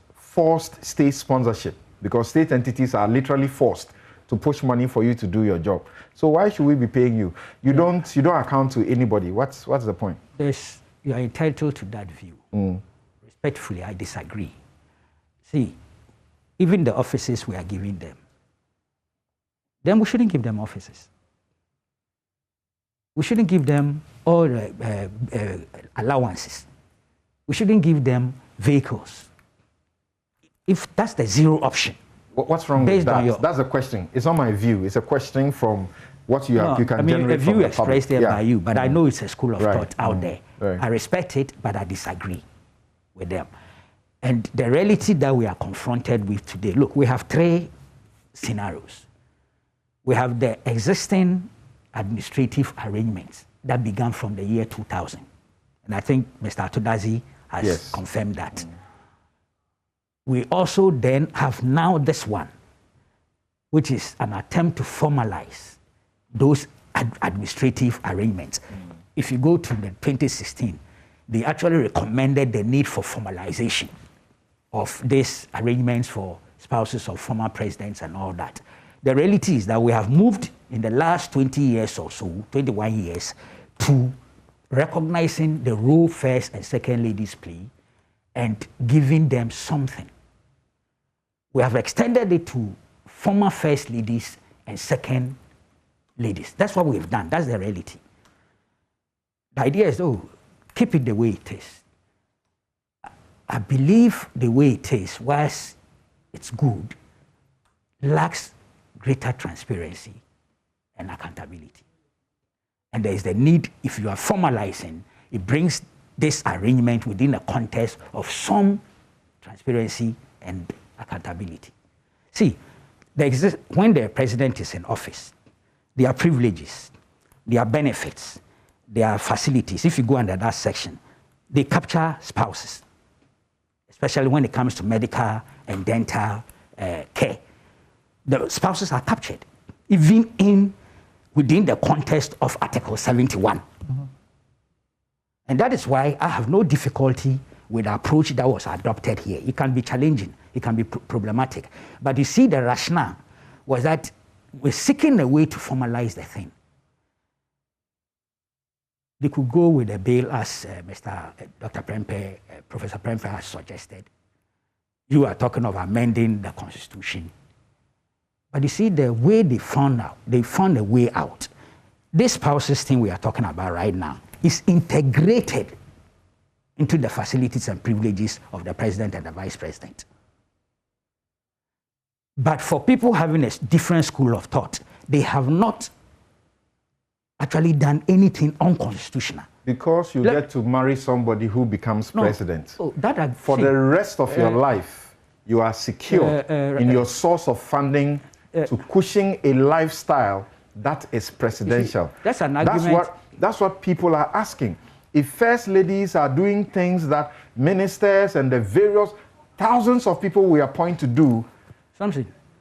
state sponsorship, because state entities are literally forced to push money for you to do your job. So why should we be paying you? You don't account to anybody. What's the point? You are entitled to that view. Respectfully, I disagree. See, even the offices we are giving them, then we shouldn't give them offices. We shouldn't give them all allowances. We shouldn't give them vehicles. If that's the zero option. What's wrong with that? That's a question. It's not my view. It's a question from what you have. You can generate from the public. A view expressed there by you, but I know it's a school of thought out there. Right. I respect it, but I disagree with them. And the reality that we are confronted with today, look, we have three scenarios. We have the existing administrative arrangements that began from the year 2000. And I think Mr. Atodazi has confirmed that. We also then have now this one, which is an attempt to formalize those administrative arrangements. If you go to the 2016, they actually recommended the need for formalization of these arrangements for spouses of former presidents and all that. The reality is that we have moved in the last 20 years or so, 21 years, to recognizing the role First and Second Ladies play and giving them something. We have extended it to former First Ladies and Second Ladies. That's what we've done. That's the reality. The idea is, keep it the way it is. I believe the way it is, whilst it's good, lacks greater transparency and accountability. And there is the need, if you are formalizing, it brings this arrangement within a context of some transparency and accountability. See, when the president is in office, there are privileges, there are benefits, their facilities, if you go under that section, they capture spouses, especially when it comes to medical and dental care. The spouses are captured, even within the context of Article 71. And that is why I have no difficulty with the approach that was adopted here. It can be challenging, it can be problematic. But you see, the rationale was that we're seeking a way to formalize the thing. They could go with a bill as Dr. Prempeh, Professor Prempeh has suggested. You are talking of amending the Constitution. But you see, the way they found a way out. This spouses thing we are talking about right now is integrated into the facilities and privileges of the president and the vice president. But for people having a different school of thought, they have not actually done anything unconstitutional. Because you get to marry somebody who becomes president. Oh, for the rest of your life, you are secure in your source of funding to cushion a lifestyle that is presidential. That's an argument. That's what people are asking. If first ladies are doing things that ministers and the various thousands of people we appoint to do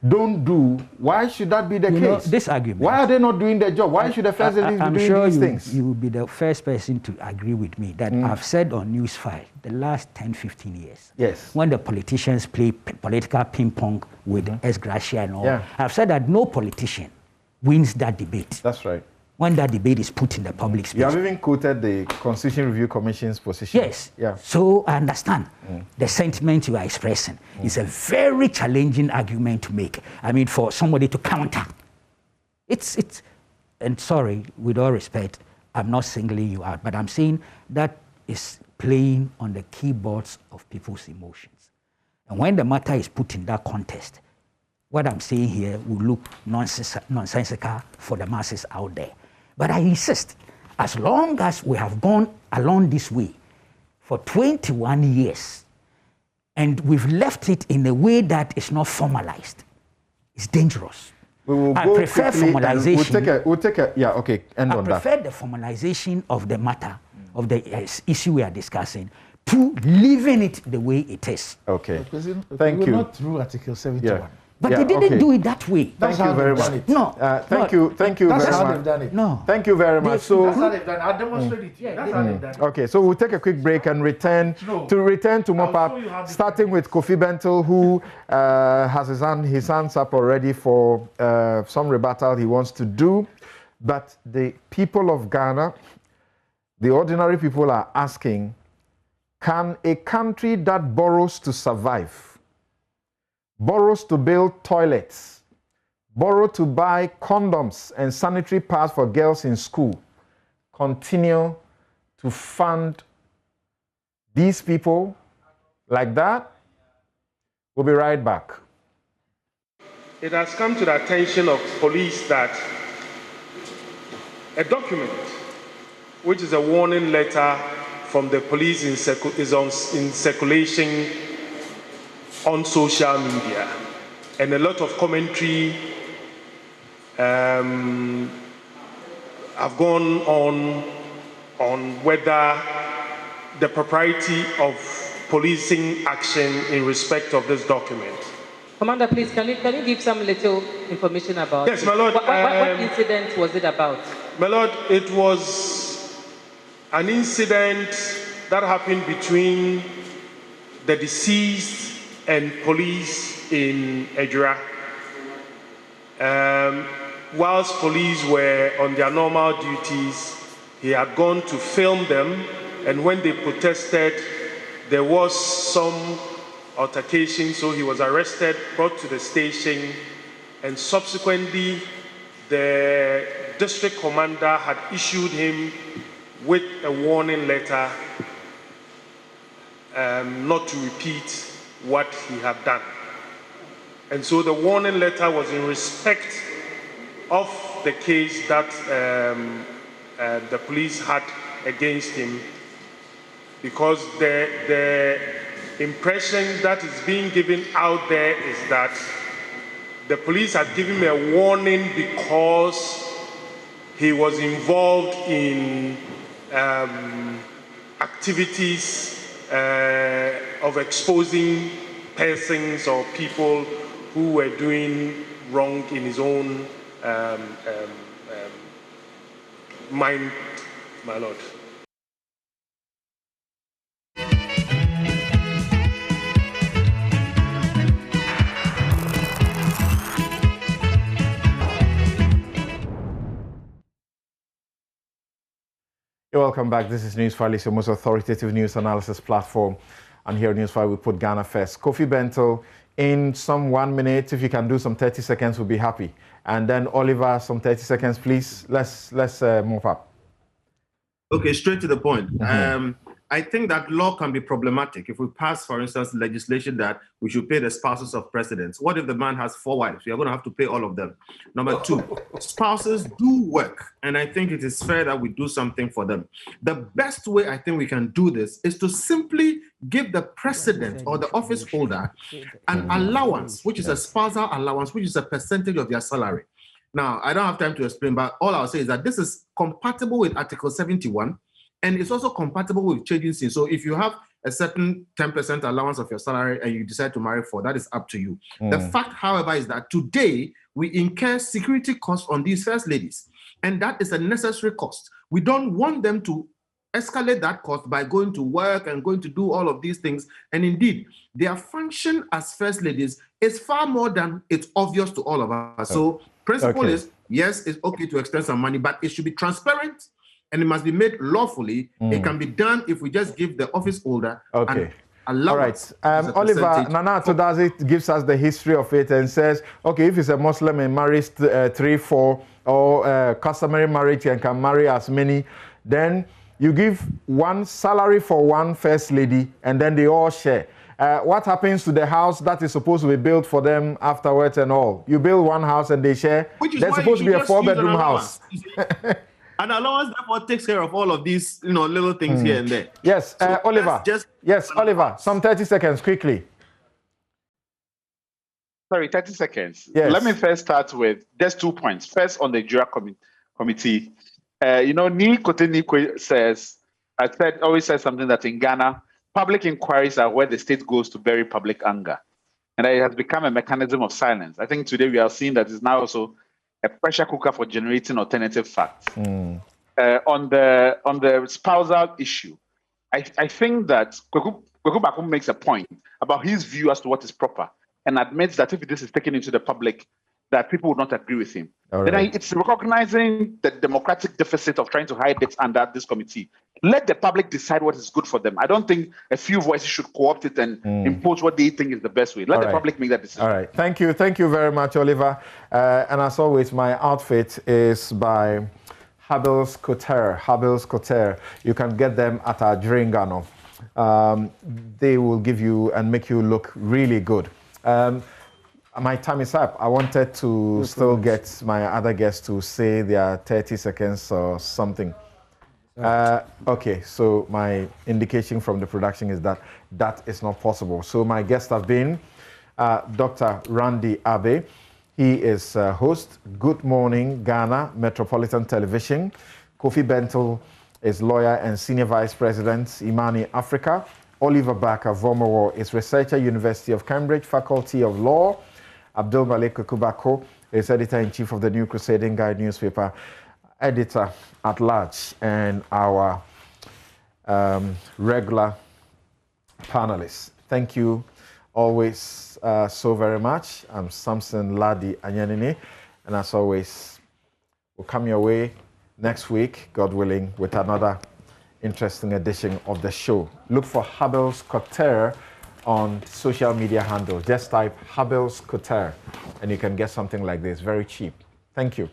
don't do, why should that be the case? This argument. Why are they not doing their job? Why should the first ladies be doing these things? You will be the first person to agree with me that I've said on Newsfile the last 10, 15 years. Yes. When the politicians play political ping pong with ex gratia and all, I've said that no politician wins that debate. That's right. When that debate is put in the public space. You have even quoted the Constitution Review Commission's position. Yes. Yeah. So I understand the sentiment you are expressing. It's a very challenging argument to make. I mean, for somebody to counter. And sorry, with all respect, I'm not singling you out, but I'm saying that is playing on the keyboards of people's emotions. And when the matter is put in that context, what I'm saying here will look nonsensical for the masses out there. But I insist, as long as we have gone along this way for 21 years, and we've left it in a way that is not formalized, it's dangerous. I prefer formalization. We'll take a end on that. I prefer the formalization of the matter, of the issue we are discussing, to leaving it the way it is. Okay. Thank you. We're not through Article 71. Yeah. But they didn't do it that way. Thank you very much. No. Thank you very how much. they've done it. No. Thank you very much. So that's how they've done it. I'll demonstrate it to you. That's how they've done it. Okay, so we'll take a quick break and return to mop up, starting with Kofi Bentil, who has his hands up already for some rebuttal he wants to do. But the people of Ghana, the ordinary people, are asking, can a country that borrows to survive, borrows to build toilets, borrow to buy condoms and sanitary pads for girls in school, continue to fund these people like that? We'll be right back. It has come to the attention of police that a document, which is a warning letter from the police is in circulation on social media, and a lot of commentary have gone on whether the propriety of policing action in respect of this document. Commander, please, can you give some little information about Yes, my lord. What incident was it about? My lord, it was an incident that happened between the deceased and police in Ejura. Whilst police were on their normal duties, he had gone to film them, and when they protested, there was some altercation, so he was arrested, brought to the station, and subsequently the district commander had issued him with a warning letter not to repeat what he had done. And so the warning letter was in respect of the case that the police had against him, because the impression that is being given out there is that the police had given him a warning because he was involved in activities of exposing persons or people who were doing wrong in his own mind, my lord. You're welcome back. This is Newsfile, it's your most authoritative news analysis platform. And here at Newsfile, we put Ghana first. Kofi Bento, in some 1 minute, if you can do some 30 seconds, we'll be happy. And then Oliver, some 30 seconds, please. Let's move up. Okay, straight to the point. I think that law can be problematic. If we pass, for instance, legislation that we should pay the spouses of presidents, what if the man has 4 wives? We are going to have to pay all of them. Number 2, spouses do work, and I think it is fair that we do something for them. The best way I think we can do this is to simply give the president or the office holder an allowance, which is a spousal allowance, which is a percentage of their salary. Now, I don't have time to explain, but all I'll say is that this is compatible with Article 71, and it's also compatible with changing scenes. So if you have a certain 10% allowance of your salary and you decide to marry 4, that is up to you. The fact, however, is that today we incur security costs on these first ladies, and that is a necessary cost. We don't want them to escalate that cost by going to work and going to do all of these things. And indeed, their function as first ladies is far more than it's obvious to all of us. So principle is, yes, it's okay to extend some money, but it should be transparent and it must be made lawfully. It can be done if we just give the office holder an allowance. All right. Oliver, Nana Todazi gives us the history of it and says, okay, if it's a Muslim and marries 3, 4, or customary marriage and can marry as many, then you give one salary for one first lady and then they all share. What happens to the house that is supposed to be built for them afterwards and all? You build one house and they share. There's supposed to be a 4-bedroom house. An allowance therefore takes care of all of these, little things here and there. Yes, so Oliver. Yes, Oliver. Some 30 seconds, quickly. Sorry, 30 seconds. Yes. Let me first start with just 2 points. First, on the Ejura committee. Ni Kote says, always says something that in Ghana, public inquiries are where the state goes to bury public anger. And it has become a mechanism of silence. I think today we are seeing that it's now also a pressure cooker for generating alternative facts. On the spousal issue, I think that Kweku Bakum makes a point about his view as to what is proper and admits that if this is taken into the public, that people would not agree with him. Then it's recognizing the democratic deficit of trying to hide it under this committee. Let the public decide what is good for them. I don't think a few voices should co-opt it and impose what they think is the best way. Let the public make that decision. All right. Thank you. Thank you very much, Oliver. And as always, my outfit is by Habels Couture. You can get them at our Dringano. They will give you and make you look really good. My time is up. I wanted to still get my other guests to say their 30 seconds or something. Okay, so my indication from the production is that that is not possible. So my guests have been Dr. Randy Abe. He is host, Good Morning Ghana, Metropolitan Television. Kofi Bento is lawyer and senior vice president, Imani Africa. Oliver Baka Vomowo is researcher, University of Cambridge, Faculty of Law. Abdul Malik Kubako is editor-in-chief of the New Crusading Guide newspaper, editor at large, and our regular panelists. Thank you always so very much. I'm Samson Ladi Anyanini, and as always, we'll come your way next week, God willing, with another interesting edition of the show. Look for Habels Couture on social media handle. Just type Habels Couture and you can get something like this, very cheap. Thank you.